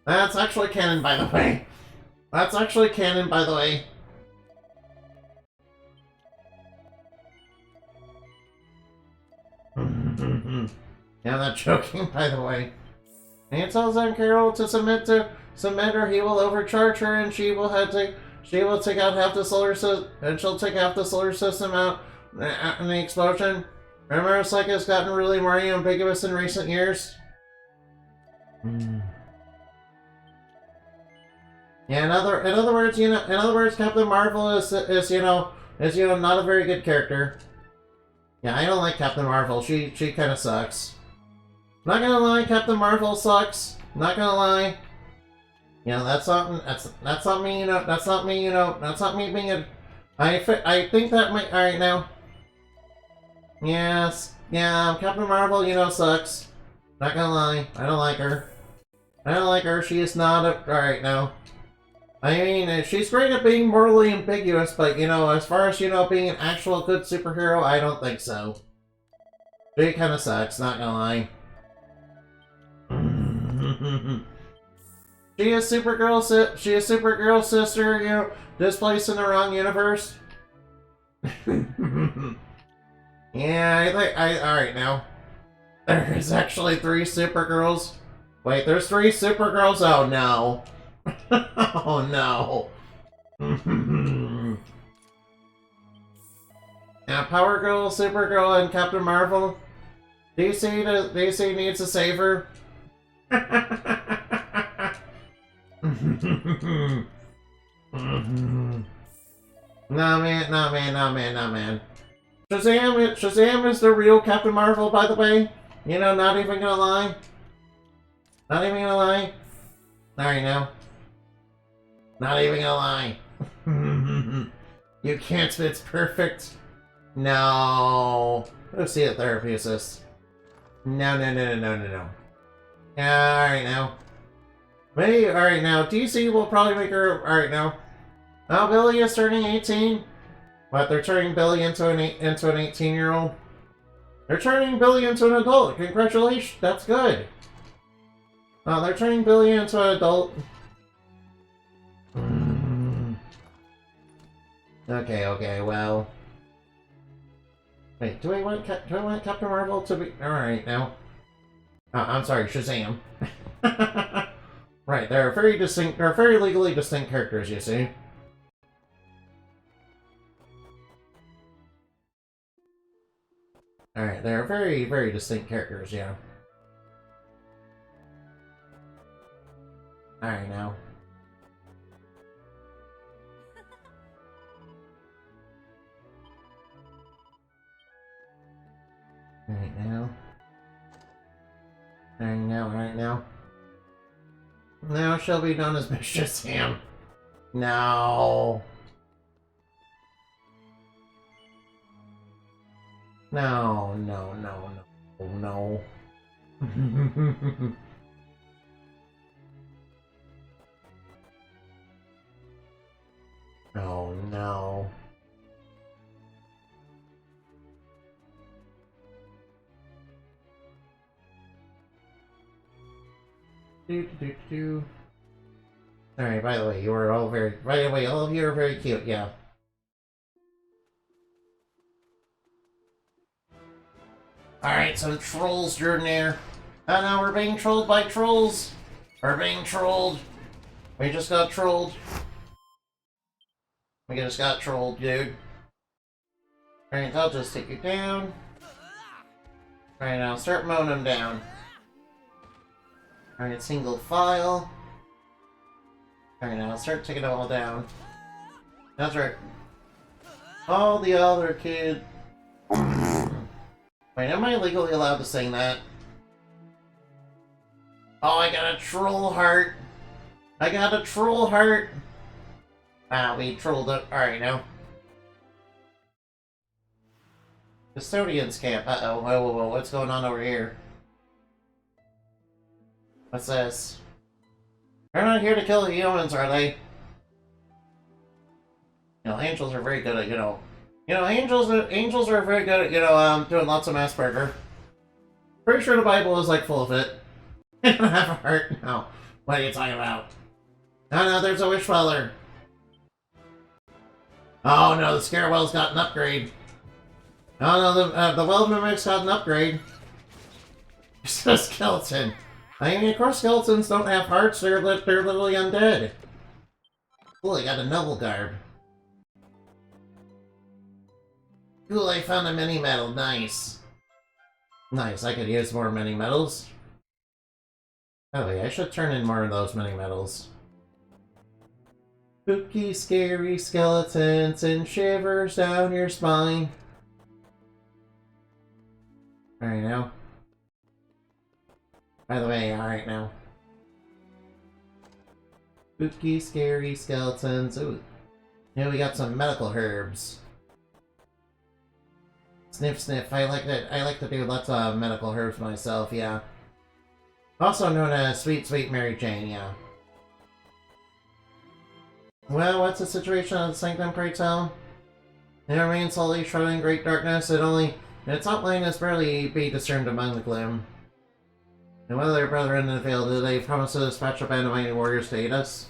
S1: That's actually canon, by the way. Yeah, not joking, by the way. And tells Aunt Carol to submit or he will overcharge her and she will take out half the solar system, and she'll take half the solar system out in the explosion. Remember, it's like it's gotten really more ambiguous in recent years. Yeah, in other words, Captain Marvel is not a very good character. Yeah, I don't like Captain Marvel. She kind of sucks. Not gonna lie, Captain Marvel sucks. Not gonna lie. That's not me. That's not me being a. I think that might. All right now. Yes. Yeah. Captain Marvel, sucks. Not gonna lie. I don't like her. She is not a. All right now. I mean, she's great at being morally ambiguous, but, as far as, being an actual good superhero, I don't think so. She kinda sucks, not gonna lie. She is Supergirl's sister, displaced in the wrong universe. Yeah, alright now. There's actually 3 Supergirls. Wait, there's 3 Supergirls? Oh no. Oh no. Now, Power Girl, Supergirl, and Captain Marvel. DC needs to save her. No man. Shazam is the real Captain Marvel, by the way. Not even gonna lie. Alright now. Not even gonna lie. You can't, it's perfect. No. Go see a therapist. No. Alright now. Maybe, alright now. DC will probably make her, alright now. Oh, Billy is turning 18. What, they're turning Billy into an 18-year-old? They're turning Billy into an adult. Congratulations, that's good. Oh, they're turning Billy into an adult. Okay, well. Wait, do I want Captain Marvel to be... Alright, now. I'm sorry, Shazam. Right, they're very legally distinct characters, you see. Alright, they're very, very distinct characters, yeah. Alright, now. Alright, now. Alright, now, alright, now. Now she'll be known as Mistress Sam. No. No, no, no, no, no. Oh, no. Alright, by the way, you were all very... By the way, all of you are very cute, yeah. Alright, some trolls drew near. Oh no, we're being trolled by trolls! We're being trolled! We just got trolled. We just got trolled, dude. Alright, I'll just take you down. Alright, now start mowing them down. Alright, single file. Alright, now start taking them all down. That's right. All the other kids. Wait, am I legally allowed to sing that? Oh, I got a troll heart! I got a troll heart! Wow, we trolled it. Alright, now. Custodian's camp. Uh-oh. Whoa, whoa, whoa. What's going on over here? What's this? They're not here to kill humans, are they? You know, angels are very good at, angels are very good at, doing lots of mass murder. Pretty sure the Bible is, like, full of it. I don't have a heart. No. What are you talking about? Oh no, there's a wish feller. Oh no, the Scarewell's got an upgrade. Oh no, the Well Mimic's got an upgrade. It's a skeleton. I mean, of course skeletons don't have hearts, they're literally undead. Cool, I got a noble garb. Cool, I found a mini medal, nice. Nice, I could use more mini medals. Oh yeah, I should turn in more of those mini medals. Spooky, scary skeletons and shivers down your spine. Alright now. By the way, alright now. Spooky, scary skeletons. Ooh. Yeah, we got some medical herbs. Sniff, sniff. I like to do lots of medical herbs myself, yeah. Also known as Sweet, Sweet Mary Jane, yeah. Well, what's the situation of the Sanctum, pray tell? It remains slowly shrouded in great darkness, its outline is barely be discerned among the gloom. And whether their brethren in the field, do they promise to dispatch a band of mighty warriors to aid us?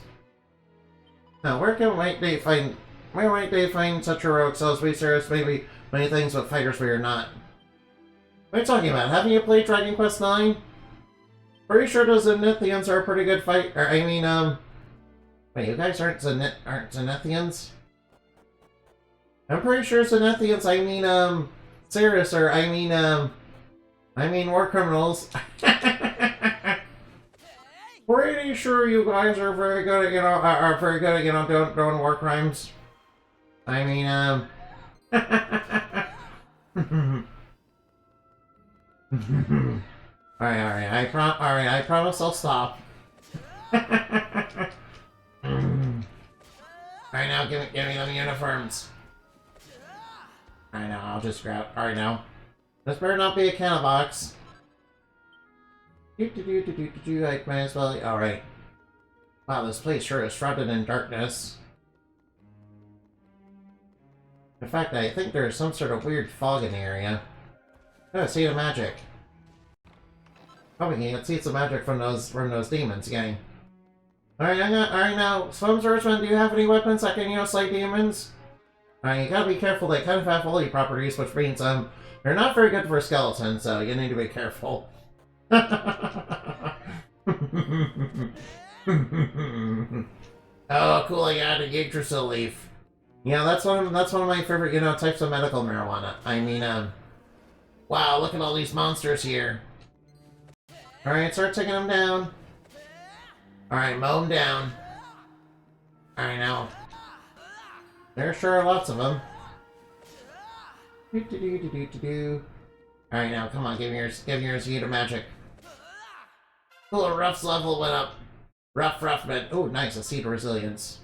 S1: Now, where might they find such heroic souls? We serious maybe many things, but fighters we are not. What are you talking about? Haven't you played Dragon Quest IX? Pretty sure those Zenithians are a pretty good fight. Or, I mean, wait, you guys aren't Zenithians? I'm pretty sure Zenithians, I mean, Cirrus, or I mean war criminals. Pretty sure you guys are very good at, doing war crimes. I mean, Alright, I promise I'll stop. Alright, now give me them uniforms. Alright, now I'll just grab. Alright, now. This better not be a cannon box. I might as well. Alright. Wow, this place sure is shrouded in darkness. In fact, I think there's some sort of weird fog in the area. Oh, see the magic. Probably can't see some magic from those demons, gang. Alright, alright now, Swim Swordsman, do you have any weapons that can, slay demons? Alright, you gotta be careful, they kind of have holy properties, which means, they're not very good for skeletons, so you need to be careful. Oh, cool, I got a Yggdrasil leaf. Yeah, that's one of my favorite, types of medical marijuana. I mean, wow, look at all these monsters here. Alright, start taking them down. Alright, mow them down. Alright, now. There sure are lots of them. Alright, now, come on, give me your Zeta magic. Cool, Ruff's level went up. Ruff, but oh, nice, a seed of resilience.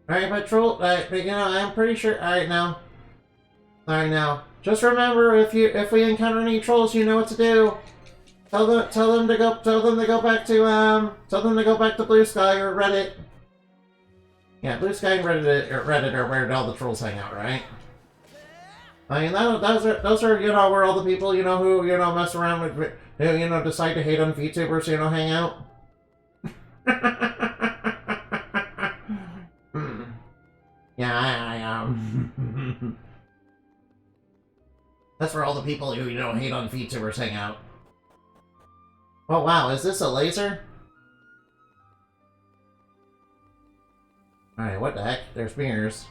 S1: Alright, but troll, but you know, I'm pretty sure. Alright, now. Alright, now. Just remember, if we encounter any trolls, you know what to do. Tell them to go back to Blue Sky or Reddit. Yeah, Blue Sky and Reddit are where all the trolls hang out, right? I mean, those are, you know, where all the people, you know, who, you know, mess around with, who, you know, decide to hate on VTubers, you know, hang out. Yeah, I That's where all the people who, you know, hate on VTubers hang out. Oh wow, is this a laser? Alright, what the heck? There's mirrors.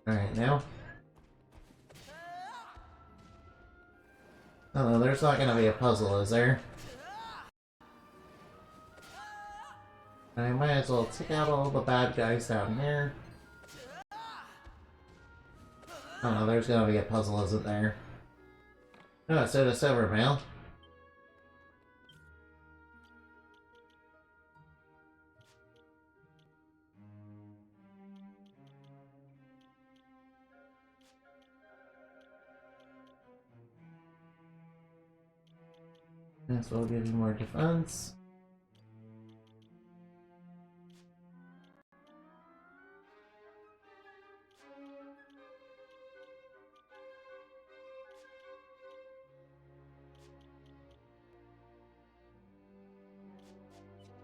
S1: Alright, now. Oh, no, there's not gonna be a puzzle, is there? I might as well take out all the bad guys down here. Oh no, there's gonna be a puzzle, isn't there? Oh, so the silver mail. This will give you more defense.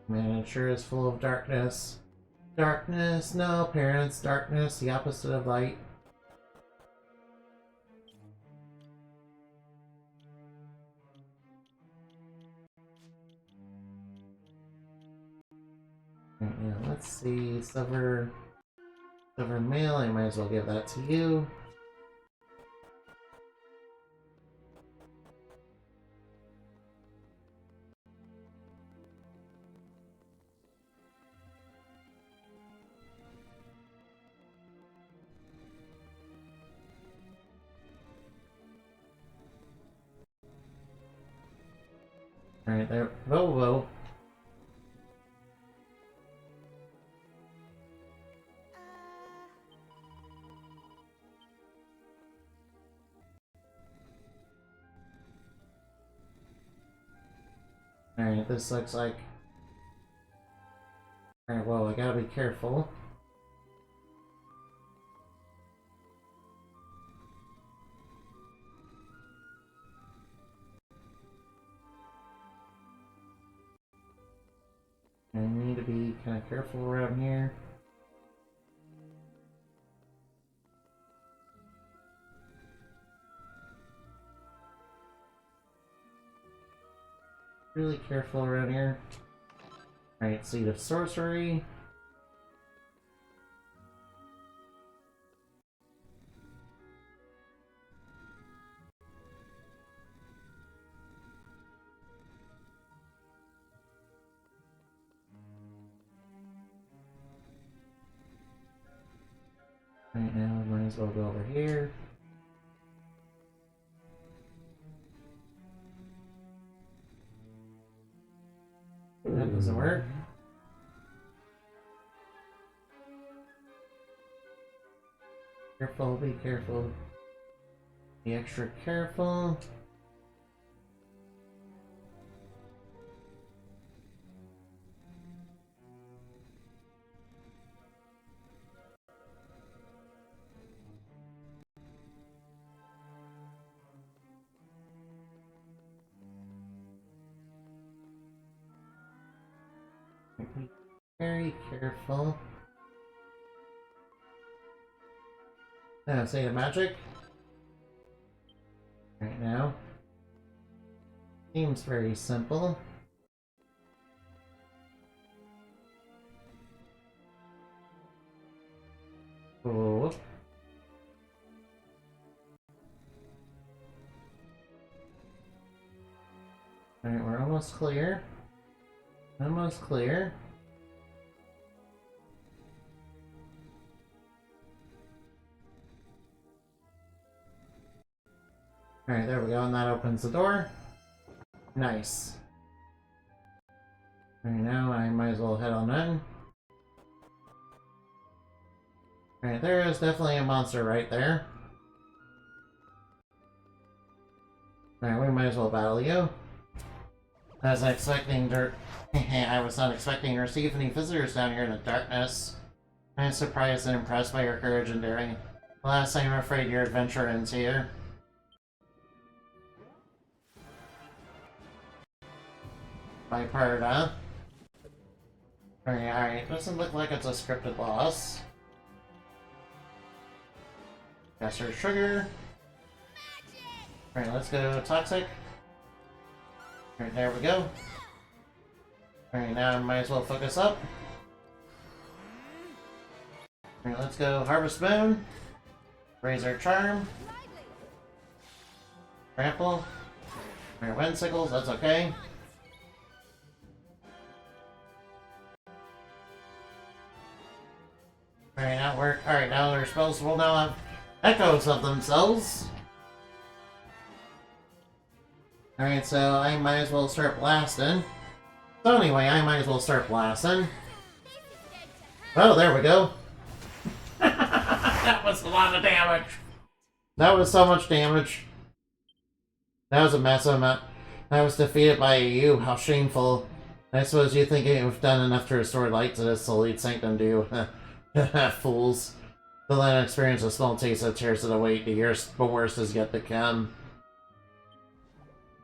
S1: Man, it sure is full of darkness. Darkness, no parents, darkness, the opposite of light. Right, yeah, let's see, silver mail, I might as well give that to you. Alright, there. Whoa, whoa. Alright, this looks like... Alright, whoa, I gotta be careful. I need to be kind of careful around here. Really careful around here. Alright, Seed of Sorcery. Right now, I might as well go over here. That doesn't work. Careful, be careful. Be extra careful. Be very careful. Now, say the magic. Right now. Seems very simple. Oh. almost clear. Almost clear. Alright, there we go, and that opens the door. Nice. Alright, now I might as well head on in. Alright, there is definitely a monster right there. Alright, we might as well battle you. I was not expecting I was not expecting to receive any visitors down here in the darkness. I am surprised and impressed by your courage and daring. Alas, I am afraid your adventure ends here. My part, huh? Alright, doesn't look like it's a scripted boss. Caster Sugar. Alright, let's go Toxic. Alright, there we go. Alright, now I might as well focus up. Alright, let's go Harvest Moon. Razor Charm. Trample. Alright, Wind Sickles, that's okay. Alright, now alright, now their spells will now have echoes of themselves. Alright, so I might as well start blasting. So anyway, I might as well start blasting. Oh, there we go. That was a lot of damage. That was so much damage. That was a mess. I was defeated by you. How shameful. I suppose you think you've done enough to restore light to this elite sanctum, do you? Fools. The land experience a small taste that tears it away. The worst is yet to come.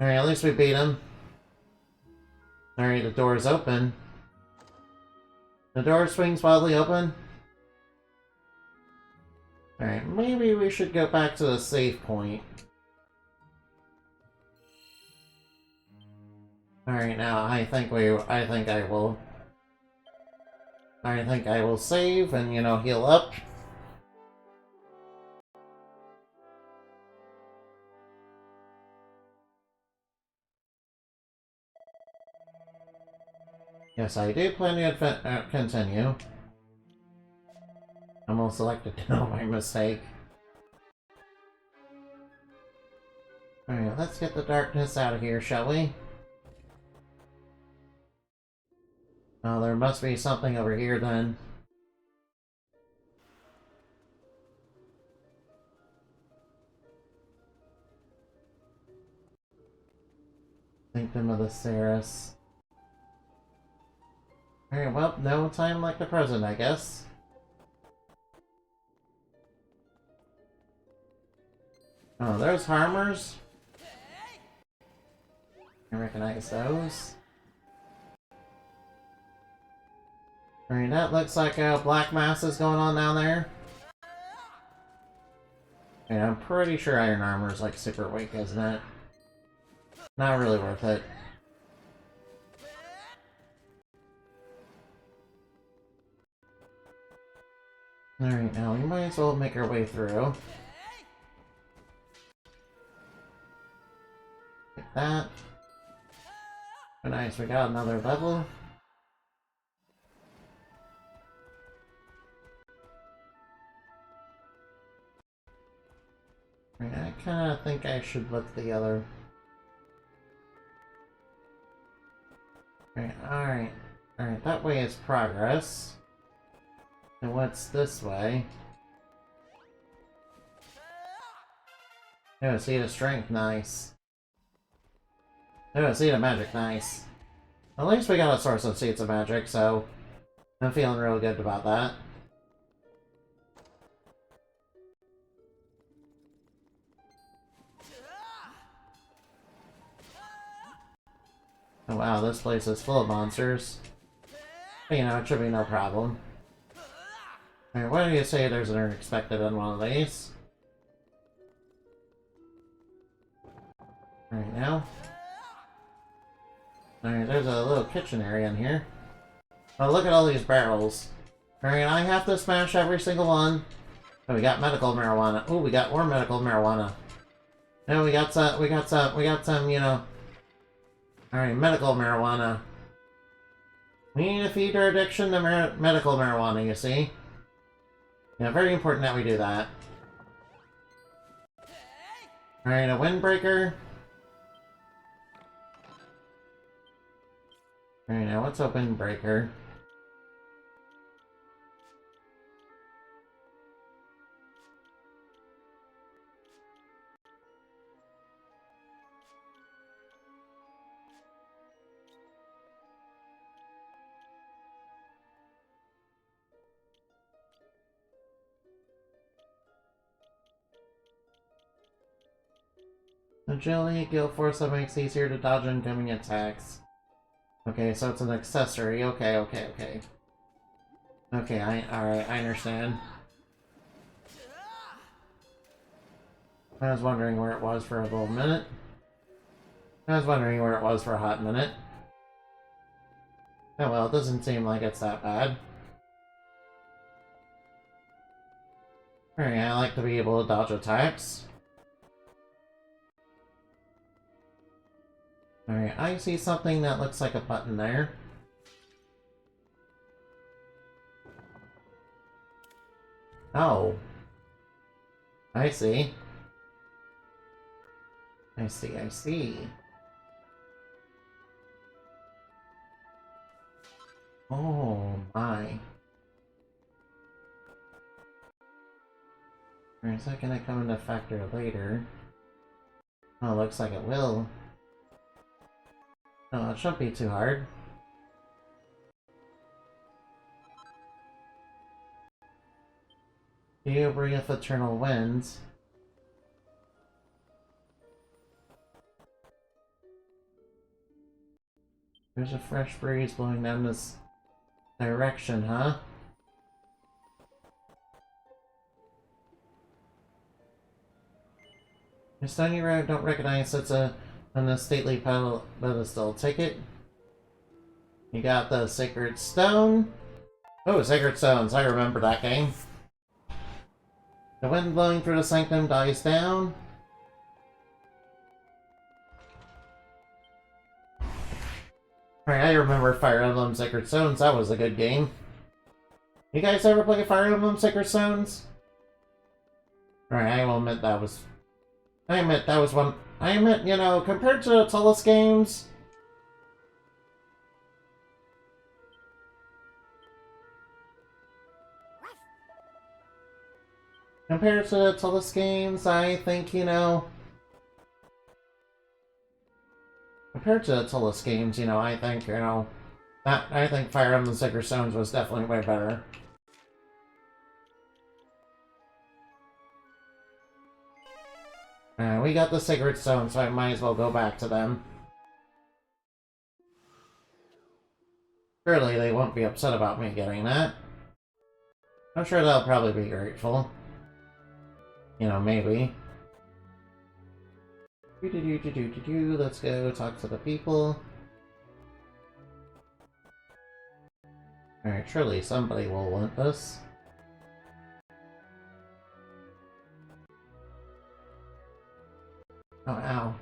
S1: Alright, at least we beat him. Alright, the door is open. The door swings wildly open. Alright, maybe we should go back to the save point. Alright, now I think I will save and, you know, heal up. Yes, I do plan to continue. Almost selected no by mistake. Alright, let's get the darkness out of here, shall we? Oh, there must be something over here then. Sanctum of the Ceres. Alright, well, no time like the present, I guess. Oh, there's Harmers. I recognize those. Alright, that looks like a black mass is going on down there. Yeah, I'm pretty sure Iron Armor is like super weak, isn't it? Not really worth it. Alright, now we might as well make our way through. Like that. Oh, nice, we got another level. Right, I kinda think I should look the other. Alright. Alright, that way is progress. And what's this way? Oh, Seed of Strength, nice. Oh, Seed of Magic, nice. At least we got a source of Seeds of Magic, so I'm feeling real good about that. Oh wow, this place is full of monsters. But, you know, it should be no problem. Alright, why do you say there's an unexpected in one of these? Alright, now. Alright, there's a little kitchen area in here. Oh, look at all these barrels. Alright, I have to smash every single one. Oh, we got medical marijuana. Oh, we got more medical marijuana. No, we got some, you know. Alright, medical marijuana. We need to feed our addiction to medical marijuana, you see? Yeah, very important that we do that. Alright, a windbreaker. Alright, now what's a windbreaker? Agility, guild force that makes it easier to dodge incoming attacks. Okay, so it's an accessory. Okay. Okay, alright, I understand. I was wondering where it was for a little minute. I was wondering where it was for a hot minute. Oh well, it doesn't seem like it's that bad. Alright, I like to be able to dodge attacks. Alright, I see something that looks like a button there. Oh. I see. I see. Oh my. Or is that gonna come into factor later? Oh, looks like it will. Oh, it shouldn't be too hard. You bringeth eternal winds. There's a fresh breeze blowing down this direction, huh? A stony road, don't recognize it's an stately pedestal. Take it. You got the Sacred Stone. Oh, Sacred Stones, I remember that game. The wind blowing through the sanctum dies down. Alright, I remember Fire Emblem Sacred Stones, that was a good game. You guys ever play Fire Emblem Sacred Stones? Alright, I will admit that was... I admit, you know, compared to the Tullus games... Compared to the Tullus games, I think, you know... Compared to the Tullus games, you know, I think, you know... I think Fire Emblem Sacred Stones was definitely way better. We got the Sacred Stone, so I might as well go back to them. Surely they won't be upset about me getting that. I'm sure they'll probably be grateful. You know, maybe. Let's go talk to the people. Alright, surely somebody will want this. Oh, ow.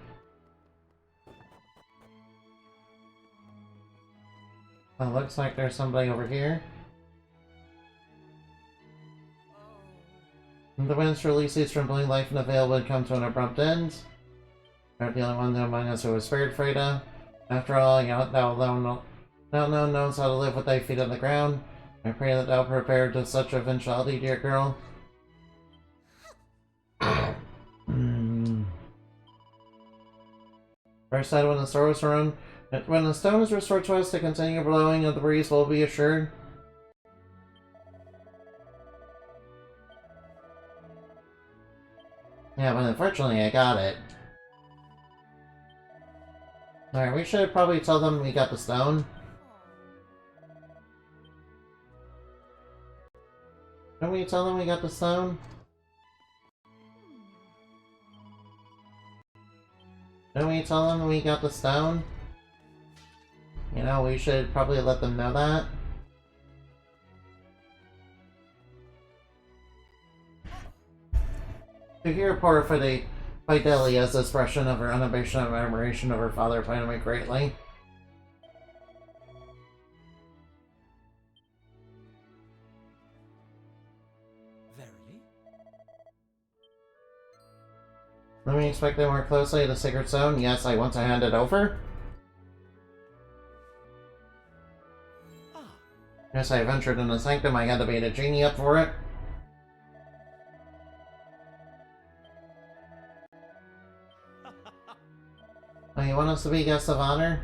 S1: Well, looks like there's somebody over here. The winds releases from blowing life in the veil would come to an abrupt end. You're the only one among us who was spared, Freda. After all, you know, thou alone knows how to live with thy feet on the ground. I pray that thou prepare to such eventuality, dear girl. First side, when the stone is restored to us, the continued blowing of the breeze will be assured. Yeah, but unfortunately I got it. Alright, we should probably tell them we got the stone. Can we tell them we got the stone? Can we tell them we got the stone? You know, we should probably let them know that. To hear poor Freda, By Delia's expression of her unabashed admiration of her father pleased me greatly.
S5: Verily?
S1: Let me inspect it more closely. The sacred stone? Yes, I want to hand it over. Yes, I ventured in the sanctum. I had to beat a genie up for it. Oh, you want us to be guests of honor?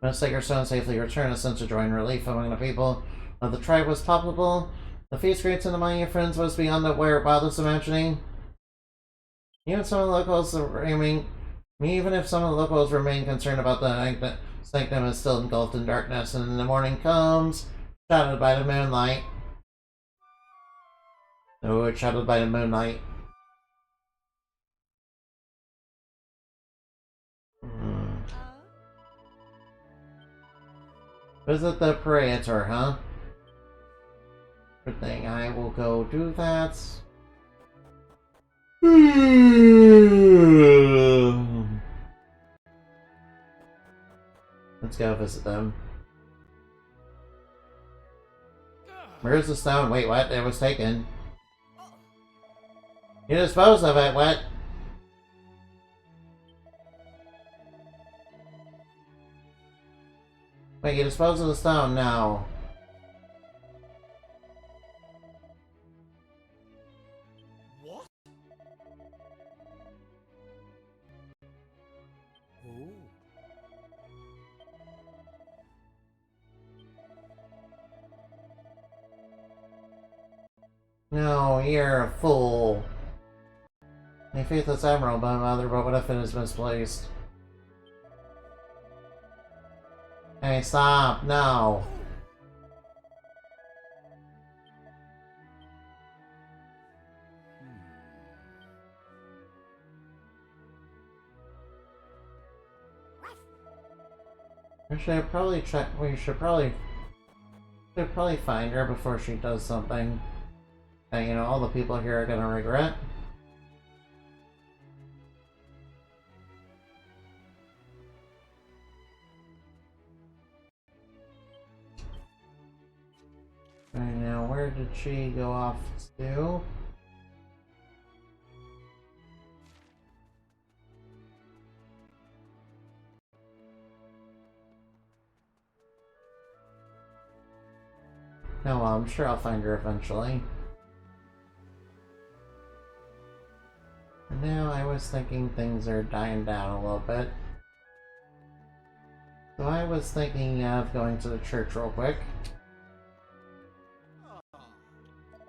S1: When the sacred stone safely returned, a sense of joy and relief among the people of the tribe was palpable. The feast great to the mind of friends was beyond the wildest imagining. Even if some of the locals remain concerned about the sanctum is still engulfed in darkness, and the morning comes, shadowed by the moonlight. Oh, it's shadowed by the moonlight. Visit the Praetor, huh? Good thing I will go do that. Let's go visit them. Where's the stone? Wait, what? It was taken. You disposed of it, what? Wait, you disposed of the stone? No.
S5: What? Oh.
S1: No, you're a fool. My faith is admirable, my mother, but what if it is misplaced? Hey, stop! No! We should probably check. We should probably find her before she does something that, you know, all the people here are gonna regret. Right now, where did she go off to? No, well, I'm sure I'll find her eventually. And now I was thinking things are dying down a little bit. So I was thinking of going to the church real quick.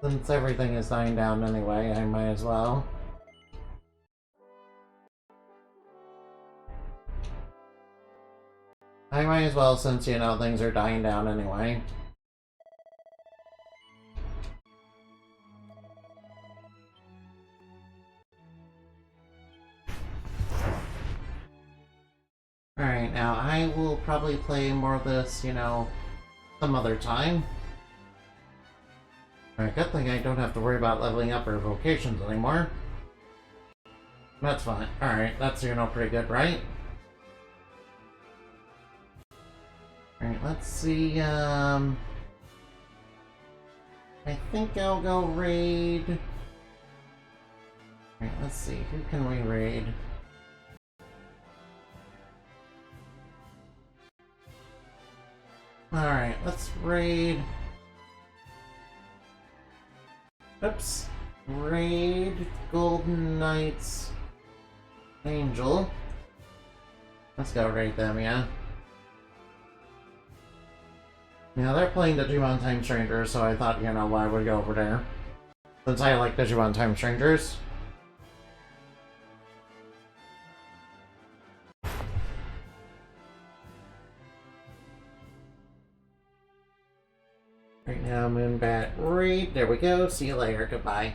S1: Since everything is dying down anyway, I might as well. I might as well, since, you know, things are dying down anyway. Alright, now I will probably play more of this, you know, some other time. Alright, good thing I don't have to worry about leveling up our vocations anymore. That's fine. Alright, that's, you know, pretty good, right? Alright, let's see, I think I'll go raid. Alright, let's see, who can we raid? Alright, let's raid. Oops. Raid Golden Knights Angel. Let's go raid them, yeah. Yeah, they're playing Digimon Time Strangers, so I thought, you know, why would go over there? Since I like Digimon Time Strangers. Right now, Moonbat raid. There we go. See you later. Goodbye.